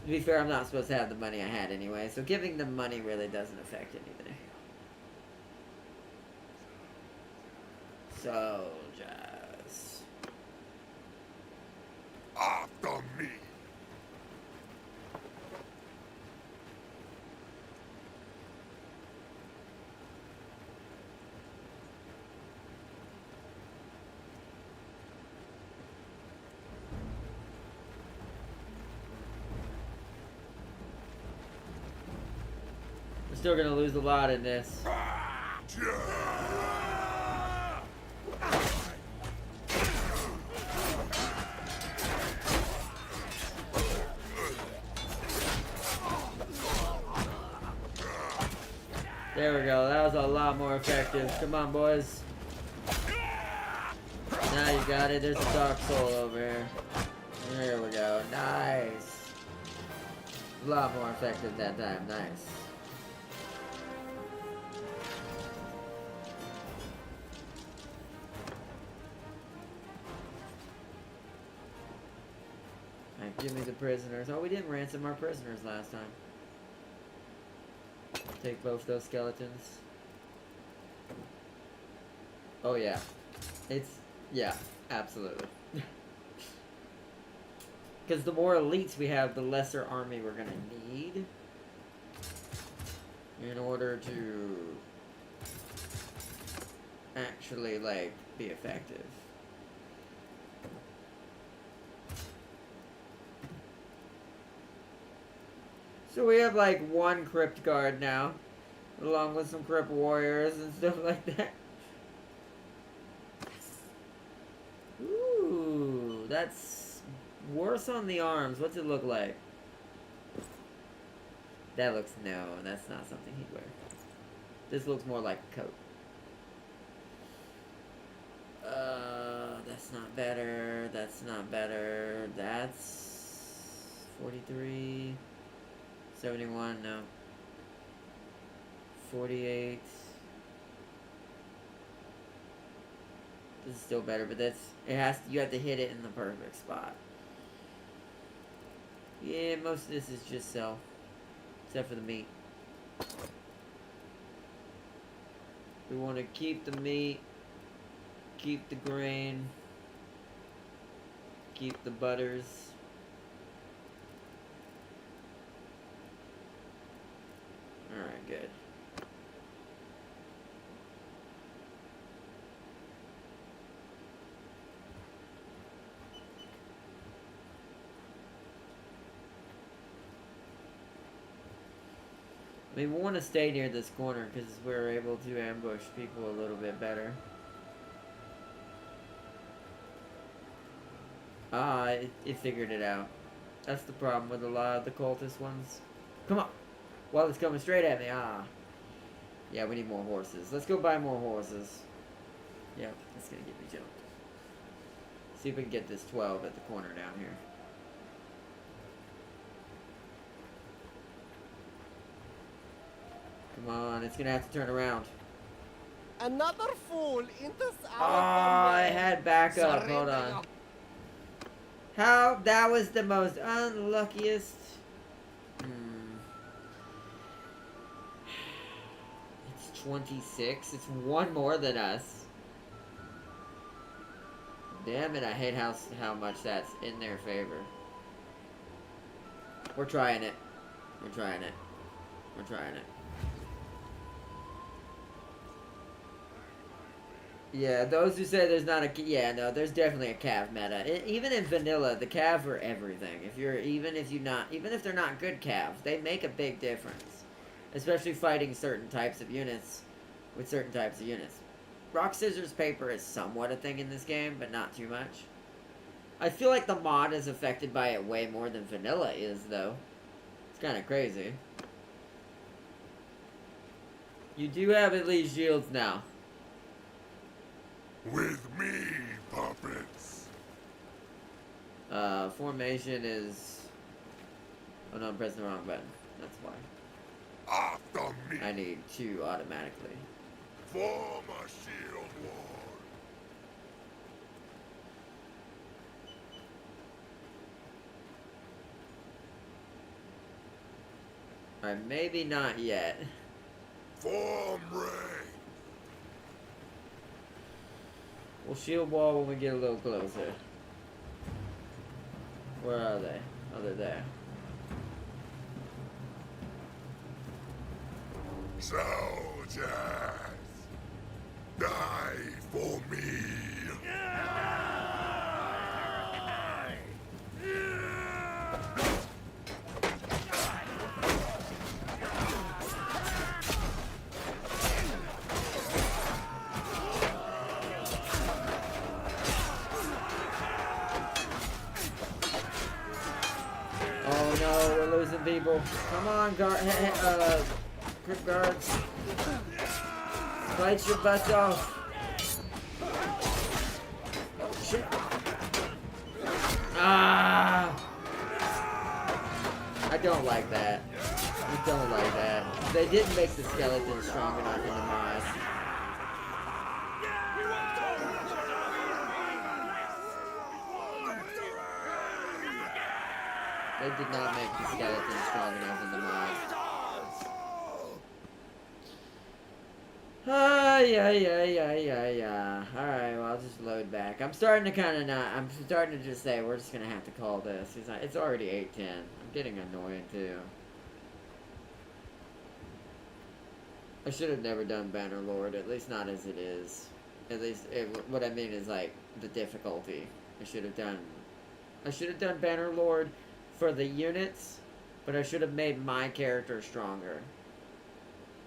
To be fair, I'm not supposed to have the money I had anyway, so giving them money really doesn't affect anything. Soldiers. After me. We're still gonna lose a lot in this. There we go. That was a lot more effective. Come on, boys. Now you got it. There's a dark soul over here. There we go. Nice. A lot more effective that time. Nice. Alright, give me the prisoners. Oh, we didn't ransom our prisoners last time. Take both those skeletons. Oh yeah. Yeah, absolutely. Because the more elites we have, the lesser army we're gonna need in order to actually, like, be effective. So we have like one crypt guard now, along with some crypt warriors and stuff like that. Ooh, that's worse on the arms. What's it look like? That looks, no, that's not something he'd wear. This looks more like a coat. That's not better. That's not better. That's 43. 71, no. 48. This is still better, but you have to hit it in the perfect spot. Yeah, most of this is just sell. Except for the meat. We want to keep the meat, keep the grain, keep the butters. Alright, good. I mean, we want to stay near this corner because we're able to ambush people a little bit better. Ah, it figured it out. That's the problem with a lot of the cultist ones. Come on! Well, it's coming straight at me. Ah. Yeah, we need more horses. Let's go buy more horses. Yep, that's gonna get me jumped. See if we can get this 12 at the corner down here. Come on, it's gonna have to turn around. Another fool enters Oh, our I domain. had backup. Hold on. How? That was the most unluckiest. It's 26. It's one more than us. Damn it! I hate how much that's in their favor. We're trying it. We're trying it. We're trying it. Yeah, those who say there's not a... Yeah, no, there's definitely a cav meta. Even in vanilla, the cav are everything. Even if they're not good cav, they make a big difference. Especially fighting certain types of units with certain types of units. rock, scissors, paper is somewhat a thing in this game, but not too much. I feel like the mod is affected by it way more than vanilla is, though. It's kind of crazy. You do have at least shields now. With me, puppets. Formation is... Oh no, I'm pressing the wrong button. That's why. After me. I need 2 automatically. Form a shield wall. Alright, maybe not yet. Form ring. We'll shield wall when we get a little closer. Where are they? Oh, they're there. Soldiers, die for me. Oh no, we're losing people. Come on, crypt guards. Fight your butt off. Shit. Ah! I don't like that. I don't like that. They didn't make the skeleton strong enough in the mod. They did not make the skeleton strong enough in the mod. Yeah. Alright, well, I'll just load back. I'm starting to kind of not... I'm starting to just say, we're just going to have to call this. It's already 8:10. I'm getting annoying, too. I should have never done Bannerlord, at least not as it is. At least, what I mean is, like, the difficulty. I should have done Bannerlord for the units, but I should have made my character stronger.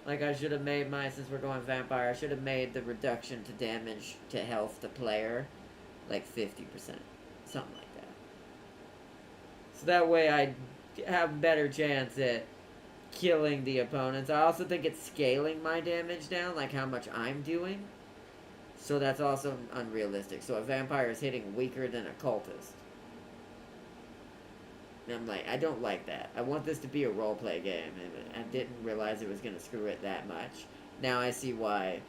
Like, I should have made since we're going vampire, I should have made the reduction to damage to health to player, like 50%. Something like that. So that way I have a better chance at killing the opponents. I also think it's scaling my damage down, like how much I'm doing. So that's also unrealistic. So a vampire is hitting weaker than a cultist. And I'm like, I don't like that. I want this to be a roleplay game, and I didn't realize it was going to screw it that much. Now I see why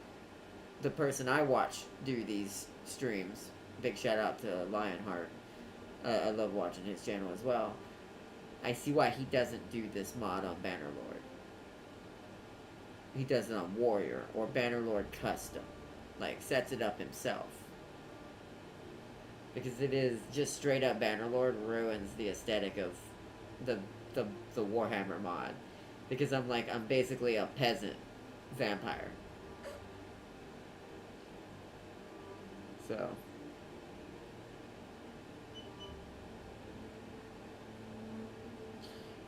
the person I watch do these streams, big shout out to Lionheart, I love watching his channel as well. I see why he doesn't do this mod on Bannerlord. He does it on Warrior, or Bannerlord Custom. Like, sets it up himself. Because it is just straight up Bannerlord ruins the aesthetic of the Warhammer mod. Because I'm basically a peasant vampire. So.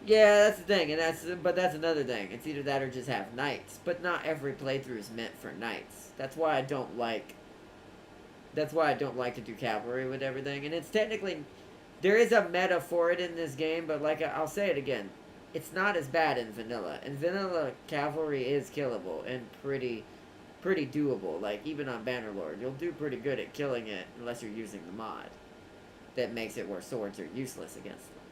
Yeah, that's the thing, but that's another thing. It's either that or just have knights. But not every playthrough is meant for knights. That's why I don't like to do cavalry with everything. And it's technically, there is a meta for it in this game, but like I'll say it again, it's not as bad in vanilla. In vanilla, cavalry is killable and pretty doable. Like even on Bannerlord, you'll do pretty good at killing it unless you're using the mod that makes it where swords are useless against them,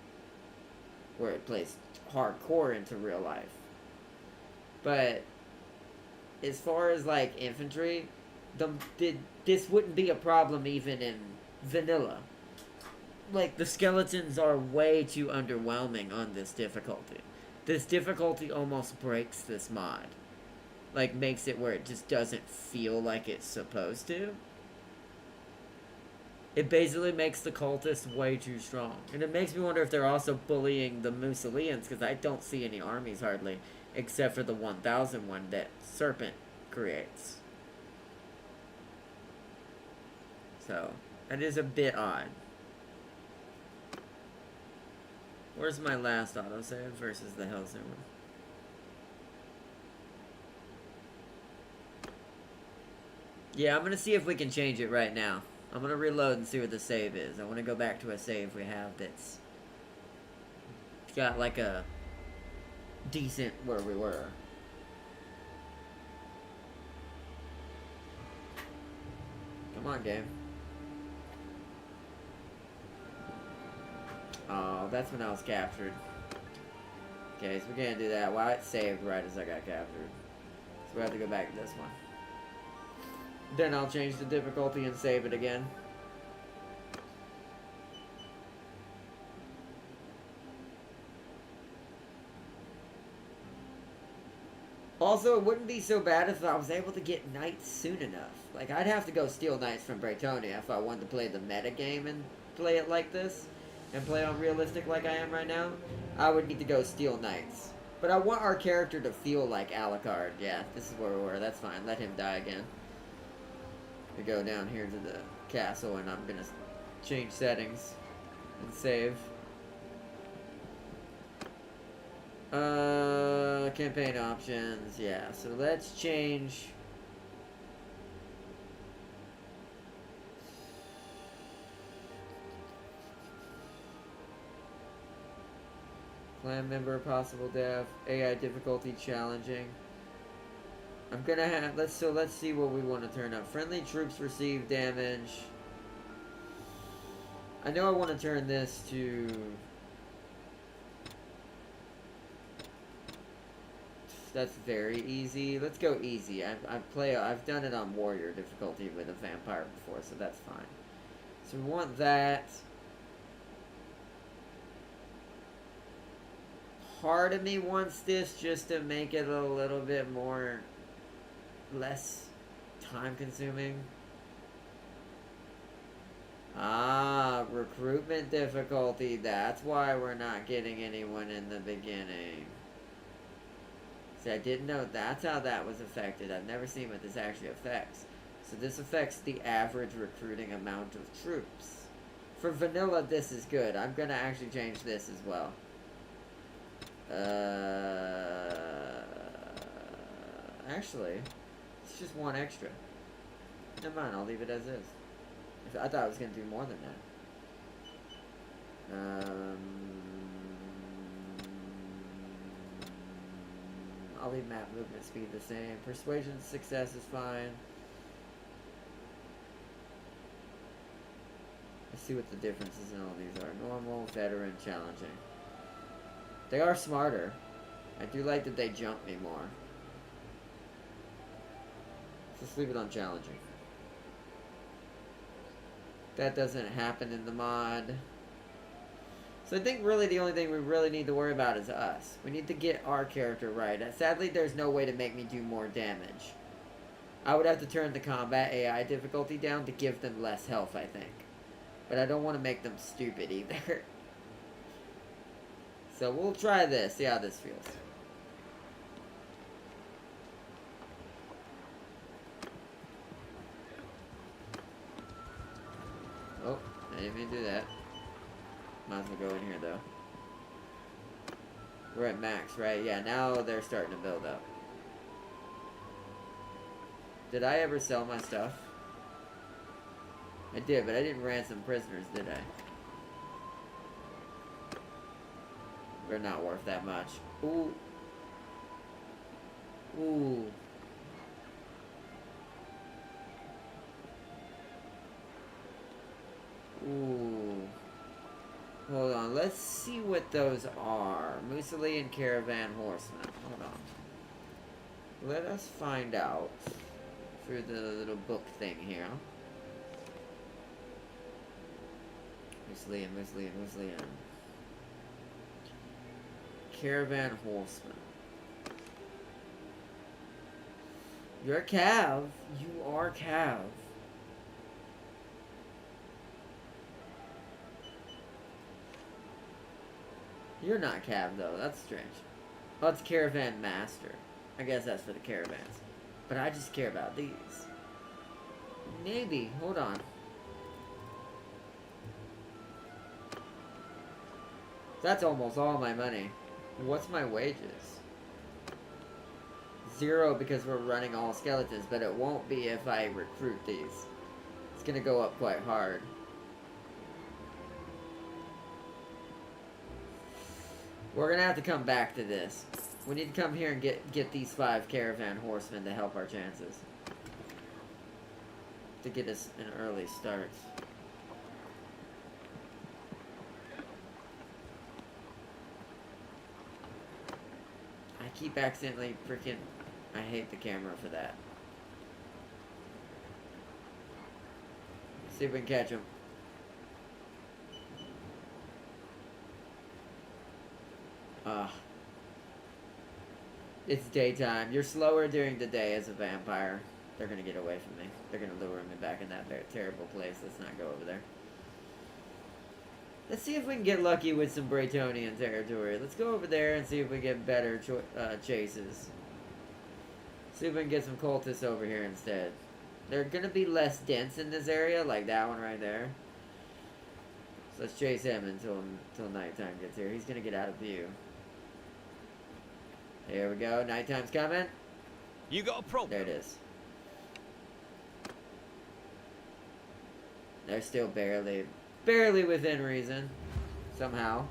where it plays hardcore into real life. But as far as like infantry, this wouldn't be a problem even in vanilla. Like, the skeletons are way too underwhelming on this difficulty. This difficulty almost breaks this mod. Like, makes it where it just doesn't feel like it's supposed to. It basically makes the cultists way too strong. And it makes me wonder if they're also bullying the Musolians, because I don't see any armies hardly, except for the 1000 one that Serpent creates. So, that is a bit odd. Where's my last autosave versus the Hellsing one? Yeah, I'm gonna see if we can change it right now. I'm gonna reload and see what the save is. I want to go back to a save we have that's got like a decent where we were. Come on, game. Oh, that's when I was captured. Okay, so we're gonna do that. Wow, it saved right as I got captured. So we have to go back to this one. Then I'll change the difficulty and save it again. Also, it wouldn't be so bad if I was able to get knights soon enough. Like, I'd have to go steal knights from Braytonia if I wanted to play the meta game and play it like this. And play on realistic like I am right now. I would need to go steal knights. But I want our character to feel like Alucard. Yeah, this is where we were. That's fine. Let him die again. We go down here to the castle and I'm gonna change settings and save. Campaign options, yeah, so let's change. Clan member, possible death, AI difficulty challenging. I'm gonna have, let's see what we want to turn up. Friendly troops receive damage. I know I want to turn this to... That's very easy. Let's go easy. I've done it on warrior difficulty with a vampire before, so that's fine. So we want that. Part of me wants this just to make it a little bit less time consuming. Ah, recruitment difficulty. That's why we're not getting anyone in the beginning. See, I didn't know that's how that was affected. I've never seen what this actually affects. So this affects the average recruiting amount of troops. For vanilla, this is good. I'm going to actually change this as well. Actually, it's just one extra. Never mind, I'll leave it as is. I thought I was going to do more than that. I'll leave map movement speed the same. Persuasion success is fine. Let's see what the differences in all these are. Normal, veteran, challenging. They are smarter. I do like that they jump me more. Let's leave it on challenging. That doesn't happen in the mod. So I think really the only thing we really need to worry about is us. We need to get our character right. Sadly, there's no way to make me do more damage. I would have to turn the combat AI difficulty down to give them less health, I think. But I don't want to make them stupid either. So we'll try this, see how this feels. Oh, I didn't even do that. Might as well go in here, though. We're at max, right? Yeah, now they're starting to build up. Did I ever sell my stuff? I did, but I didn't ransom prisoners, did I? They're not worth that much. Ooh. Ooh. Ooh. Hold on, let's see what those are. Mussolini and Caravan Horsemen. Hold on. Let us find out through the little book thing here. Mussolini. Caravan Horsemen. You're a Cav. You are Cav. You're not Cav, though. That's strange. Oh, it's Caravan Master. I guess that's for the caravans. But I just care about these. Maybe. Hold on. That's almost all my money. What's my wages? 0 because we're running all skeletons, but it won't be if I recruit these. It's gonna go up quite hard. We're gonna have to come back to this. We need to come here and get these 5 caravan horsemen to help our chances. To get us an early start. I keep accidentally freaking... I hate the camera for that. See if we can catch him. It's daytime. You're slower during the day as a vampire. They're gonna get away from me. They're gonna lure me back in that very terrible place. Let's not go over there. Let's see if we can get lucky with some Bretonian territory. Let's go over there and see if we get better chases. See if we can get some cultists over here instead. They're gonna be less dense in this area, like that one right there. So let's chase him until nighttime gets here. He's gonna get out of view. Here we go. Nighttime's coming. You got a problem? There it is. They're still barely within reason. Somehow.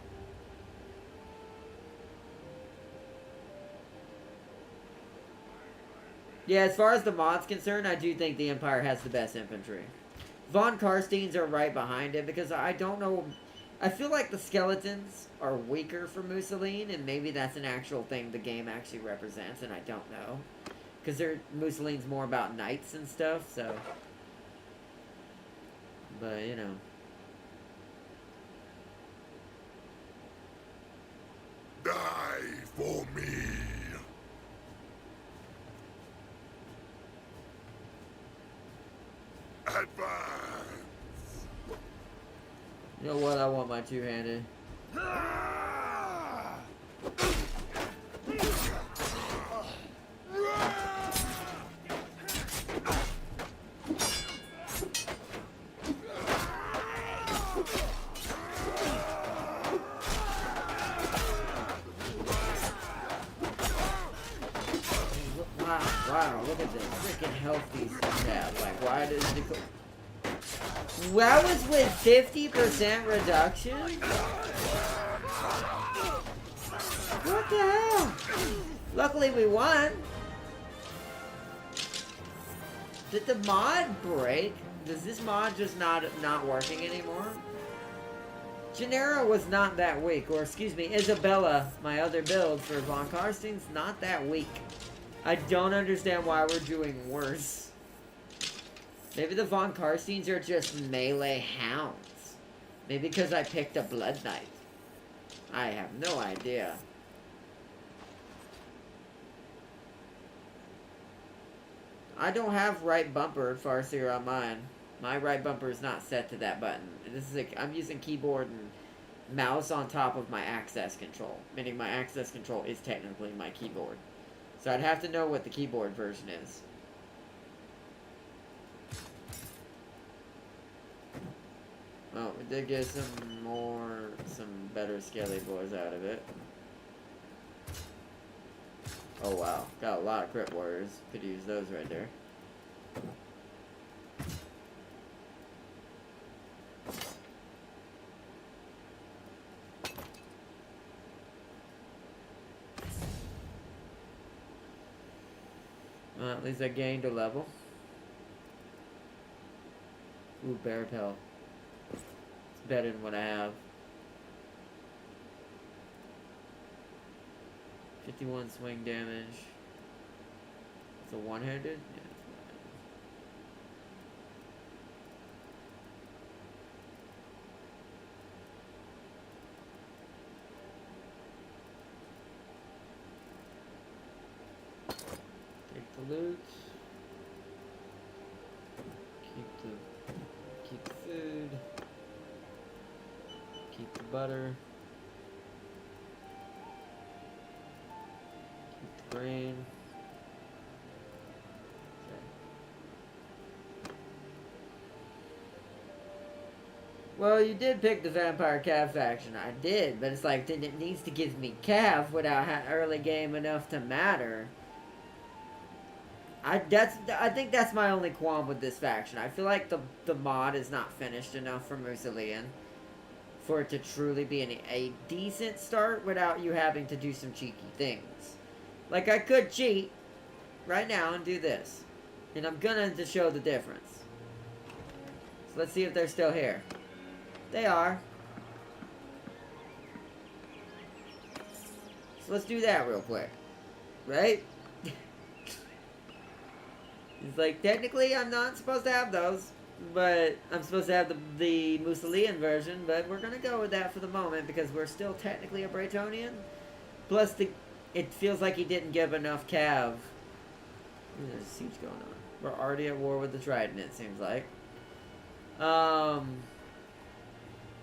Yeah, as far as the mod's concerned, I do think the Empire has the best infantry. Von Karsteins are right behind it because I don't know... I feel like the skeletons are weaker for Mussolini, and maybe that's an actual thing the game actually represents, and I don't know. Because Mussolini's more about knights and stuff, so... But, you know... Die for me. Advance. You know what? I want my two-handed. Wow, look at this freaking health these things have. Like, why does it... That was with 50% reduction? What the hell? Luckily we won. Did the mod break? Does this mod just not working anymore? Gennaro was not that weak, or excuse me, Isabella, my other build for Von Karstein's not that weak. I don't understand why we're doing worse. Maybe the Von Karsteins are just melee hounds. Maybe because I picked a Blood Knight. I have no idea. I don't have right bumper Farseer on mine. My right bumper is not set to that button. This is I'm using keyboard and mouse on top of my access control. Meaning my access control is technically my keyboard. So I'd have to know what the keyboard version is. Oh, we did get some better skelly boys out of it. Oh wow, got a lot of crit warriors. Could use those right there. Well, at least I gained a level. Ooh, bear pelt. It's better than what I have. 51 swing damage. It's a one-handed? Yeah, it's one-handed. Take the loot. Keep the food. Keep the butter. Keep the grain. Okay. Well, you did pick the Vampire Cav faction. I did, but it's like, then it needs to give me Cav without early game enough to matter. I think that's my only qualm with this faction. I feel like the mod is not finished enough for Musolian for it to truly be a decent start without you having to do some cheeky things. Like, I could cheat right now and do this. And I'm gonna to show the difference. So let's see if they're still here. They are. So let's do that real quick. Right? It's like, technically I'm not supposed to have those. But I'm supposed to have the Musolian version, but we're gonna go with that for the moment because we're still technically a Bretonian. Plus, it feels like he didn't give enough cav. There's a siege going on. We're already at war with the Trident, it seems like.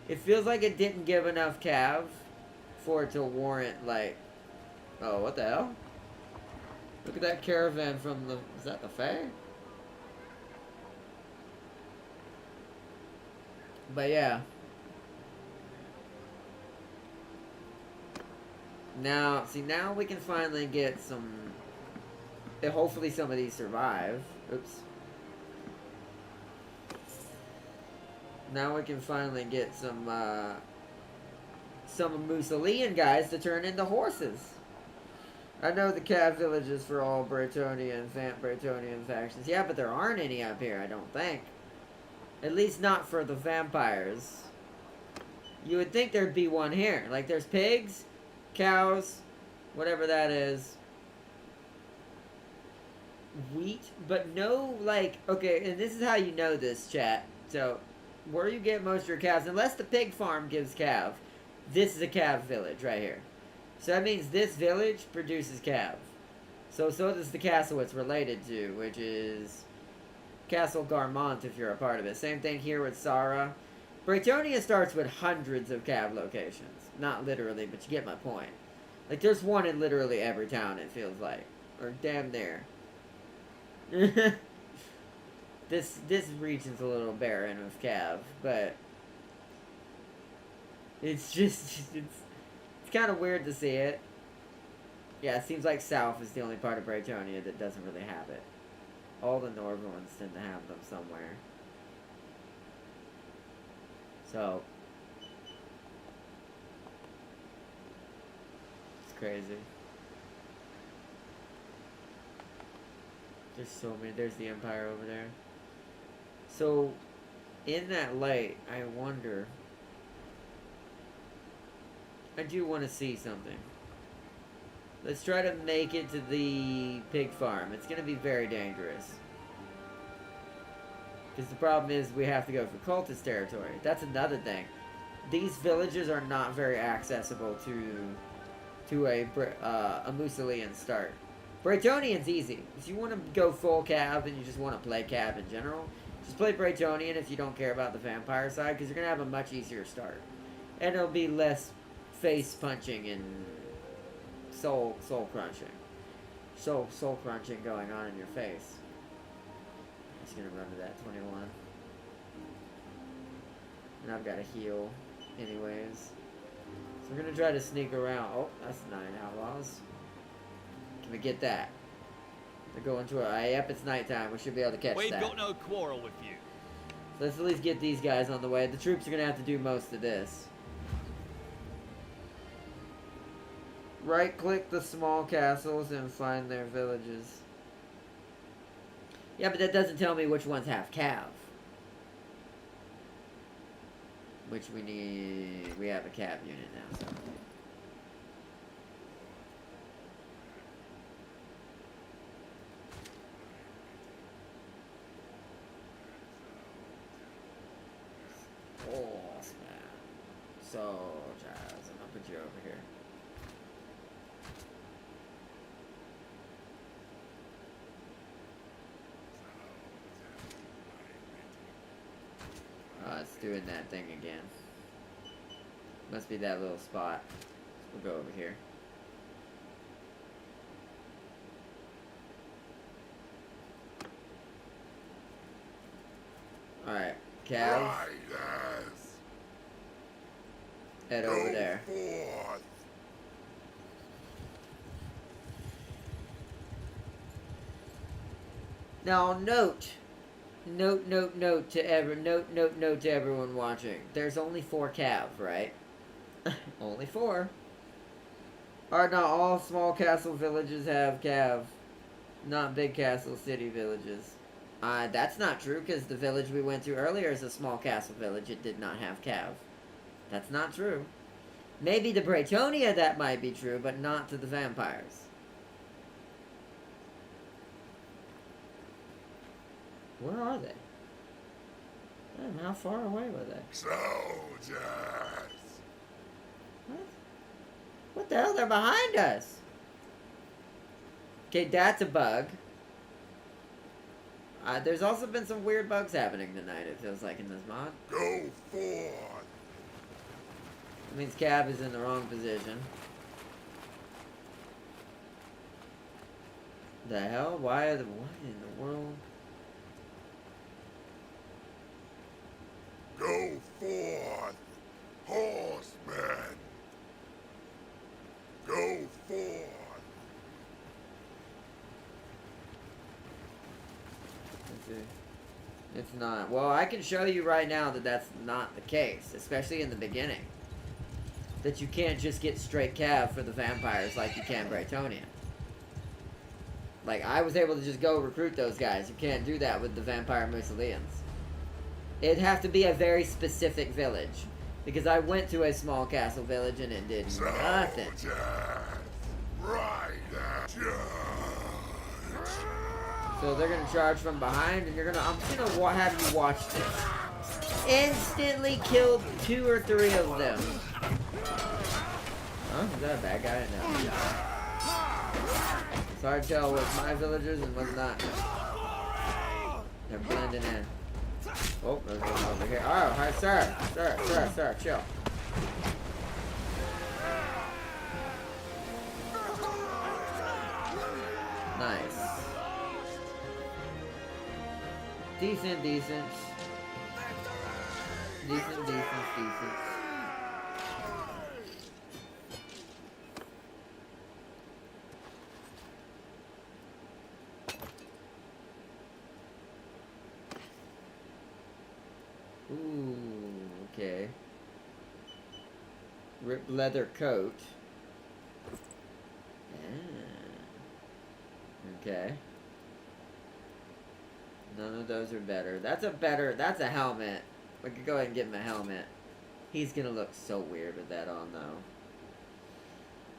It feels like it didn't give enough cav for it to warrant, like... Oh, what the hell? Look at that caravan from the... Is that the Fae? But yeah. Now, see, now we can finally get some... Hopefully some of these survive. Oops. Now we can finally get some Musolian guys to turn into horses. I know the Cav villages for all Bretonian factions. Yeah, but there aren't any up here, I don't think. At least not for the vampires. You would think there'd be one here. Like, there's pigs, cows, whatever that is. Wheat, but no, like, okay, and this is how you know this, chat. So, where you get most of your calves, unless the pig farm gives calf, this is a calf village right here. So that means this village produces calf. So does the castle it's related to, which is Castle Garmont if you're a part of it. Same thing here with Sara. Bretonia starts with hundreds of calf locations. Not literally, but you get my point. Like, there's one in literally every town, it feels like. Or damn near. This region's a little barren with cav, but it's just it's kind of weird to see it. Yeah, it seems like South is the only part of Bretonia that doesn't really have it. All the northern ones tend to have them somewhere. So it's crazy. There's so many. There's the Empire over there. So, in that light, I wonder... I do want to see something. Let's try to make it to the pig farm. It's going to be very dangerous. Because the problem is we have to go for cultist territory. That's another thing. These villages are not very accessible to a Musolian start. Bretonian's easy. If you want to go full cab and you just want to play cab in general, just play Bretonian if you don't care about the vampire side, because you're going to have a much easier start. And it'll be less face punching and soul crunching. Soul crunching going on in your face. I'm just going to run to that 21. And I've got to heal anyways. So we're going to try to sneak around. Oh, that's 9 outlaws. Can we get that? They're going to yep, it's nighttime. We should be able to catch that. We've got no quarrel with you. So let's at least get these guys on the way. The troops are going to have to do most of this. Right-click the small castles and find their villages. Yeah, but that doesn't tell me which ones have cav. Which we need... We have a cav unit now, so... Soldiers, I'm gonna put you over here. Oh, it's doing that thing again. Must be that little spot. We'll go over here. Alright, Cav. Riders, Head over there. forth. Now, note to everyone watching. There's only 4 cav, right? Only 4. Or not all small castle villages have cav. Not big castle city villages. That's not true, because the village we went to earlier is a small castle village. It did not have cav. That's not true. Maybe to Braytonia that might be true, but not to the vampires. Where are they? Man, how far away were they? Soldiers! What? What the hell? They're behind us! Okay, that's a bug. There's also been some weird bugs happening tonight, it feels like, in this mod. Go forth! That means Cav is in the wrong position. The hell? What in the world? Go forth, horsemen! Go forth! It's not. Well, I can show you right now that that's not the case, especially in the beginning. That you can't just get straight cav for the vampires like you can Braytonia. Like, I was able to just go recruit those guys. You can't do that with the vampire Musolians. It'd have to be a very specific village. Because I went to a small castle village and it did nothing. Soldiers! Right at you! So they're gonna charge from behind, and I'm just gonna have you watch this. Instantly killed 2 or 3 of them. Huh? Is that a bad guy? No. It's hard to tell what's my villagers and what's not. They're blending in. Oh, there's one over here. Oh, hi, sir, chill. Nice. Decent. Ooh, okay. Ripped leather coat. Okay. None of those are better. That's a helmet. We could go ahead and give him a helmet. He's gonna look so weird with that on, though.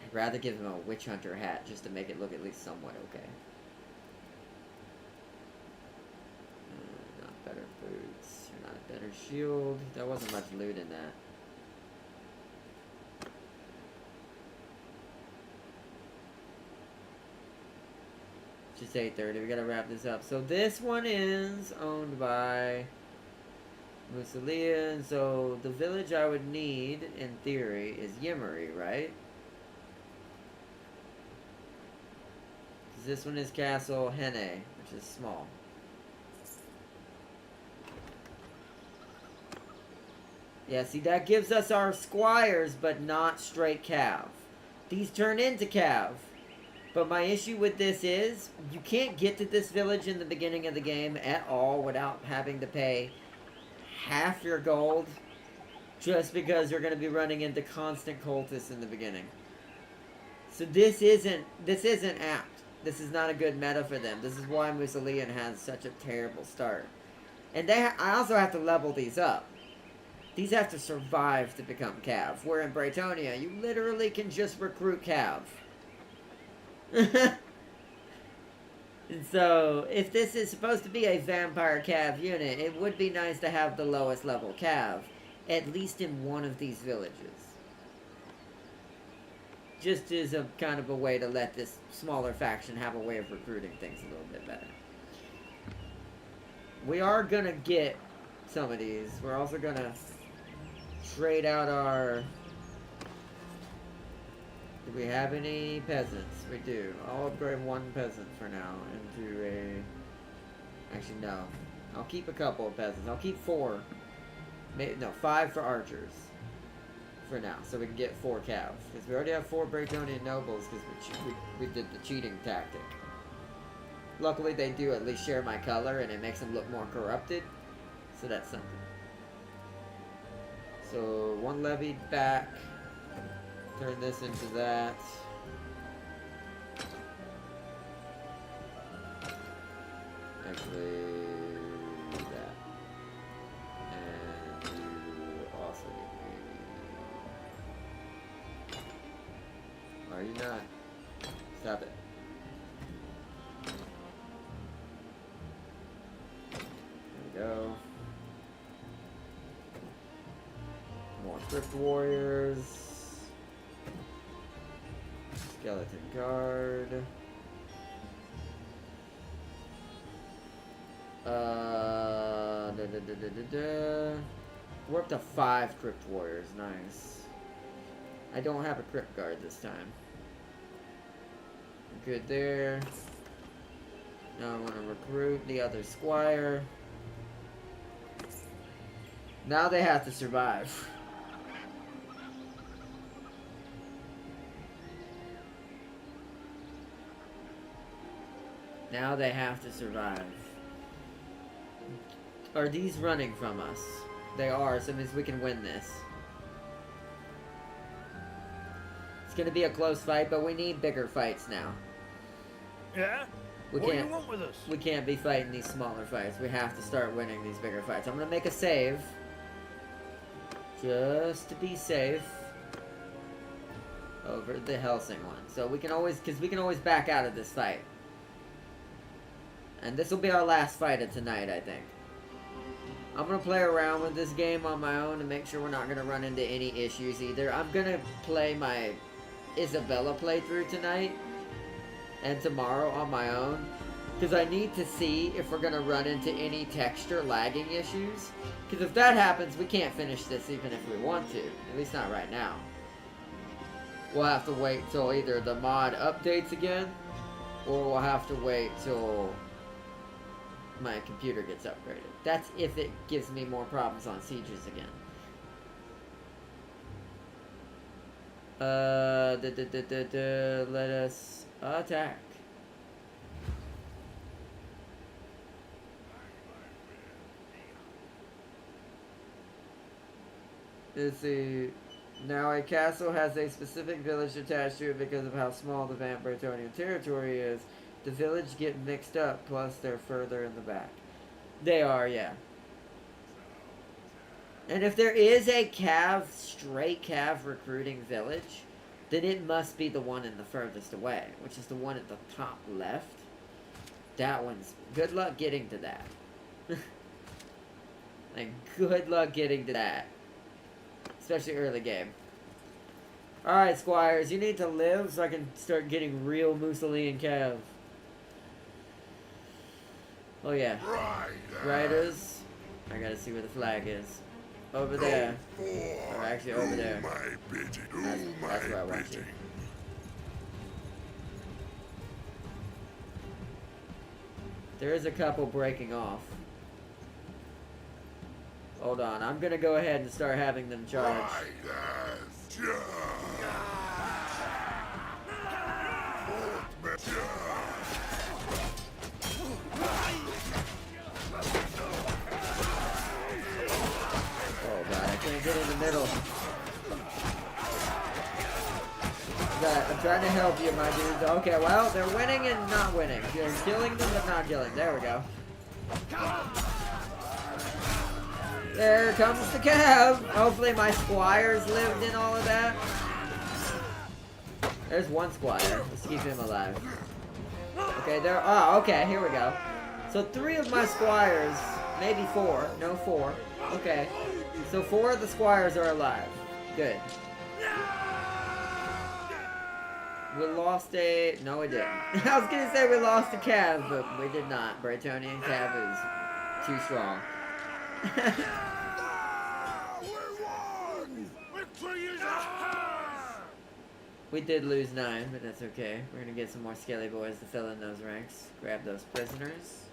I'd rather give him a witch hunter hat just to make it look at least somewhat okay. Not better boots. Not a better shield. There wasn't much loot in that. Just 8:30. We gotta wrap this up. So this one is owned by Musolian. So the village I would need, in theory, is Yimery, right? This one is Castle Henne, which is small. Yeah, see, that gives us our squires, but not straight cav. These turn into cav. But my issue with this is, you can't get to this village in the beginning of the game at all without having to pay half your gold, just because you're going to be running into constant cultists in the beginning. So this isn't apt. This is not a good meta for them. This is why Musolian has such a terrible start. And I also have to level these up. These have to survive to become cav. Where in Braytonia, you literally can just recruit cav. And so, if this is supposed to be a vampire cav unit, it would be nice to have the lowest level cav, at least in one of these villages. Just as a kind of a way to let this smaller faction have a way of recruiting things a little bit better. We are gonna get some of these. We're also gonna trade out our... Do we have any peasants? We do. I'll upgrade 1 peasant for now into a... Actually, no. I'll keep a couple of peasants. I'll keep 4. Maybe, no, 5 for archers. For now, so we can get 4 cav. Because we already have 4 Braytonian nobles, because we did the cheating tactic. Luckily, they do at least share my color, and it makes them look more corrupted. So that's something. So, one levied back. Turn this into that. Actually, that. And you also need me. Are you not? Stop it. There we go. More Crypt Warriors. Skeleton Guard. We're up to 5 Crypt Warriors. Nice. I don't have a Crypt Guard this time. Good there. Now I want to recruit the other Squire. Now they have to survive. Now they have to survive. Are these running from us? They are, so it means we can win this. It's gonna be a close fight, but we need bigger fights now. Yeah? We What do can't, you want with us? we can't be fighting these smaller fights. We have to start winning these bigger fights. I'm gonna make a save. Just to be safe. Over the Helsing one. So we can always, because we can always back out of this fight. And this will be our last fight of tonight, I think. I'm going to play around with this game on my own to make sure we're not going to run into any issues either. I'm going to play my Isabella playthrough tonight and tomorrow on my own. Because I need to see if we're going to run into any texture lagging issues. Because if that happens, we can't finish this even if we want to. At least not right now. We'll have to wait till either the mod updates again, or we'll have to wait till my computer gets upgraded. That's if it gives me more problems on sieges again. Let us attack. Let's see. Now a castle has a specific village attached to it because of how small the Vamp Bretonian territory is. The village get mixed up, plus they're further in the back. They are, yeah. And if there is a straight Cav recruiting village, then it must be the one in the furthest away, which is the one at the top left. That one's... Good luck getting to that. Like, good luck getting to that. Especially early game. Alright, Squires, you need to live so I can start getting real Mussolini Cav. Oh yeah. Riders. I gotta see where the flag is. Over there. Or actually over there. That's where I want you. There is a couple breaking off. Hold on, I'm gonna go ahead and start having them charge. Oh god, I can't get in the middle. God, I'm trying to help you, my dudes. Okay, well, they're winning and not winning. You're killing them but not killing. There we go. There comes the Cav. Hopefully my Squires lived in all of that. There's one Squire. Let's keep him alive. Okay, there. Oh, okay. Here we go. So 3 of my Squires, maybe 4. No, 4. Okay. So 4 of the Squires are alive. Good. We lost a... No, we didn't. I was gonna say we lost a Cav, but we did not. Bretonian Cav is too strong. We did lose 9, but that's okay. We're gonna get some more skelly boys to fill in those ranks. Grab those prisoners.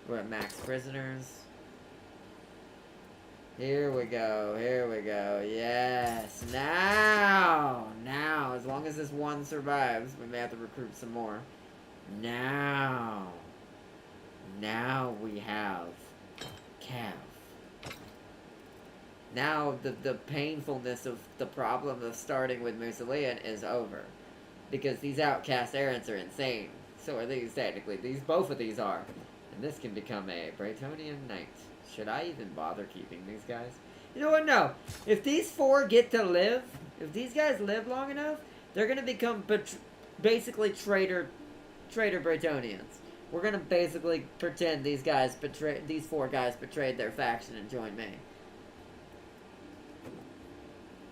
We're at max prisoners. Here we go, here we go. Yes, now, as long as this one survives, we may have to recruit some more. Now, Now we have Cav. Now the painfulness of the problem of starting with Mussolini is over. Because these outcast errants are insane. So are these technically. Both of these are. And this can become a Bretonian knight. Should I even bother keeping these guys? You know what? No. If these 4 get to live, if these guys live long enough, they're gonna become basically traitor Bretonians. We're gonna basically pretend these 4 guys betrayed their faction and joined me.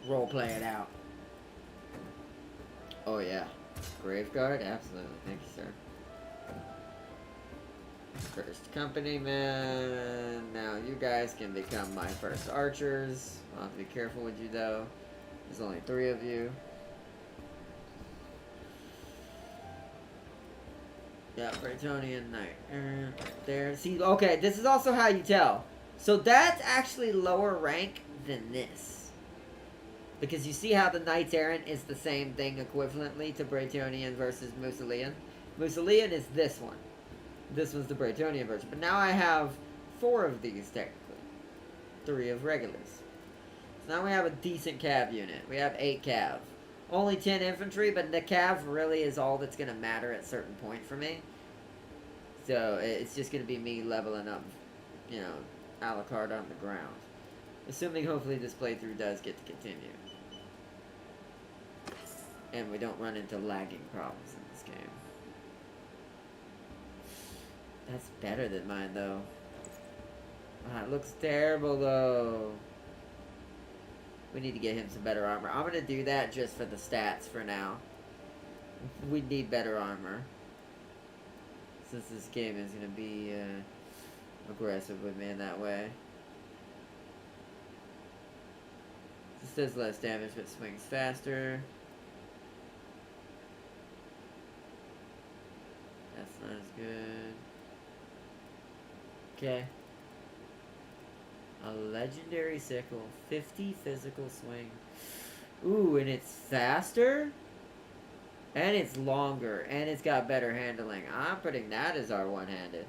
Roleplay it out. Oh yeah. Graveguard? Absolutely. Thank you, sir. First company man. Now you guys can become my first archers. I'll have to be careful with you though. There's only 3 of you. Yeah, Bretonian Knight. Right there. See, okay, this is also how you tell. So that's actually lower rank than this. Because you see how the Knights Errant is the same thing equivalently to Bretonian versus Mussolinian? Mussolinian is this one. This was the Bretonian version. But now I have 4 of these, technically. 3 of regulars. So now we have a decent cav unit. We have 8 cav. Only 10 infantry, but the cav really is all that's going to matter at a certain point for me. So it's just going to be me leveling up, you know, a la carte on the ground. Assuming hopefully this playthrough does get to continue. And we don't run into lagging problems in this game. That's better than mine, though. Ah, it looks terrible, though. We need to get him some better armor. I'm going to do that just for the stats for now. We need better armor. Since this game is going to be aggressive with me in that way. This does less damage, but swings faster. That's not as good. Okay. A legendary sickle. 50 physical swing. Ooh, and it's faster? And it's longer. And it's got better handling. I'm putting that as our one-handed.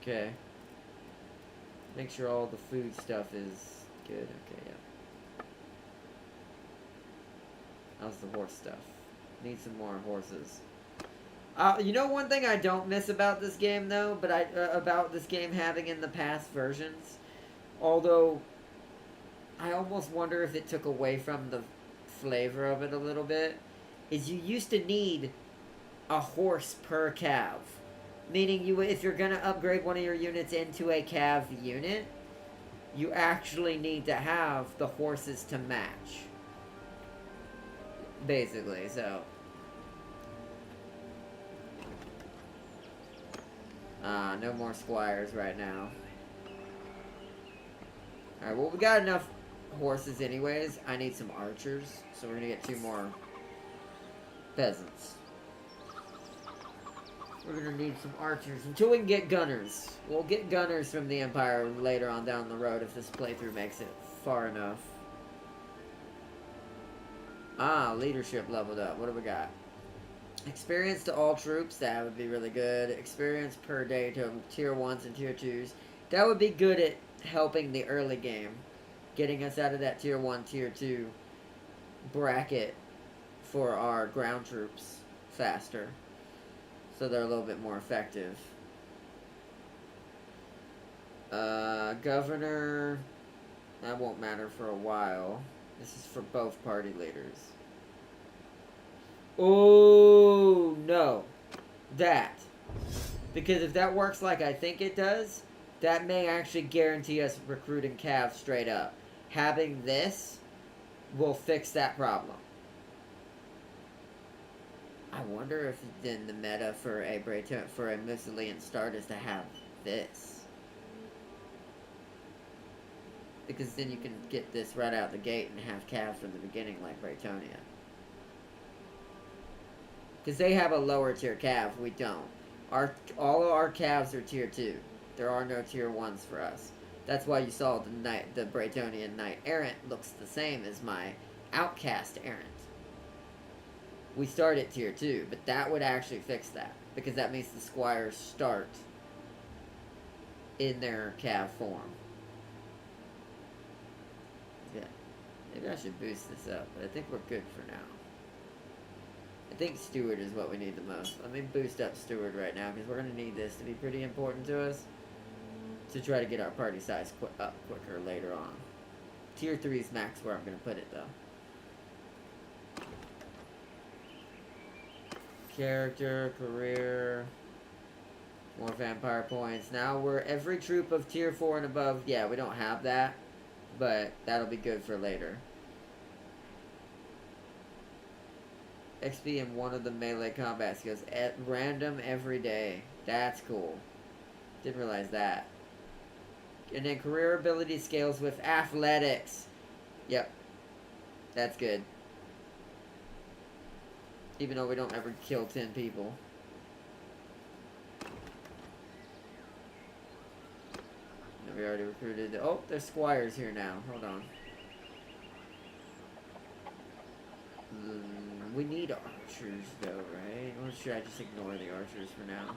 Okay. Make sure all the food stuff is good. Okay, yeah. How's the horse stuff? Need some more horses. You know one thing I don't miss about this game, though, but about this game having in the past versions, although I almost wonder if it took away from the flavor of it a little bit, is you used to need a horse per cav. Meaning, if you're going to upgrade one of your units into a cav unit, you actually need to have the horses to match. Basically, so. No more squires right now. Alright, well, we got enough horses anyways. I need some archers, so we're gonna get 2 more peasants. We're gonna need some archers until we can get gunners. We'll get gunners from the Empire later on down the road if this playthrough makes it far enough. Leadership leveled up. What do we got? Experience to all troops. That would be really good. Experience per day to tier 1s and tier 2s. That would be good at helping the early game. Getting us out of that tier 1, tier 2 bracket for our ground troops faster. So they're a little bit more effective. Governor. That won't matter for a while. This is for both party leaders. Oh, no. That. Because if that works like I think it does, that may actually guarantee us recruiting cav straight up. Having this will fix that problem. I wonder if then the meta for a Mussolinian start is to have this. Because then you can get this right out the gate and have cav from the beginning like Bretonia. Because they have a lower tier cav, we don't. All of our calves are tier 2. There are no tier 1s for us. That's why you saw the Bretonian Knight Errant looks the same as my Outcast Errant. we start at tier 2, but that would actually fix that, because that means the squires start in their cav form. Yeah, maybe I should boost this up, but I think we're good for now. I think Steward is what we need the most. Let me boost up Steward right now, because we're going to need this to be pretty important to us to try to get our party size up quicker later on. Tier 3 is max where I'm going to put it, though. Character, career, more vampire points. Now we're every troop of tier 4 and above. Yeah, we don't have that, but that'll be good for later. XP in one of the melee combat skills at random every day. That's cool. Didn't realize that. And then career ability scales with athletics. Yep. That's good. Even though we don't ever kill 10 people. We already recruited. Oh, there's squires here now. Hold on. We need archers, though, right? Or should I just ignore the archers for now?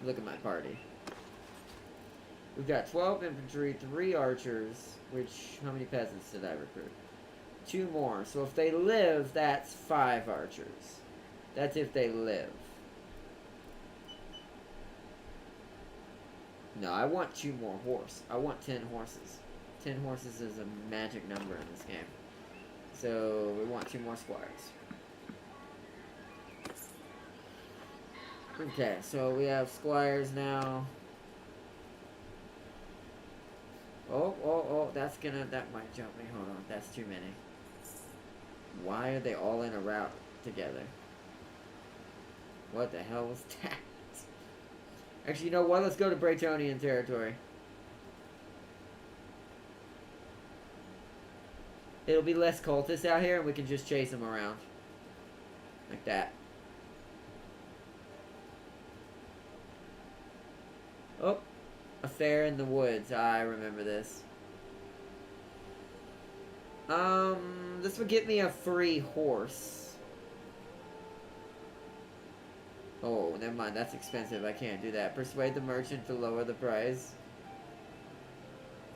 Look at my party. We've got 12 infantry, 3 archers, which, how many peasants did I recruit? 2 more. So if they live, that's 5 archers. That's if they live. No, I want 2 more horse. I want 10 horses. 10 horses is a magic number in this game. So we want 2 more squires. Okay, so we have squires now. Oh, that might jump me. Hold on, that's too many. Why are they all in a route together? What the hell was that? Actually, you know what? Let's go to Bretonian territory. It'll be less cultists out here, and we can just chase them around. Like that. Oh, a fair in the woods. I remember this. This would get me a free horse. Oh, never mind. That's expensive. I can't do that. Persuade the merchant to lower the price.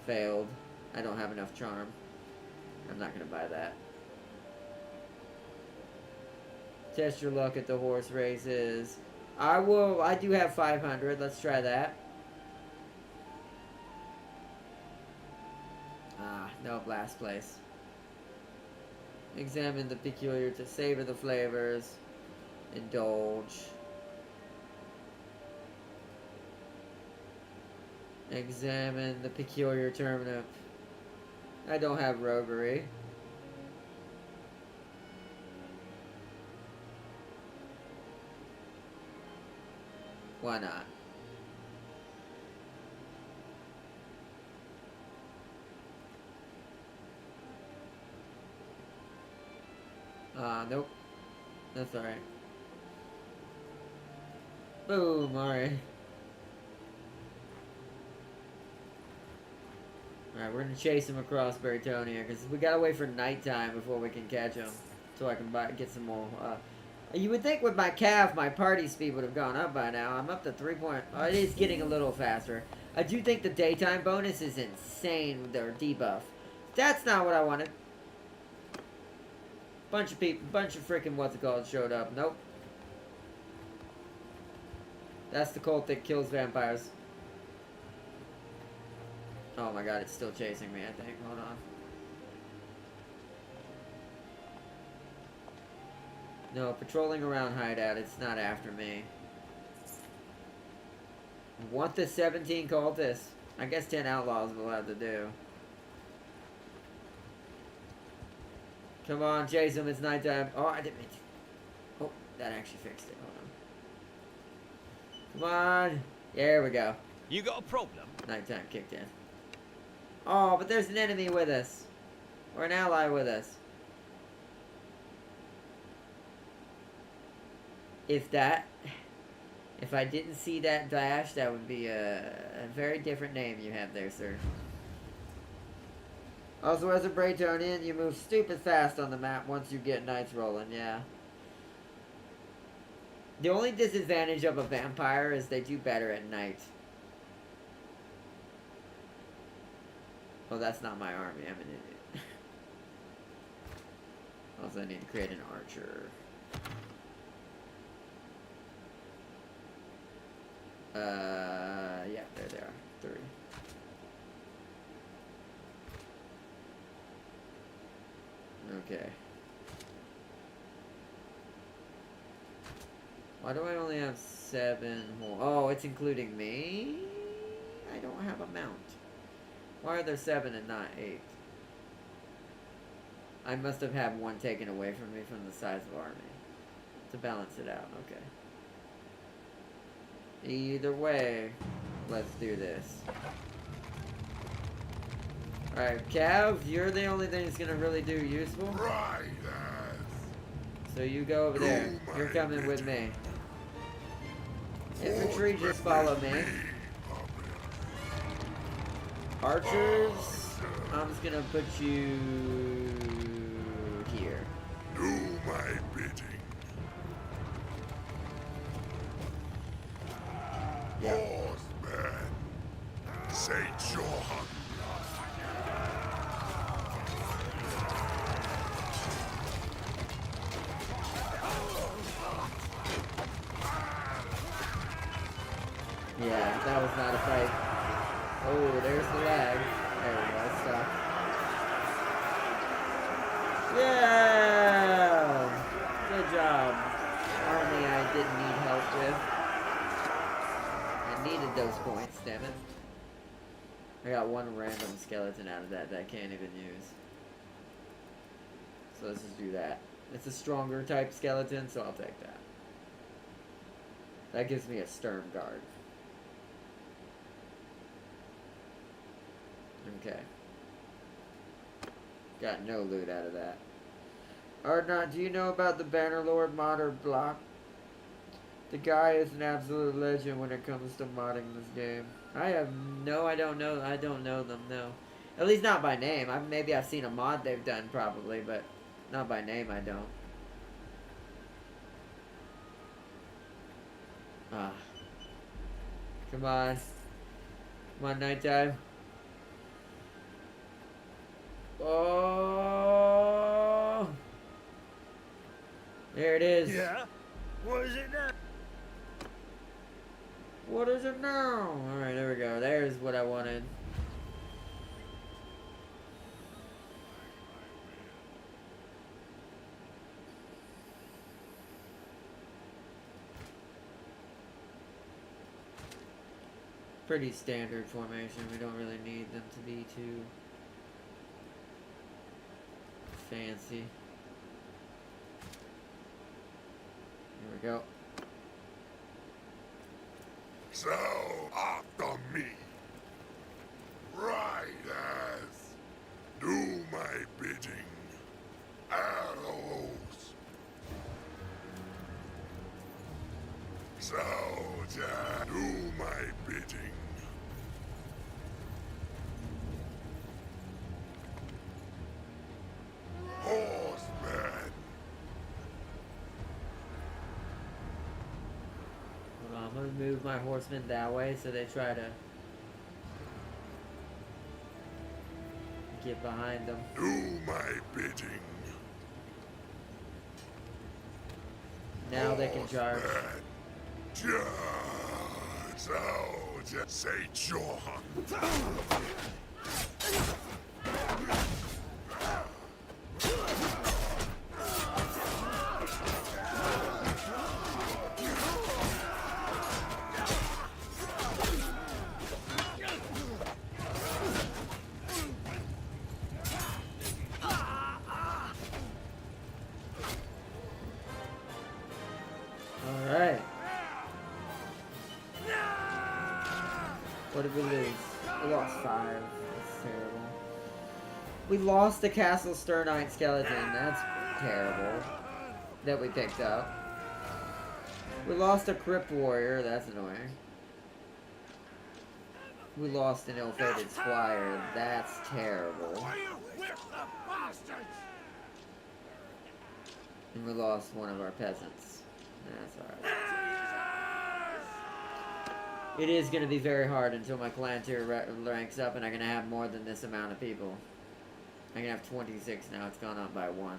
Failed. I don't have enough charm. I'm not going to buy that. Test your luck at the horse races. I do have 500. Let's try that. No, last place. Examine the peculiar to savor the flavors. Indulge. Examine the peculiar turnip. I don't have roguery. Why not? Nope. That's alright. Boom, alright. Alright, we're gonna chase him across Britonia, because we gotta wait for nighttime before we can catch him. So I can get some more, you would think with my calf, my party speed would have gone up by now. I'm up to 3 point... Oh, it is getting a little faster. I do think the daytime bonus is insane with their debuff. That's not what I wanted. Bunch of people, bunch of freaking what's it called showed up. Nope. That's the cult that kills vampires. Oh my god, it's still chasing me, I think. Hold on. No, patrolling around hideout, it's not after me. Want the 17 cultists. I guess 10 outlaws will have to do. Come on, chase them, it's nighttime. Oh, I didn't mean to. Oh, that actually fixed it. Hold on. Come on. There we go. You got a problem? Nighttime kicked in. Oh, but there's an enemy with us. Or an ally with us. If I didn't see that dash, that would be a very different name you have there, sir. Also, as a Braytonian, you move stupid fast on the map once you get knights rolling, yeah. The only disadvantage of a vampire is they do better at night. Oh, that's not my army, I'm an idiot. Also, I need to create an archer. Yeah, there they are. 3. Okay. Why do I only have 7 more? Oh, it's including me? I don't have a mount. Why are there 7 and not 8? I must have had one taken away from me from the size of army. To balance it out, okay. Either way, let's do this. Alright, Cav, you're the only thing that's gonna really do useful. Riders. So you go over there. You're coming with me. Infantry, just follow me. Archers, I'm just gonna put you here. Do my bidding. Horseman, Saint Johann. Yeah, that was not a fight. Oh, there's the lag. There we go, stop. Yeah! Good job. Army I didn't need help with. I needed those points, damn it. I got one random skeleton out of that I can't even use. So let's just do that. It's a stronger type skeleton, so I'll take that. That gives me a Sturm Guard. Okay. Got no loot out of that. Ardnot, do you know about the Bannerlord modder block? The guy is an absolute legend when it comes to modding this game. I don't know them, no. At least not by name. Maybe I've seen a mod they've done probably, but not by name I don't. Ah. Come on. Come on, nighttime. Oh! There it is. Yeah? What is it now? What is it now? Alright, there we go. There's what I wanted. Pretty standard formation. We don't really need them to be too fancy. Here we go. So, after me. Riders, do my bidding. Arrows. Soldier, do my bidding. Horseman. Hold on, I'm gonna move my horsemen that way so they try to get behind them. Do my bidding. Now they can charge. Charge. Soldier, say Johann. Alright. What did we lose? We lost 5. That's terrible. We lost the Castle Sternite skeleton. That's terrible. That we picked up. We lost a Crypt Warrior. That's annoying. We lost an ill-fated Squire. That's terrible. The bastards! And we lost one of our peasants. That's alright. It is going to be very hard until my clan tier ranks up and I'm going to have more than this amount of people. I'm going to have 26 now. It's gone up by 1.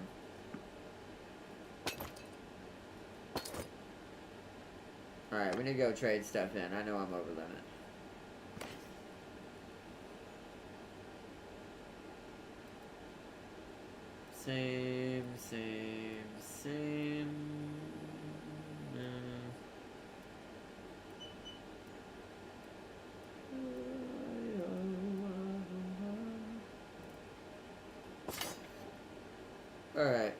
Alright, we need to go trade stuff in. I know I'm over limit. Same. Alright.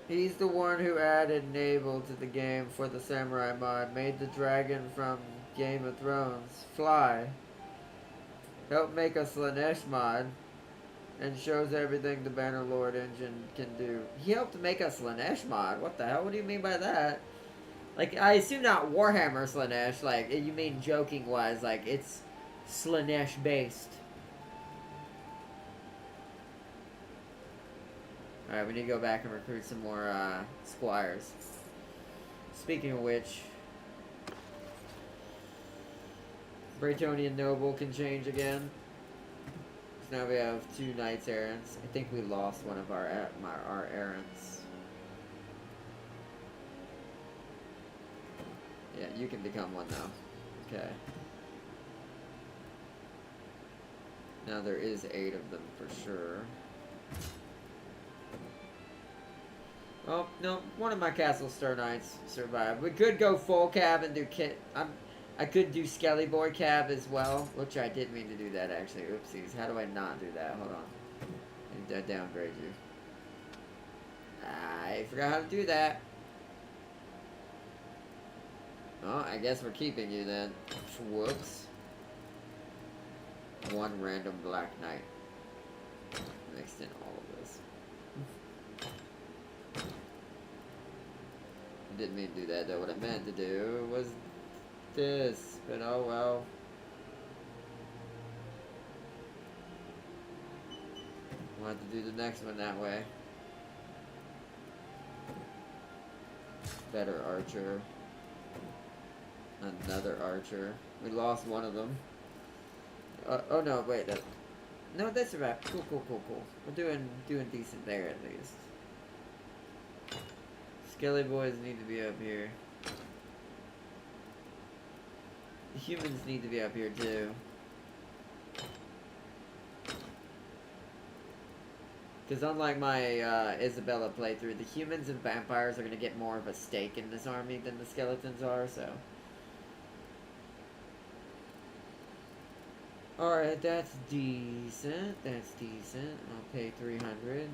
He's the one who added Naval to the game for the Samurai mod, made the dragon from Game of Thrones fly, helped make a Slanesh mod, and shows everything the Bannerlord engine can do. He helped make a Slanesh mod? What the hell? What do you mean by that? Like, I assume not Warhammer Slanesh, like, you mean joking-wise, like, it's Slanesh based. Alright, we need to go back and recruit some more, squires. Speaking of which, Bretonian Noble can change again. So now we have 2 Knights Errants. I think we lost one of our Errants. Yeah, you can become one now. Okay. Now there is 8 of them for sure. Oh, no, one of my Castle Star Knights survived. We could go full cab and do I could do Skelly Boy cab as well, which I did mean to do that actually. Oopsies. How do I not do that? Hold on. I need to downgrade you. I forgot how to do that. Oh, I guess we're keeping you then. Whoops. 1 random Black Knight. Mixed in all of this. I didn't mean to do that though. What I meant to do was this, but oh well. We'll have to do the next one that way. Better archer. Another archer. We lost one of them. Oh no, wait. No, that's about cool. We're doing decent there at least. Skelly boys need to be up here. The humans need to be up here too. Because unlike my Isabella playthrough, the humans and vampires are going to get more of a stake in this army than the skeletons are, so. Alright, that's decent. That's decent. I'll pay 300.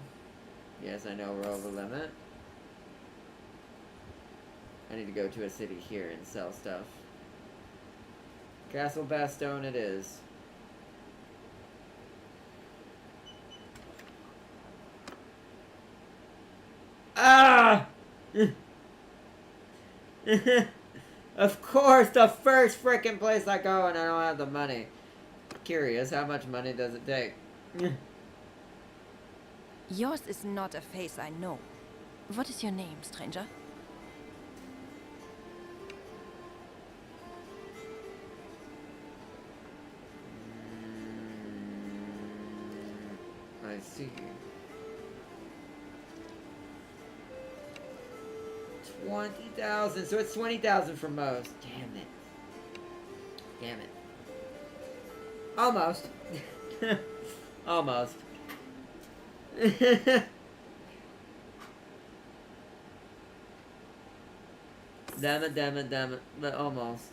Yes, I know we're over limit. I need to go to a city here and sell stuff. Castle Bastogne it is. Ah! Of course, the first frickin' place I go and I don't have the money. Curious, how much money does it take? Yours is not a face I know. What is your name, stranger? I see. 20,000, so it's 20,000 for most. Damn it. Damn it. Almost. Almost. Damn it. But almost.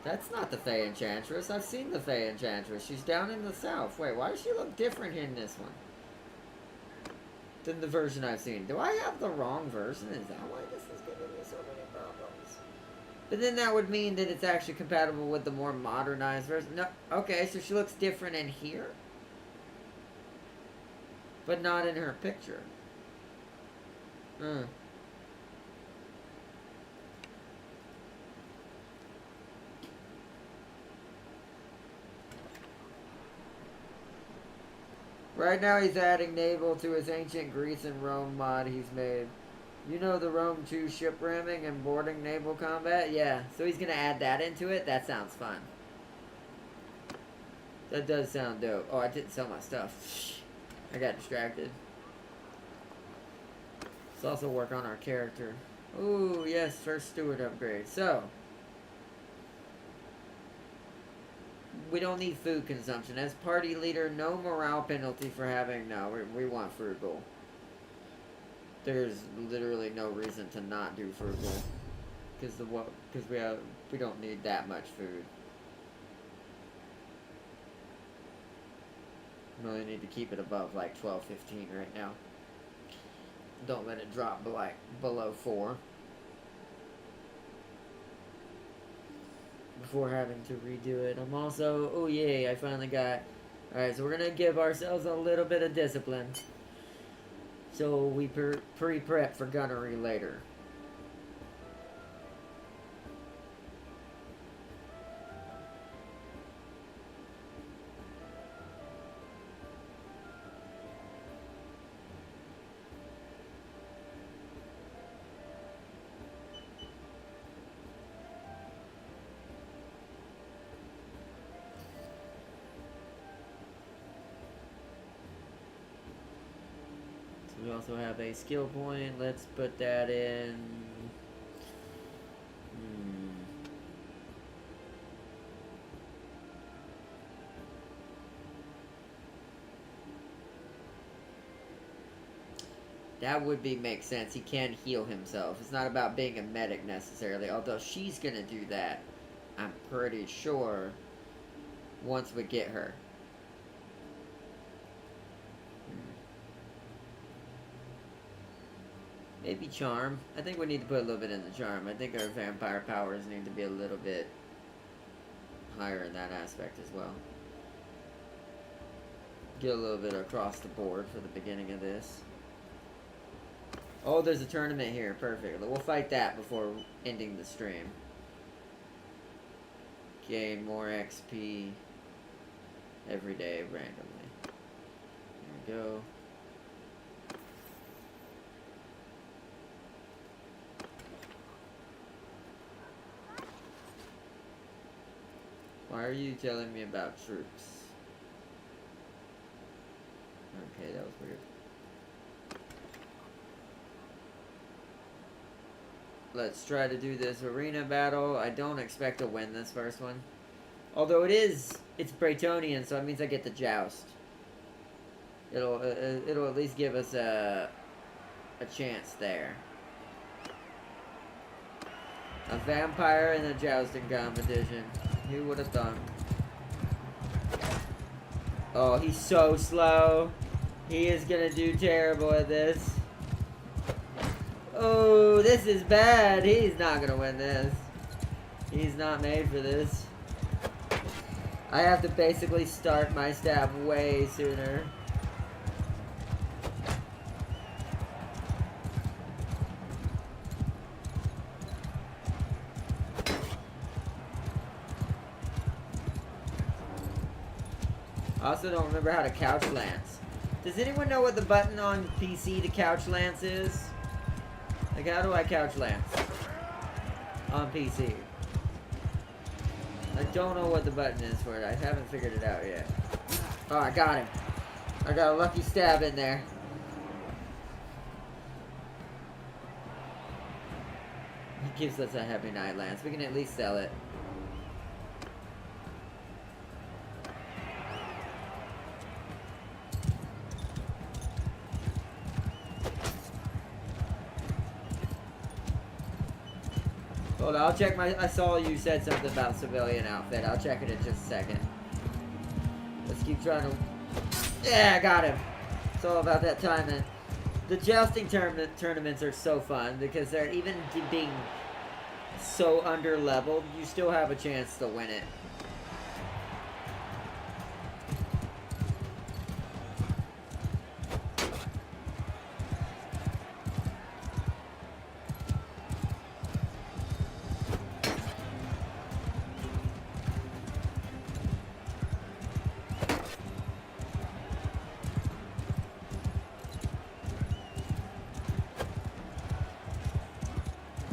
That's not the Fey Enchantress. I've seen the Fey Enchantress. She's down in the south. Wait, why does she look different in this one than the version I've seen? Do I have the wrong version? Is that why this is giving me so many problems? But then that would mean that it's actually compatible with the more modernized version. No, okay, so she looks different in here. But not in her picture. Right now he's adding naval to his ancient Greece and Rome mod he's made. You know the Rome 2 ship ramming and boarding naval combat? Yeah, so he's gonna add that into it? That sounds fun. That does sound dope. Oh, I didn't sell my stuff. I got distracted. Let's also work on our character. Ooh, yes, first steward upgrade. So, we don't need food consumption. As party leader, no morale penalty for having... No, we want frugal. There's literally no reason to not do frugal. Because we don't need that much food. We only need to keep it above like 12, 15 right now. Don't let it drop below 4. Before having to redo it. I'm also... Oh, yay, I finally got... Alright, so we're going to give ourselves a little bit of discipline. So we pre-prep for gunnery later. We also have a skill point. Let's put that in. That would make sense. He can heal himself. It's not about being a medic necessarily, although she's gonna do that. I'm pretty sure once we get her. Maybe charm. I think we need to put a little bit in the charm. I think our vampire powers need to be a little bit higher in that aspect as well. Get a little bit across the board for the beginning of this. Oh, there's a tournament here. Perfect. We'll fight that before ending the stream. Gain more XP every day randomly. There we go. Why are you telling me about troops? Okay, that was weird. Let's try to do this arena battle. I don't expect to win this first one. Although it's Bretonian, so it means I get to joust. It'll at least give us a chance there. A vampire in a jousting competition. Who would have thought? Oh, he's so slow. He is gonna do terrible at this. Oh, this is bad. He's not gonna win this. He's not made for this. I have to basically start my stab way sooner. I also don't remember how to couch lance. Does anyone know what the button on PC to couch lance is? Like, how do I couch lance on PC? I don't know what the button is for it. I haven't figured it out yet. Oh, I got him. I got a lucky stab in there. He gives us a heavy night lance. We can at least sell it. Hold on, I'll check I saw you said something about civilian outfit. I'll check it in just a second. Let's keep trying to... Yeah, I got him. It's all about that timing. The jousting tournaments are so fun because they're even being so under leveled, you still have a chance to win it.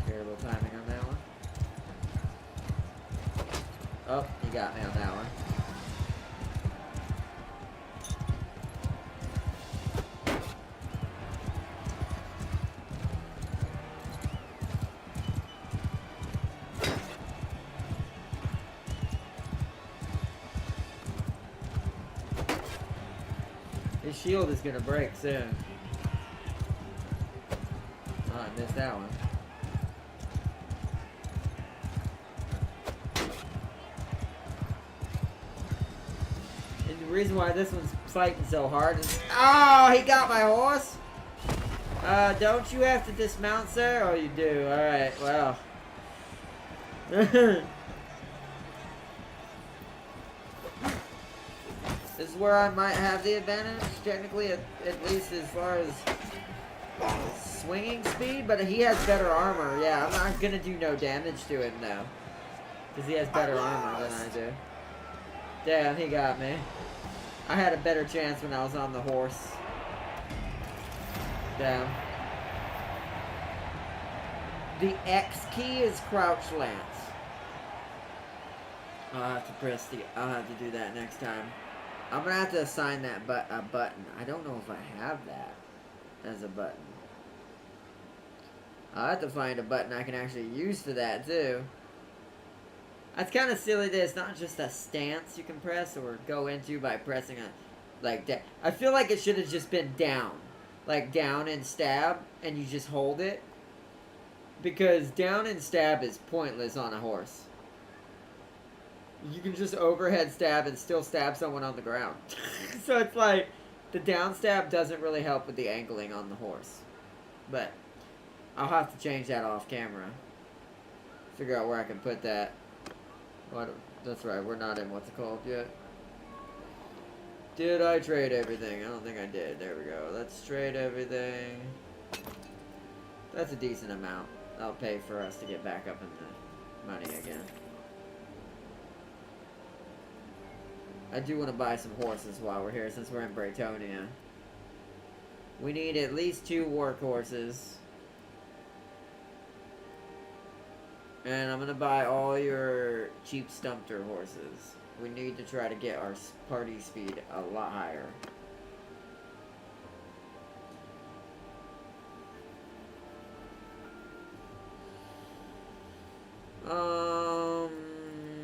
Terrible timing on that one. Oh, he got me on that one. His shield is gonna break soon. Oh, I missed that one. And the reason why this one's fighting so hard is... Oh, he got my horse! Don't you have to dismount, sir? Oh, you do. Alright, well. This is where I might have the advantage, technically, at least as far as swinging speed, but he has better armor. Yeah, I'm not gonna do no damage to him, though. Because he has better armor than I do. Damn, he got me. I had a better chance when I was on the horse. Damn. The X key is crouch lance. I'll have to do that next time. I'm gonna have to assign that a button. I don't know if I have that as a button. I'll have to find a button I can actually use for that too. That's kind of silly that it's not just a stance you can press or go into by pressing a like that. I feel like it should have just been down, like down and stab, and you just hold it. Because down and stab is pointless on a horse. You can just overhead stab and still stab someone on the ground. So it's like, the down stab doesn't really help with the angling on the horse. But, I'll have to change that off camera. Figure out where I can put that. What? That's right, we're not in what's it called yet. Did I trade everything? I don't think I did. There we go. Let's trade everything. That's a decent amount. That'll pay for us to get back up in the money again. I do want to buy some horses while we're here, since we're in Braytonia. We need at least 2 work horses. And I'm going to buy all your cheap Stumpter horses. We need to try to get our party speed a lot higher.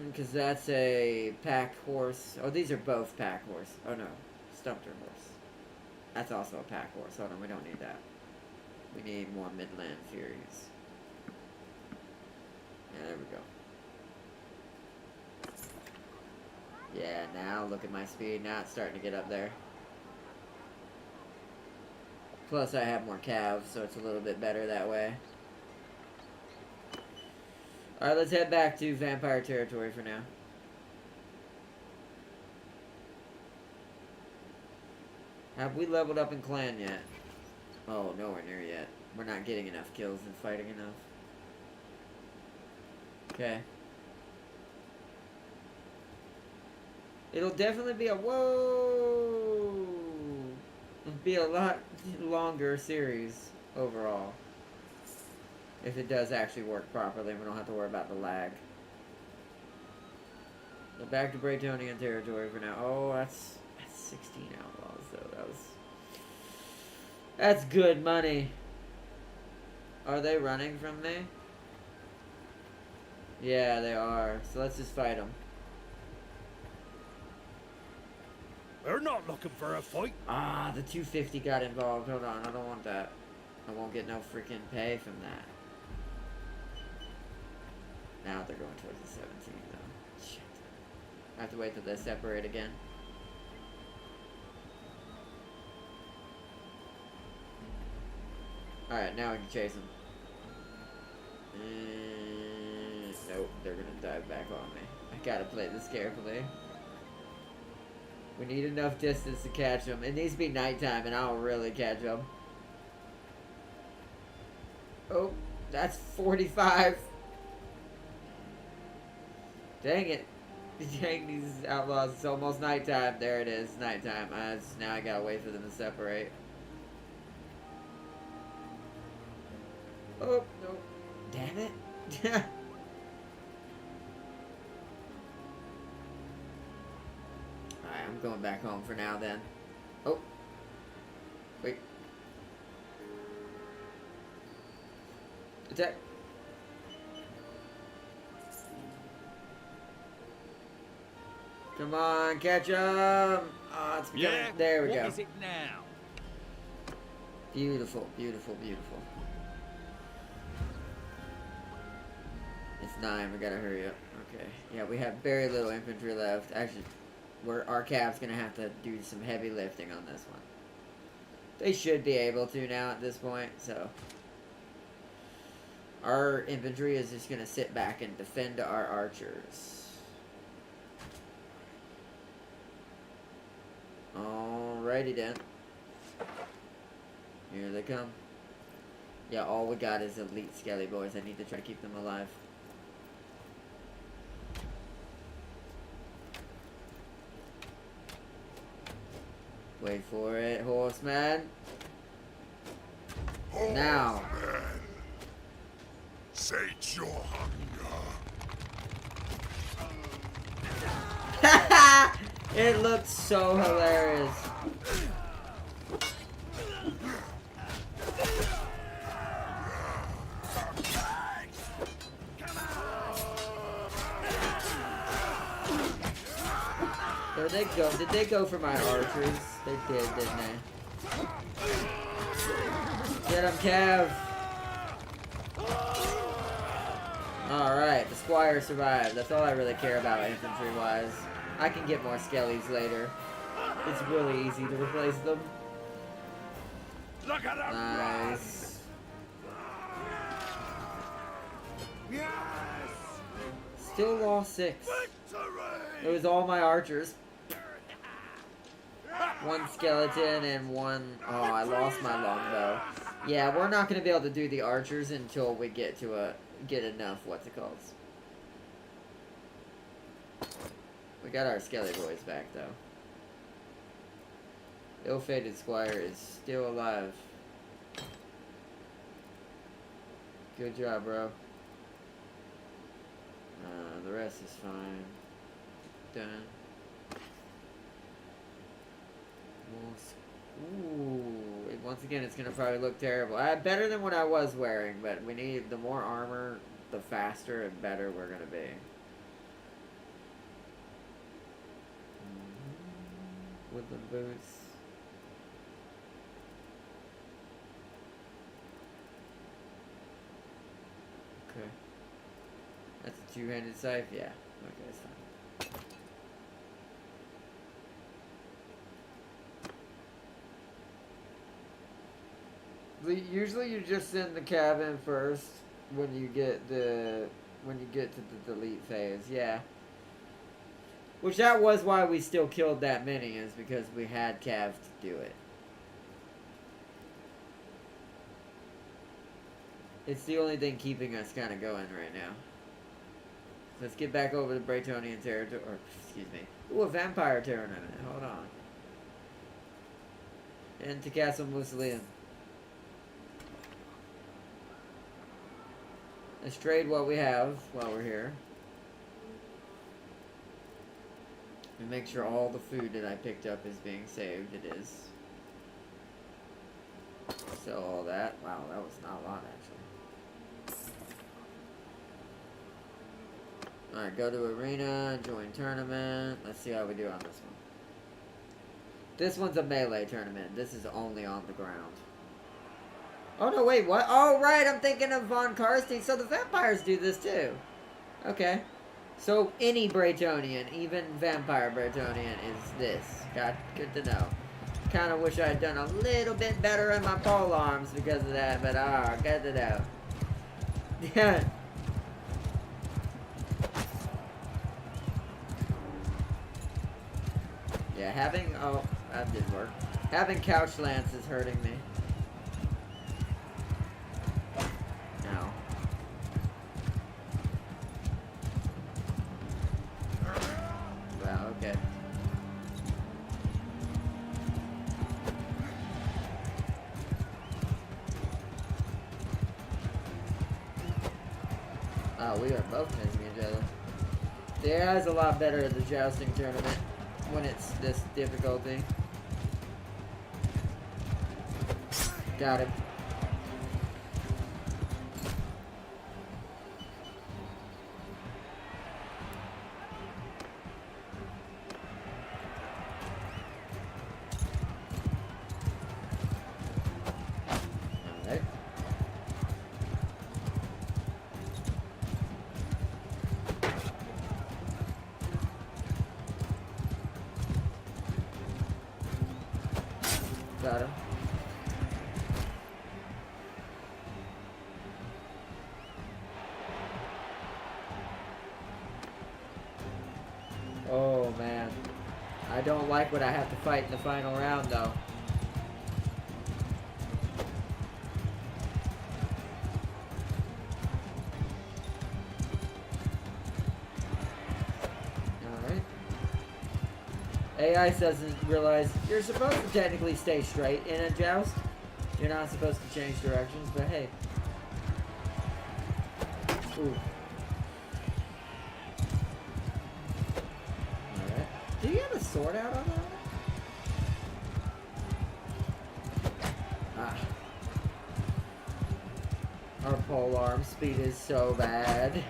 Because that's a pack horse. Oh, these are both pack horse. Oh, no. Stumpter horse. That's also a pack horse. Hold on, we don't need that. We need more Midland Furies. Yeah, there we go. Yeah, now look at my speed. Now it's starting to get up there. Plus, I have more calves, so it's a little bit better that way. Alright, let's head back to Vampire Territory for now. Have we leveled up in clan yet? Oh, nowhere near yet. We're not getting enough kills and fighting enough. Okay. It'll definitely be a whoa! It'll be a lot longer series overall. If it does actually work properly, we don't have to worry about the lag. So back to Braytonian territory for now. Oh, that's 16 outlaws though. That's good money. Are they running from me? Yeah, they are. So let's just fight them. We're not looking for a fight. Ah, the 250 got involved. Hold on, I don't want that. I won't get no freaking pay from that. Now they're going towards the 17 though. Shit. I have to wait till they separate again. Alright, now we can chase them. Nope, they're gonna dive back on me. I gotta play this carefully. We need enough distance to catch them. It needs to be nighttime, and I'll really catch them. Oh, that's 45. Dang it. Dang these outlaws. It's almost nighttime. There it is, nighttime. Now I gotta wait for them to separate. Oh, no. Damn it. Alright, I'm going back home for now then. Oh. Wait. Attack. Come on, catch him! Oh, it's becoming... Yeah? There we go. What is it now? Beautiful, beautiful, beautiful. It's 9, we gotta hurry up. Okay. Yeah, we have very little infantry left. Actually, our cap's gonna have to do some heavy lifting on this one. They should be able to now at this point, so... Our infantry is just gonna sit back and defend our archers. Alrighty then. Here they come. Yeah, all we got is elite skelly boys. I need to try to keep them alive. Wait for it, horseman. Now. Man, sate your hunger. It looks so hilarious. Where'd they go? Did they go for my archers? They did, didn't they? Get him, Kev! Alright, the squire survived. That's all I really care about infantry-wise. I can get more skellies later. It's really easy to replace them. Look at them! Nice. Yes! Still lost 6. Victory! It was all my archers. 1 skeleton and 1... Oh, I lost my longbow. Yeah, we're not going to be able to do the archers until we get to get enough, what's it called? We got our skelly boys back, though. Ill-fated squire is still alive. Good job, bro. The rest is fine. Done. Ooh, once again, it's gonna probably look terrible. Better than what I was wearing, but we need the more armor, the faster and better we're gonna be. Woodland boots. Okay. That's a two-handed scythe? Yeah. Okay, that's fine. Usually you just send the cabin first when you get to the delete phase, yeah. Which that was why we still killed that many, is because we had cav to do it. It's the only thing keeping us kind of going right now. Let's get back over to Bretonian territory, or excuse me. Ooh, a vampire tournament. Hold on. And to Castle Mussolini. Let's trade what we have while we're here. And make sure all the food that I picked up is being saved. It is. Sell all that. Wow, that was not a lot, actually. Alright, go to arena, join tournament. Let's see how we do on this one. This one's a melee tournament. This is only on the ground. Oh, no, wait, what? Oh, right, I'm thinking of Von Karstein. So the vampires do this, too. Okay. So any Bretonian, even vampire Bretonian, is this. Good to know. Kind of wish I had done a little bit better in my pole arms because of that, but good to know. Yeah. Yeah, having... Oh, that did work. Having couch lance is hurting me. Ow. Wow, okay. Oh, we are both missing each other. The AI is a lot better at the jousting tournament when it's this difficulty. Got him. Alright. Got him. Oh man. I don't like what I have to fight in the final round though. Alright. AI doesn't realize you're supposed to technically stay straight in a joust. You're not supposed to change directions, but hey. Ooh. Alright. Do you have a sword out on that? Ah. Our pole arm speed is so bad.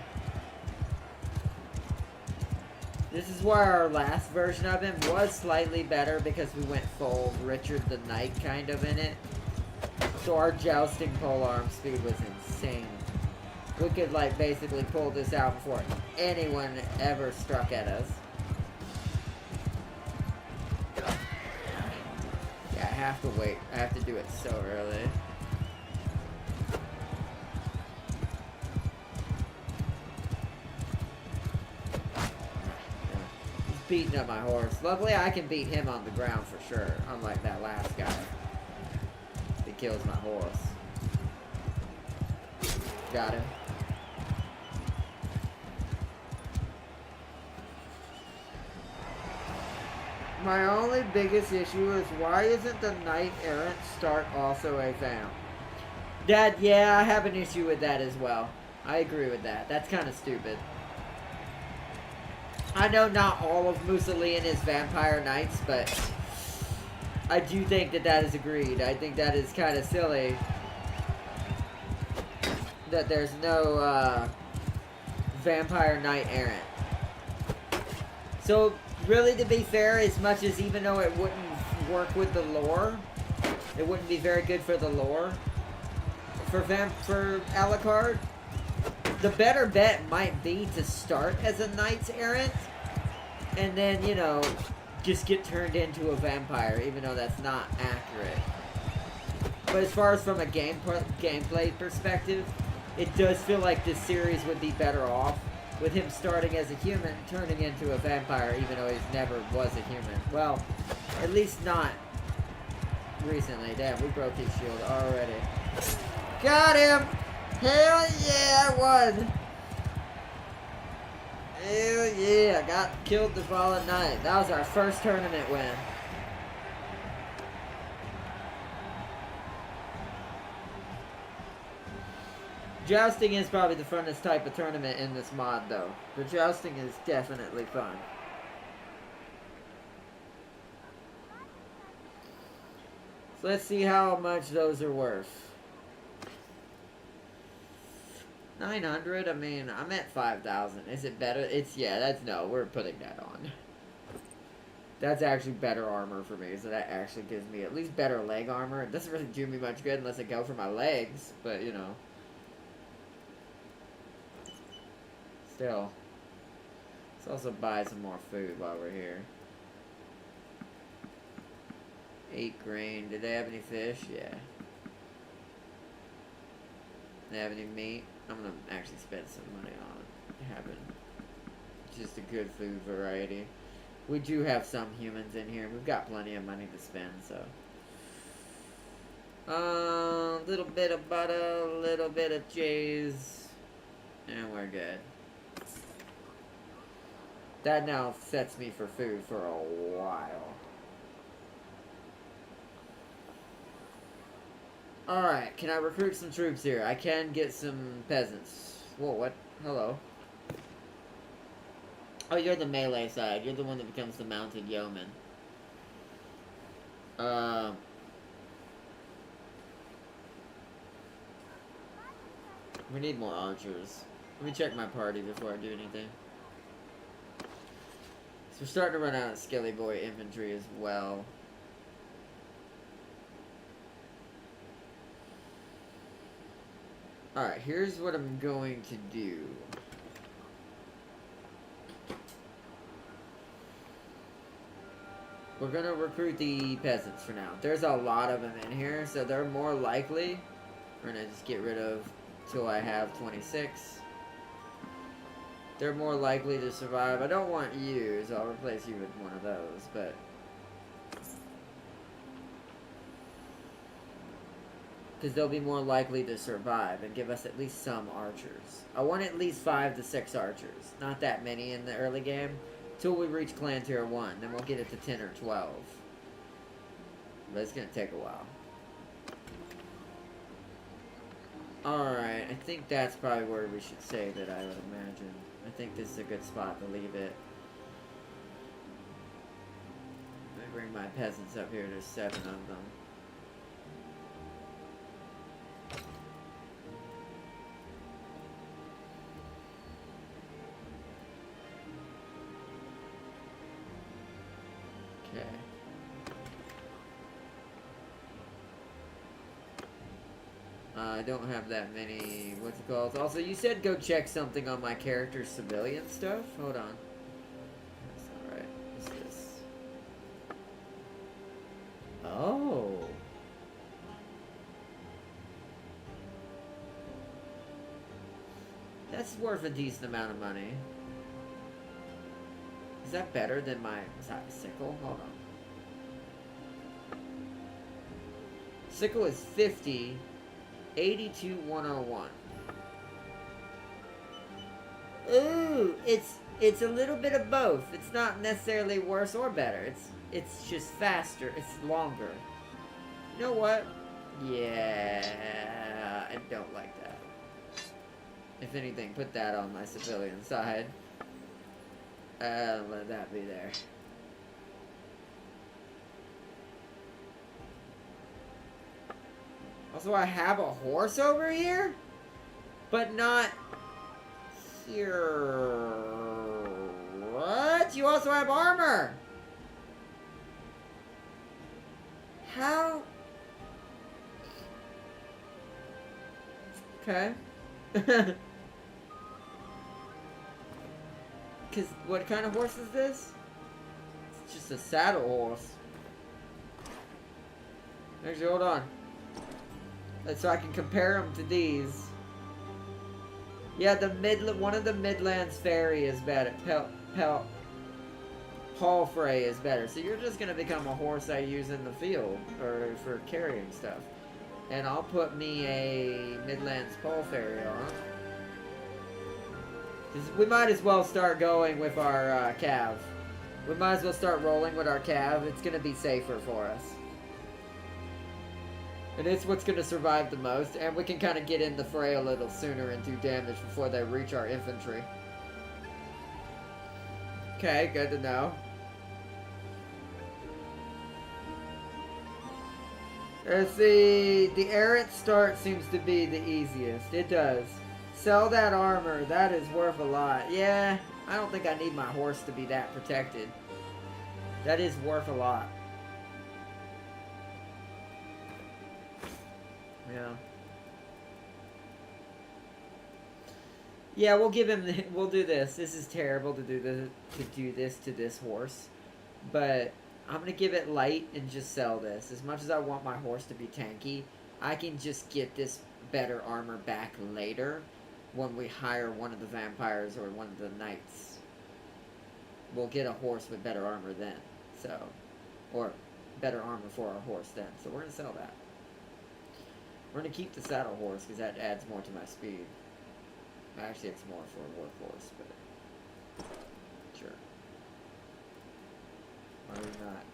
This is why our last version of him was slightly better because we went full Richard the Knight kind of in it. So our jousting pole arm speed was insane. We could like basically pull this out before anyone ever struck at us. Yeah, I have to wait. I have to do it so early. He's beating up my horse. Luckily I can beat him on the ground for sure, unlike that last guy. That kills my horse. Got him. My only biggest issue is why isn't the Knight Errant start also a vamp? Dad, yeah, I have an issue with that as well. I agree with that. That's kind of stupid. I know not all of Mussolini is vampire knights, but I do think that that is agreed. I think that is kind of silly that there's no vampire knight errant. So really, to be fair, as much as even though it wouldn't work with the lore, it wouldn't be very good for the lore for Alucard, the better bet might be to start as a Knights Errant and then, you know, just get turned into a vampire, even though that's not accurate. But as far as from a gameplay perspective, it does feel like this series would be better off with him starting as a human, turning into a vampire, even though he never was a human. Well, at least not recently. Damn, we broke his shield already. Got him! Hell yeah, I won! Hell yeah, killed the Fallen Knight. That was our first tournament win. Jousting is probably the funnest type of tournament in this mod, though. The jousting is definitely fun. So let's see how much those are worth. 900? I mean, I'm at 5,000. Is it better? No, we're putting that on. That's actually better armor for me, so that actually gives me at least better leg armor. It doesn't really do me much good unless I go for my legs, but, you know. Still. Let's also buy some more food while we're here. 8 grain. Do they have any fish? Yeah. They have any meat? I'm gonna actually spend some money on having just a good food variety. We do have some humans in here. We've got plenty of money to spend, so. Little bit of butter, little bit of cheese, and we're good. That now sets me for food for a while. Alright, can I recruit some troops here? I can get some peasants. Whoa, what? Hello. Oh, you're the melee side. You're the one that becomes the mounted yeoman. We need more archers. Let me check my party before I do anything. So we're starting to run out of Skelly Boy infantry as well. Alright, here's what I'm going to do. We're gonna recruit the peasants for now. There's a lot of them in here, so they're more likely. We're gonna just get rid of till I have 26. They're more likely to survive. I don't want you, so I'll replace you with one of those, but... because they'll be more likely to survive and give us at least some archers. I want at least 5 to 6 archers. Not that many in the early game. Till we reach Clan Tier 1. Then we'll get it to 10 or 12. But it's going to take a while. Alright, I think that's probably where we should say that, I would imagine. I think this is a good spot to leave it. Let me bring my peasants up here. There's 7 of them. Okay. I don't have that many, what's it called? Also, you said go check something on my character's civilian stuff? Hold on. That's not right. What's this? Oh. That's worth a decent amount of money. Is that better than my sickle? Hold on. Sickle is 50, 82, 101. Ooh, it's a little bit of both. It's not necessarily worse or better. It's just faster. It's longer. You know what? Yeah, I don't like that. If anything, put that on my civilian side. Let that be there. Also, I have a horse over here, but not here. What? You also have armor? How? Okay. Because what kind of horse is this? It's just a saddle horse. Actually, hold on. So I can compare them to these. Yeah, one of the Midlands Ferry is better. Palfrey is better. So you're just gonna become a horse I use in the field or for carrying stuff. And I'll put me a Midlands Palfrey on. We might as well start going with our cav. We might as well start rolling with our cav. It's going to be safer for us. And it's what's going to survive the most. And we can kind of get in the fray a little sooner and do damage before they reach our infantry. Okay, good to know. Let's see. The errant start seems to be the easiest. It does. Sell that armor. That is worth a lot. Yeah, I don't think I need my horse to be that protected. That is worth a lot. Yeah. Yeah, we'll give him. We'll do this. This is terrible to do this to this horse, but I'm gonna give it light and just sell this. As much as I want my horse to be tanky, I can just get this better armor back later when we hire one of the vampires or one of the knights. we'll get a horse with better armor then. So, or better armor for our horse then. So we're gonna sell that. We're gonna keep the saddle horse because that adds more to my speed. Actually, it's more for a workhorse, but sure. Why are we not?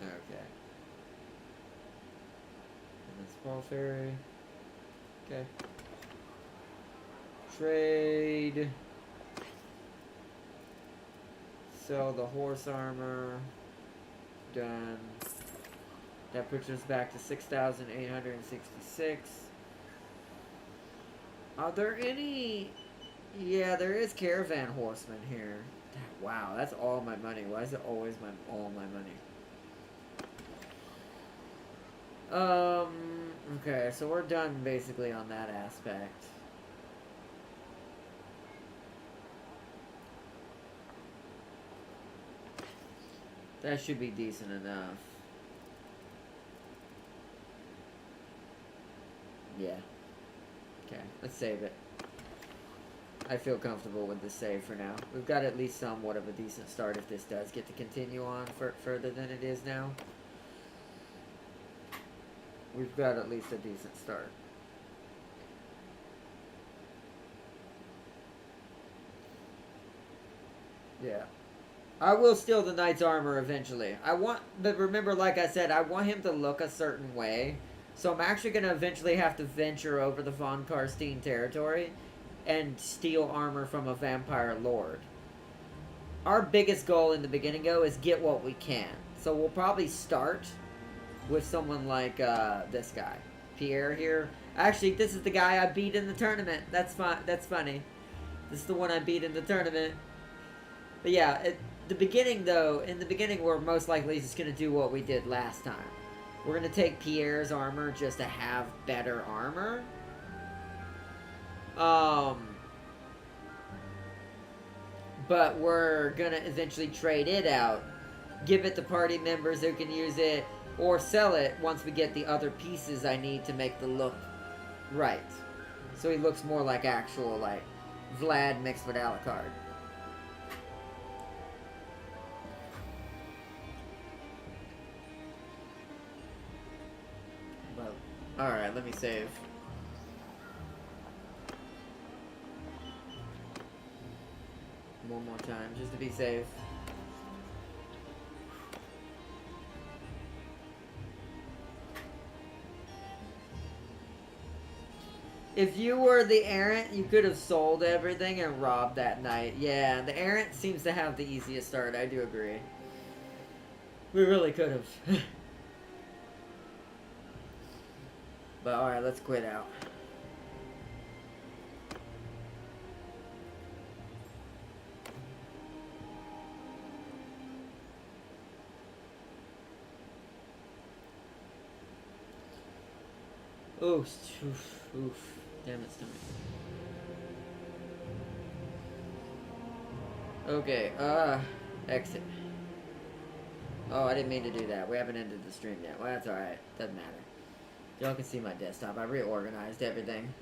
Okay. And then Small Ferry. Okay. Trade. Sell the horse armor. Done. That puts us back to 6,866. Are there any... Yeah, there is caravan horsemen here. Wow, that's all my money. Why is it always all my money? Okay, so we're done basically on that aspect. That should be decent enough. Yeah. Okay, let's save it. I feel comfortable with the save for now. We've got at least somewhat of a decent start if this does get to continue on further than it is now. We've got at least a decent start. Yeah. I will steal the knight's armor eventually. But remember, like I said, I want him to look a certain way. So I'm actually going to eventually have to venture over the Von Karstein territory and steal armor from a vampire lord. Our biggest goal in the beginning, though, is get what we can. So we'll probably start with someone like this guy, Pierre here. Actually, this is the guy I beat in the tournament. That's fun. That's funny. This is the one I beat in the tournament. But yeah, in the beginning, we're most likely just going to do what we did last time. We're going to take Pierre's armor just to have better armor. But we're going to eventually trade it out. Give it to party members who can use it. Or sell it once we get the other pieces I need to make the look right. So he looks more like actual, like, Vlad mixed with Alucard. Alright, let me save. One more time, just to be safe. If you were the errant, you could have sold everything and robbed that knight. Yeah, the errant seems to have the easiest start, I do agree. We really could have. But alright, let's quit out. Oof, oof. Damn it, stomach. Okay, exit. Oh, I didn't mean to do that. We haven't ended the stream yet. Well, that's alright. Doesn't matter. Y'all can see my desktop. I reorganized everything.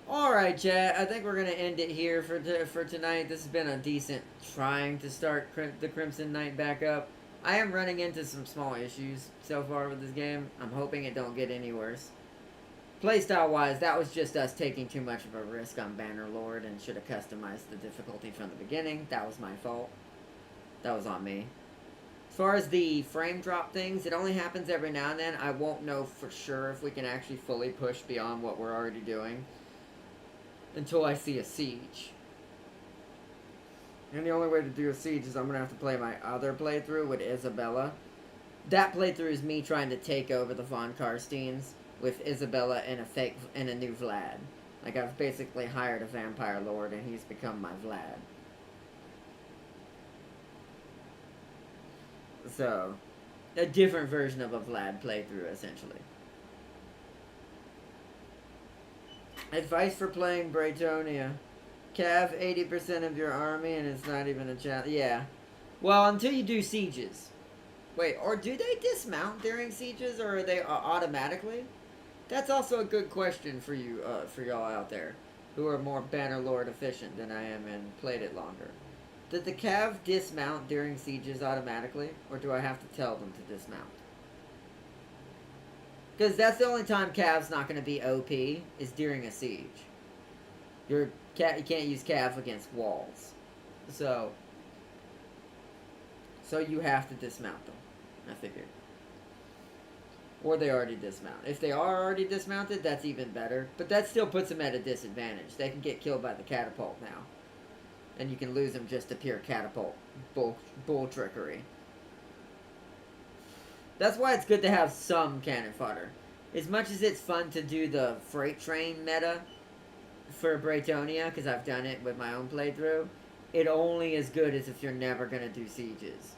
Alright, chat. I think we're going to end it here for tonight. This has been a decent trying to start the Crimson Knight back up. I am running into some small issues so far with this game. I'm hoping it don't get any worse. Playstyle-wise, that was just us taking too much of a risk on Bannerlord and should have customized the difficulty from the beginning. That was my fault. That was on me. As far as the frame drop things, it only happens every now and then. I won't know for sure if we can actually fully push beyond what we're already doing until I see a siege. And the only way to do a siege is I'm going to have to play my other playthrough with Isabella. That playthrough is me trying to take over the Von Karsteins with Isabella and a new Vlad. Like, I've basically hired a vampire lord and he's become my Vlad. So, a different version of a Vlad playthrough, essentially. Advice for playing Braytonia. Cav 80% of your army and it's not even a challenge. Yeah. Well, until you do sieges. Wait, or do they dismount during sieges or are they automatically? That's also a good question for you, for y'all out there. who are more Bannerlord efficient than I am and played it longer. Did the Cav dismount during sieges automatically, or do I have to tell them to dismount? Because that's the only time Cav's not going to be OP, is during a siege. You can't use Cav against walls. So you have to dismount them, I figured. Or they already dismount. If they are already dismounted, that's even better. But that still puts them at a disadvantage. They can get killed by the catapult now. And you can lose them just to pure catapult bull trickery. That's why it's good to have some cannon fodder. As much as it's fun to do the freight train meta for Braytonia, because I've done it with my own playthrough, it only is good as if you're never going to do sieges.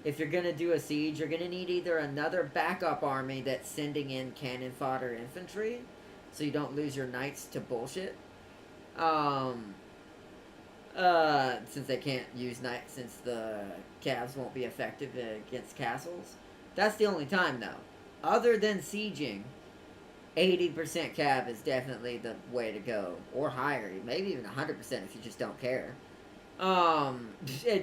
If you're going to do a siege, you're going to need either another backup army that's sending in cannon fodder infantry, so you don't lose your knights to bullshit. Since they can't use knights, since the Cavs won't be effective against castles. That's the only time, though. Other than sieging, 80% Cav is definitely the way to go. Or higher, maybe even 100% if you just don't care. And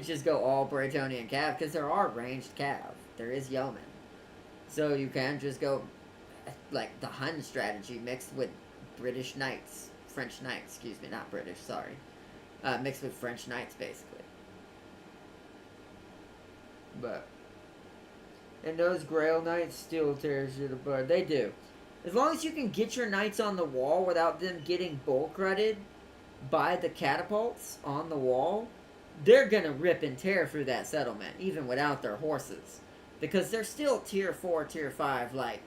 just go all Braytonian Cav, because there are ranged Cav. There is Yeoman. So you can just go, like, the Hun strategy mixed with British Knights. French Knights, excuse me, not British, sorry. Mixed with French Knights, basically. But, and those Grail Knights still tears you apart. They do. As long as you can get your Knights on the wall without them getting bull crudded by the catapults on the wall, they're gonna rip and tear through that settlement, even without their horses. Because they're still tier 4, tier 5, like,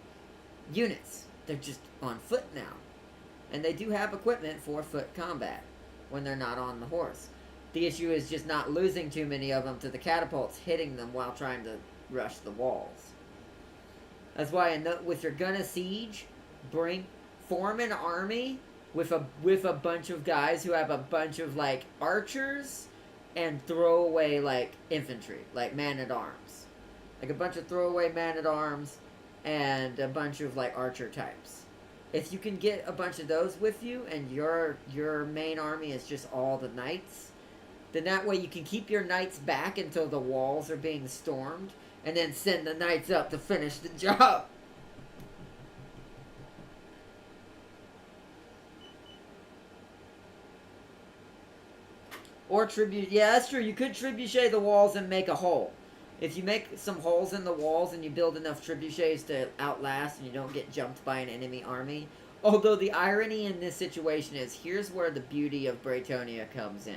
units. They're just on foot now. And they do have equipment for foot combat when they're not on the horse. The issue is just not losing too many of them to the catapults hitting them while trying to rush the walls. That's why if you're gonna siege, form an army with a bunch of guys who have a bunch of, like, archers and throwaway, like, infantry, like man-at-arms. Like a bunch of throwaway man-at-arms and a bunch of, like, archer types. If you can get a bunch of those with you and your main army is just all the knights, then that way you can keep your knights back until the walls are being stormed and then send the knights up to finish the job. Or tribute, yeah, that's true. You could trebuchet the walls and make a hole. If you make some holes in the walls and you build enough trebuchets to outlast and you don't get jumped by an enemy army. Although the irony in this situation is, here's where the beauty of Braytonia comes in.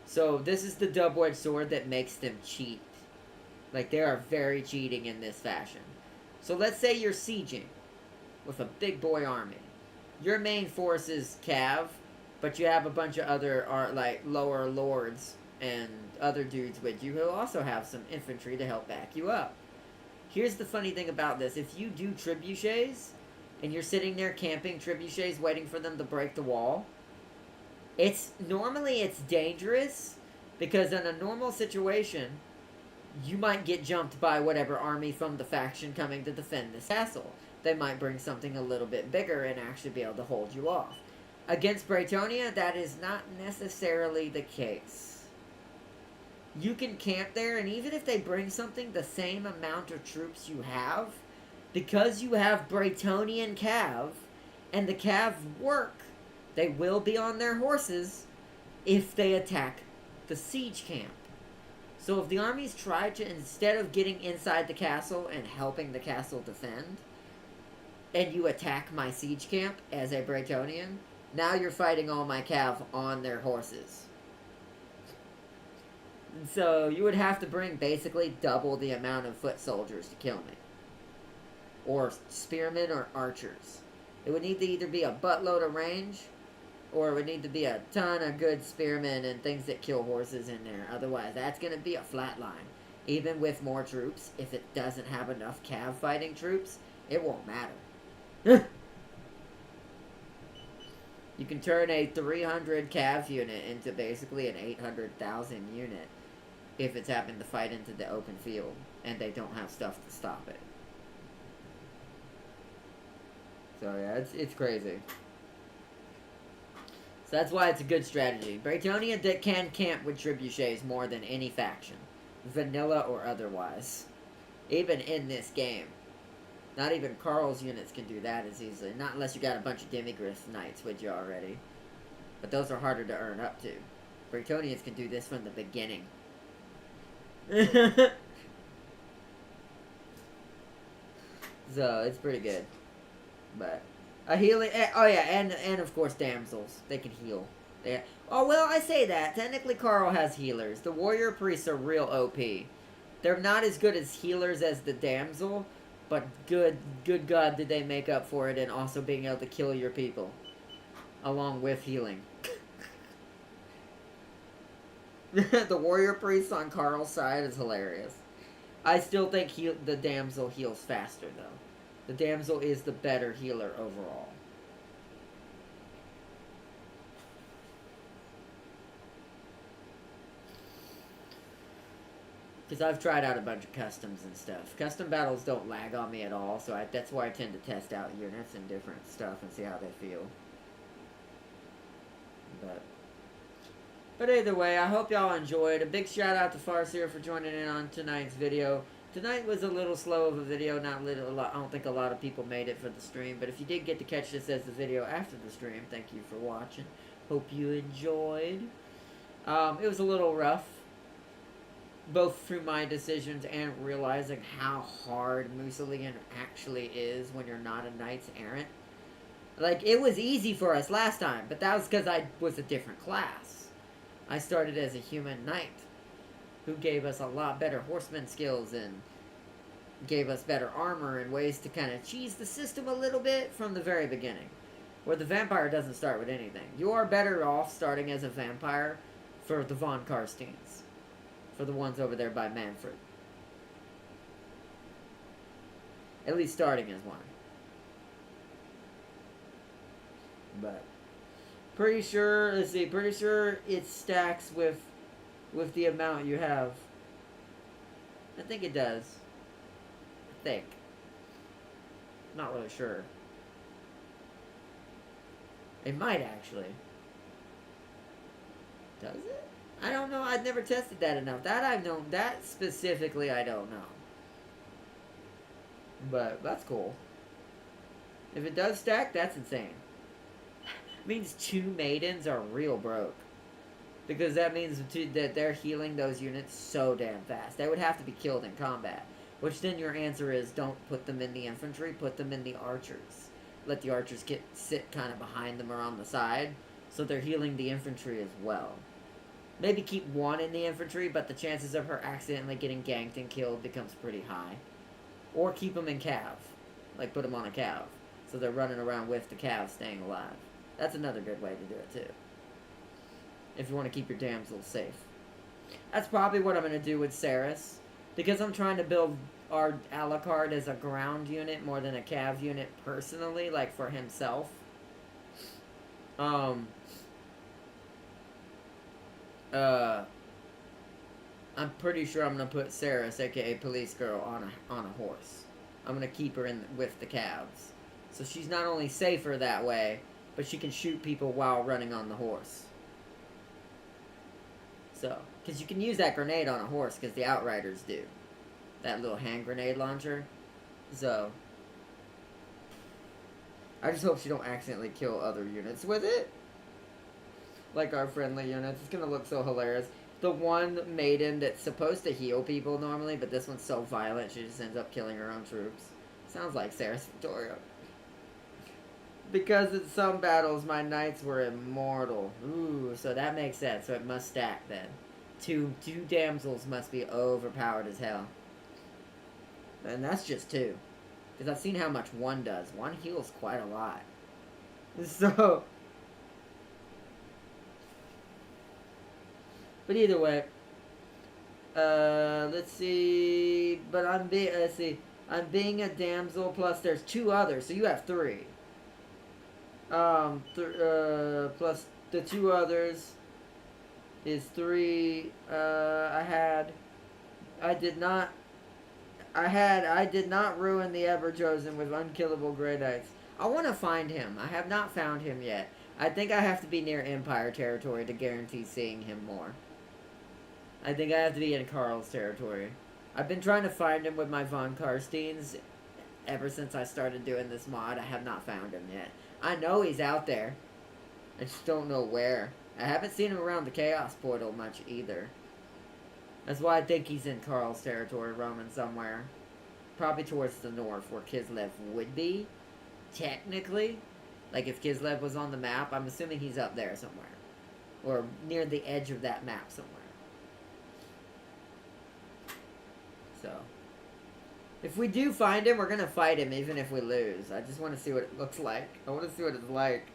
So this is the double-edged sword that makes them cheat. Like, they are very cheating in this fashion. So let's say you're sieging with a big boy army. Your main force is Cav, but you have a bunch of other, like, lower lords and other dudes with you who also have some infantry to help back you up. Here's the funny thing about this. If you do trebuchets, and you're sitting there camping trebuchets waiting for them to break the wall, normally it's dangerous, because in a normal situation, you might get jumped by whatever army from the faction coming to defend this castle. They might bring something a little bit bigger and actually be able to hold you off. Against Braytonia, that is not necessarily the case. You can camp there, and even if they bring something the same amount of troops you have, because you have Braytonian Cav, and the Cav work, they will be on their horses if they attack the siege camp. So if the armies try to, instead of getting inside the castle and helping the castle defend, and you attack my siege camp as a Braytonian, now you're fighting all my Cav on their horses. So you would have to bring basically double the amount of foot soldiers to kill me. Or spearmen or archers. It would need to either be a buttload of range, or it would need to be a ton of good spearmen and things that kill horses in there. Otherwise, that's going to be a flat line. Even with more troops, if it doesn't have enough Cav fighting troops, it won't matter. You can turn a 300 Cav unit into basically an 800,000 unit if it's happened to fight into the open field and they don't have stuff to stop it. So yeah, it's crazy. So that's why it's a good strategy. Braytonia can camp with trebuchets more than any faction. Vanilla or otherwise. Even in this game. Not even Carl's units can do that as easily. Not unless you got a bunch of Demigryph Knights with you already. But those are harder to earn up to. Braytonians can do this from the beginning. So, it's pretty good. But, a healing... Oh yeah, and of course damsels. They can heal. Oh, well, I say that. Technically, Carl has healers. The warrior priests are real OP. They're not as good as healers as the damsel, but good God did they make up for it in also being able to kill your people. Along with healing. The warrior priest on Carl's side is hilarious. I still think the damsel heals faster, though. The damsel is the better healer overall. Because I've tried out a bunch of customs and stuff. Custom battles don't lag on me at all, so that's why I tend to test out units and different stuff and see how they feel. But either way, I hope y'all enjoyed. A big shout out to Farseer for joining in on tonight's video. Tonight was a little slow of a video, I don't think a lot of people made it for the stream, but if you did get to catch this as the video after the stream, thank you for watching. Hope you enjoyed. It was a little rough, both through my decisions and realizing how hard Mussolinian actually is when you're not a Knights Errant. Like, it was easy for us last time, but that was because I was a different class. I started as a human knight, who gave us a lot better horseman skills and gave us better armor and ways to kind of cheese the system a little bit from the very beginning. Where the vampire doesn't start with anything. You are better off starting as a vampire for the Von Karsteins. For the ones over there by Manfred. At least starting as one. But pretty sure, let's see, pretty sure it stacks with the amount you have. I think it does. I think. Not really sure. It might actually. Does it? I don't know. I've never tested that enough. That I've known. That specifically I don't know. But that's cool. If it does stack, that's insane. Means 2 maidens are real broke. Because that means that they're healing those units so damn fast. They would have to be killed in combat. Which then your answer is don't put them in the infantry, put them in the archers. Let the archers sit kind of behind them or on the side. So they're healing the infantry as well. Maybe keep 1 in the infantry, but the chances of her accidentally getting ganked and killed becomes pretty high. Or keep them in cav. Like put them on a cav. So they're running around with the cav staying alive. That's another good way to do it, too. If you want to keep your damsels safe. That's probably what I'm going to do with Saris. Because I'm trying to build our Alucard as a ground unit more than a cav unit personally, like for himself. I'm pretty sure I'm going to put Saris, aka Police Girl, on a horse. I'm going to keep her with the calves. So she's not only safer that way, but she can shoot people while running on the horse. So, because you can use that grenade on a horse, because the Outriders do. That little hand grenade launcher. So, I just hope she don't accidentally kill other units with it. Like our friendly units. It's going to look so hilarious. The one maiden that's supposed to heal people normally, but this one's so violent, she just ends up killing her own troops. Sounds like Saris Victoria. Because in some battles, my knights were immortal. Ooh, so that makes sense. So it must stack then. Two damsels must be overpowered as hell. And that's just 2. Because I've seen how much 1 does. 1 heals quite a lot. So... But either way... let's see... But I'm being a damsel, plus there's 2 others, so you have 3. Plus the 2 others is 3. I did not ruin the Ever Chosen with unkillable Grey Knights. I want to find him. I have not found him yet. I think I have to be near Empire territory to guarantee seeing him more. I think I have to be in Carl's territory. I've been trying to find him with my Von Karsteins ever since I started doing this mod. I have not found him yet. I know he's out there. I just don't know where. I haven't seen him around the Chaos Portal much either. That's why I think he's in Carl's territory, roaming somewhere. Probably towards the north, where Kislev would be. Technically. Like, if Kislev was on the map, I'm assuming he's up there somewhere. Or near the edge of that map somewhere. So. If we do find him, we're gonna fight him even if we lose. I just want to see what it looks like. I want to see what it's like.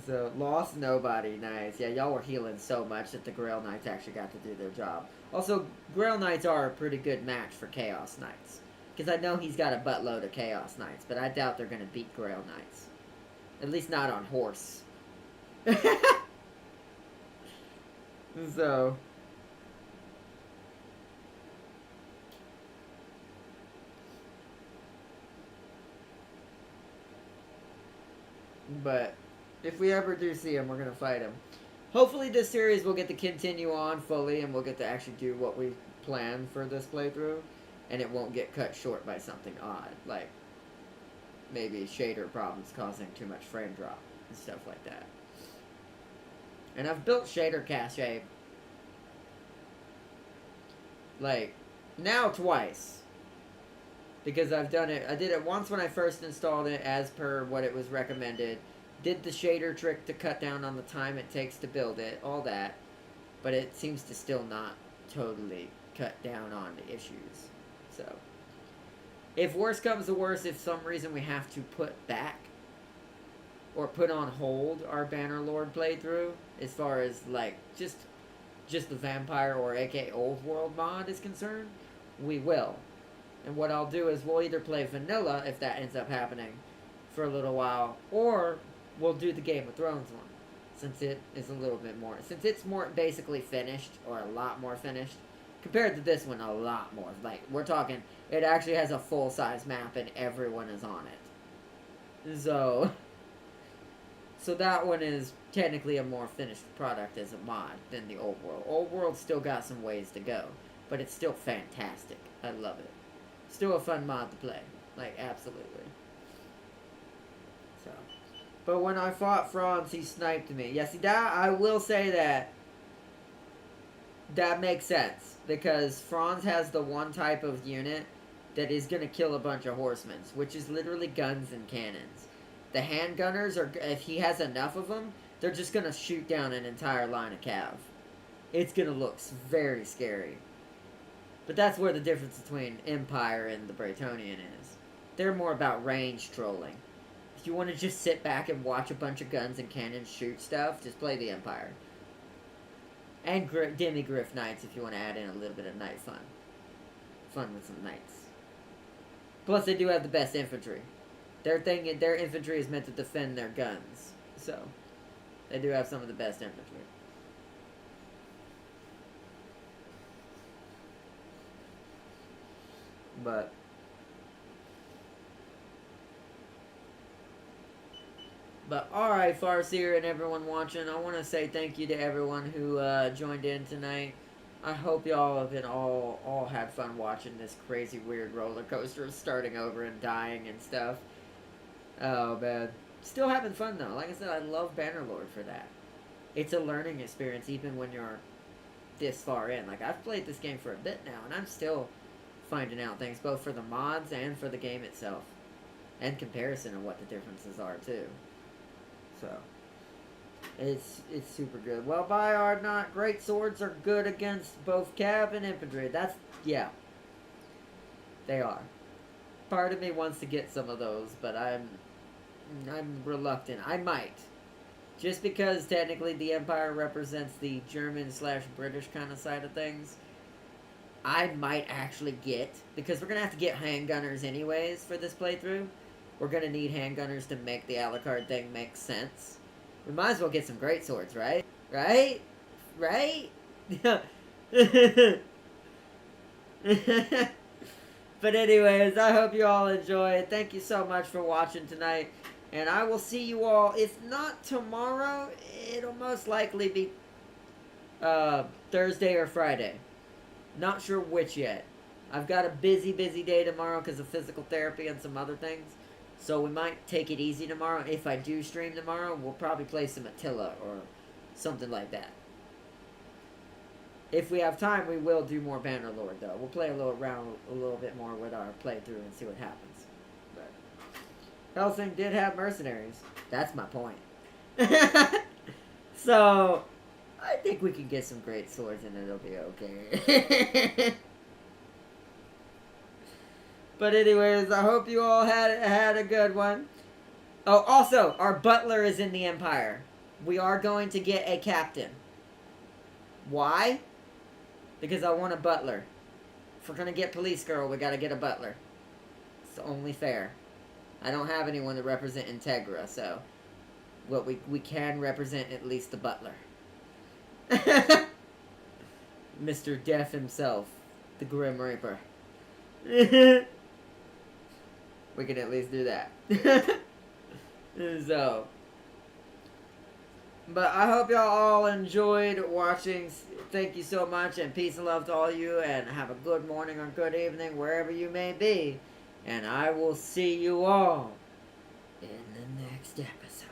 So, lost nobody. Nice. Yeah, y'all were healing so much that the Grail Knights actually got to do their job. Also, Grail Knights are a pretty good match for Chaos Knights. Because I know he's got a buttload of Chaos Knights, but I doubt they're going to beat Grail Knights. At least not on horse. So... But... if we ever do see him, we're going to fight him. Hopefully this series will get to continue on fully and we'll get to actually do what we planned for this playthrough. And it won't get cut short by something odd. Like, maybe shader problems causing too much frame drop and stuff like that. And I've built shader cache, like, now twice. Because I've done it. I did it once when I first installed it as per what it was recommended. Did the shader trick to cut down on the time it takes to build it, all that, but it seems to still not totally cut down on the issues. So, if worse comes to worse, if some reason we have to put back or put on hold our Bannerlord playthrough, as far as like just the vampire or aka old world mod is concerned, we will. And what I'll do is we'll either play vanilla if that ends up happening for a little while, or we'll do the Game of Thrones one, since it is a little bit more, since it's more basically finished, or a lot more finished, compared to this one, a lot more. Like, we're talking, it actually has a full-size map and everyone is on it. So that one is technically a more finished product as a mod than the Old World. Old World's still got some ways to go, but it's still fantastic. I love it. Still a fun mod to play. Like, absolutely. So, but when I fought Franz, he sniped me. Yeah, see, that, I will say that makes sense. Because Franz has the one type of unit that is going to kill a bunch of horsemen, which is literally guns and cannons. The handgunners, are, if he has enough of them, they're just going to shoot down an entire line of cav. It's going to look very scary. But that's where the difference between Empire and the Bretonnian is. They're more about range trolling. If you want to just sit back and watch a bunch of guns and cannons shoot stuff, just play the Empire. And Demigriff Knights if you want to add in a little bit of night fun. Fun with some knights. Plus they do have the best infantry. Their infantry is meant to defend their guns. So, they do have some of the best infantry. But alright, Farseer and everyone watching, I want to say thank you to everyone who joined in tonight. I hope y'all have been all had fun watching this crazy weird roller coaster of starting over and dying and stuff. Oh man. Still having fun though. Like I said, I love Bannerlord for that. It's a learning experience even when you're this far in. Like, I've played this game for a bit now and I'm still finding out things both for the mods and for the game itself. And comparison of what the differences are too. So, it's super good. Well, by Ardnot, great swords are good against both cav and infantry. That's, yeah. They are. Part of me wants to get some of those, but I'm reluctant. I might. Just because technically the Empire represents the German/British kind of side of things. I might actually get, because we're going to have to get handgunners anyways for this playthrough. We're going to need handgunners to make the Alucard thing make sense. We might as well get some great swords, right? Right? Right? But anyways, I hope you all enjoyed. Thank you so much for watching tonight. And I will see you all, if not tomorrow, it'll most likely be Thursday or Friday. Not sure which yet. I've got a busy day tomorrow because of physical therapy and some other things. So we might take it easy tomorrow. If I do stream tomorrow, we'll probably play some Attila or something like that. If we have time, we will do more Bannerlord, though. We'll play a little bit more with our playthrough and see what happens. But Helsing did have mercenaries. That's my point. So, I think we can get some great swords and it'll be okay. But anyways, I hope you all had a good one. Oh, also, our butler is in the Empire. We are going to get a captain. Why? Because I want a butler. If we're going to get police girl, we got to get a butler. It's only fair. I don't have anyone to represent Integra, so we can represent at least the butler. Mr. Death himself, the Grim Reaper. We can at least do that. So, but I hope y'all all enjoyed watching. Thank you so much, and peace and love to all of you, and have a good morning or good evening wherever you may be. And I will see you all in the next episode.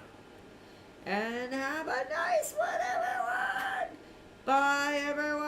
And have a nice one, everyone! Bye, everyone!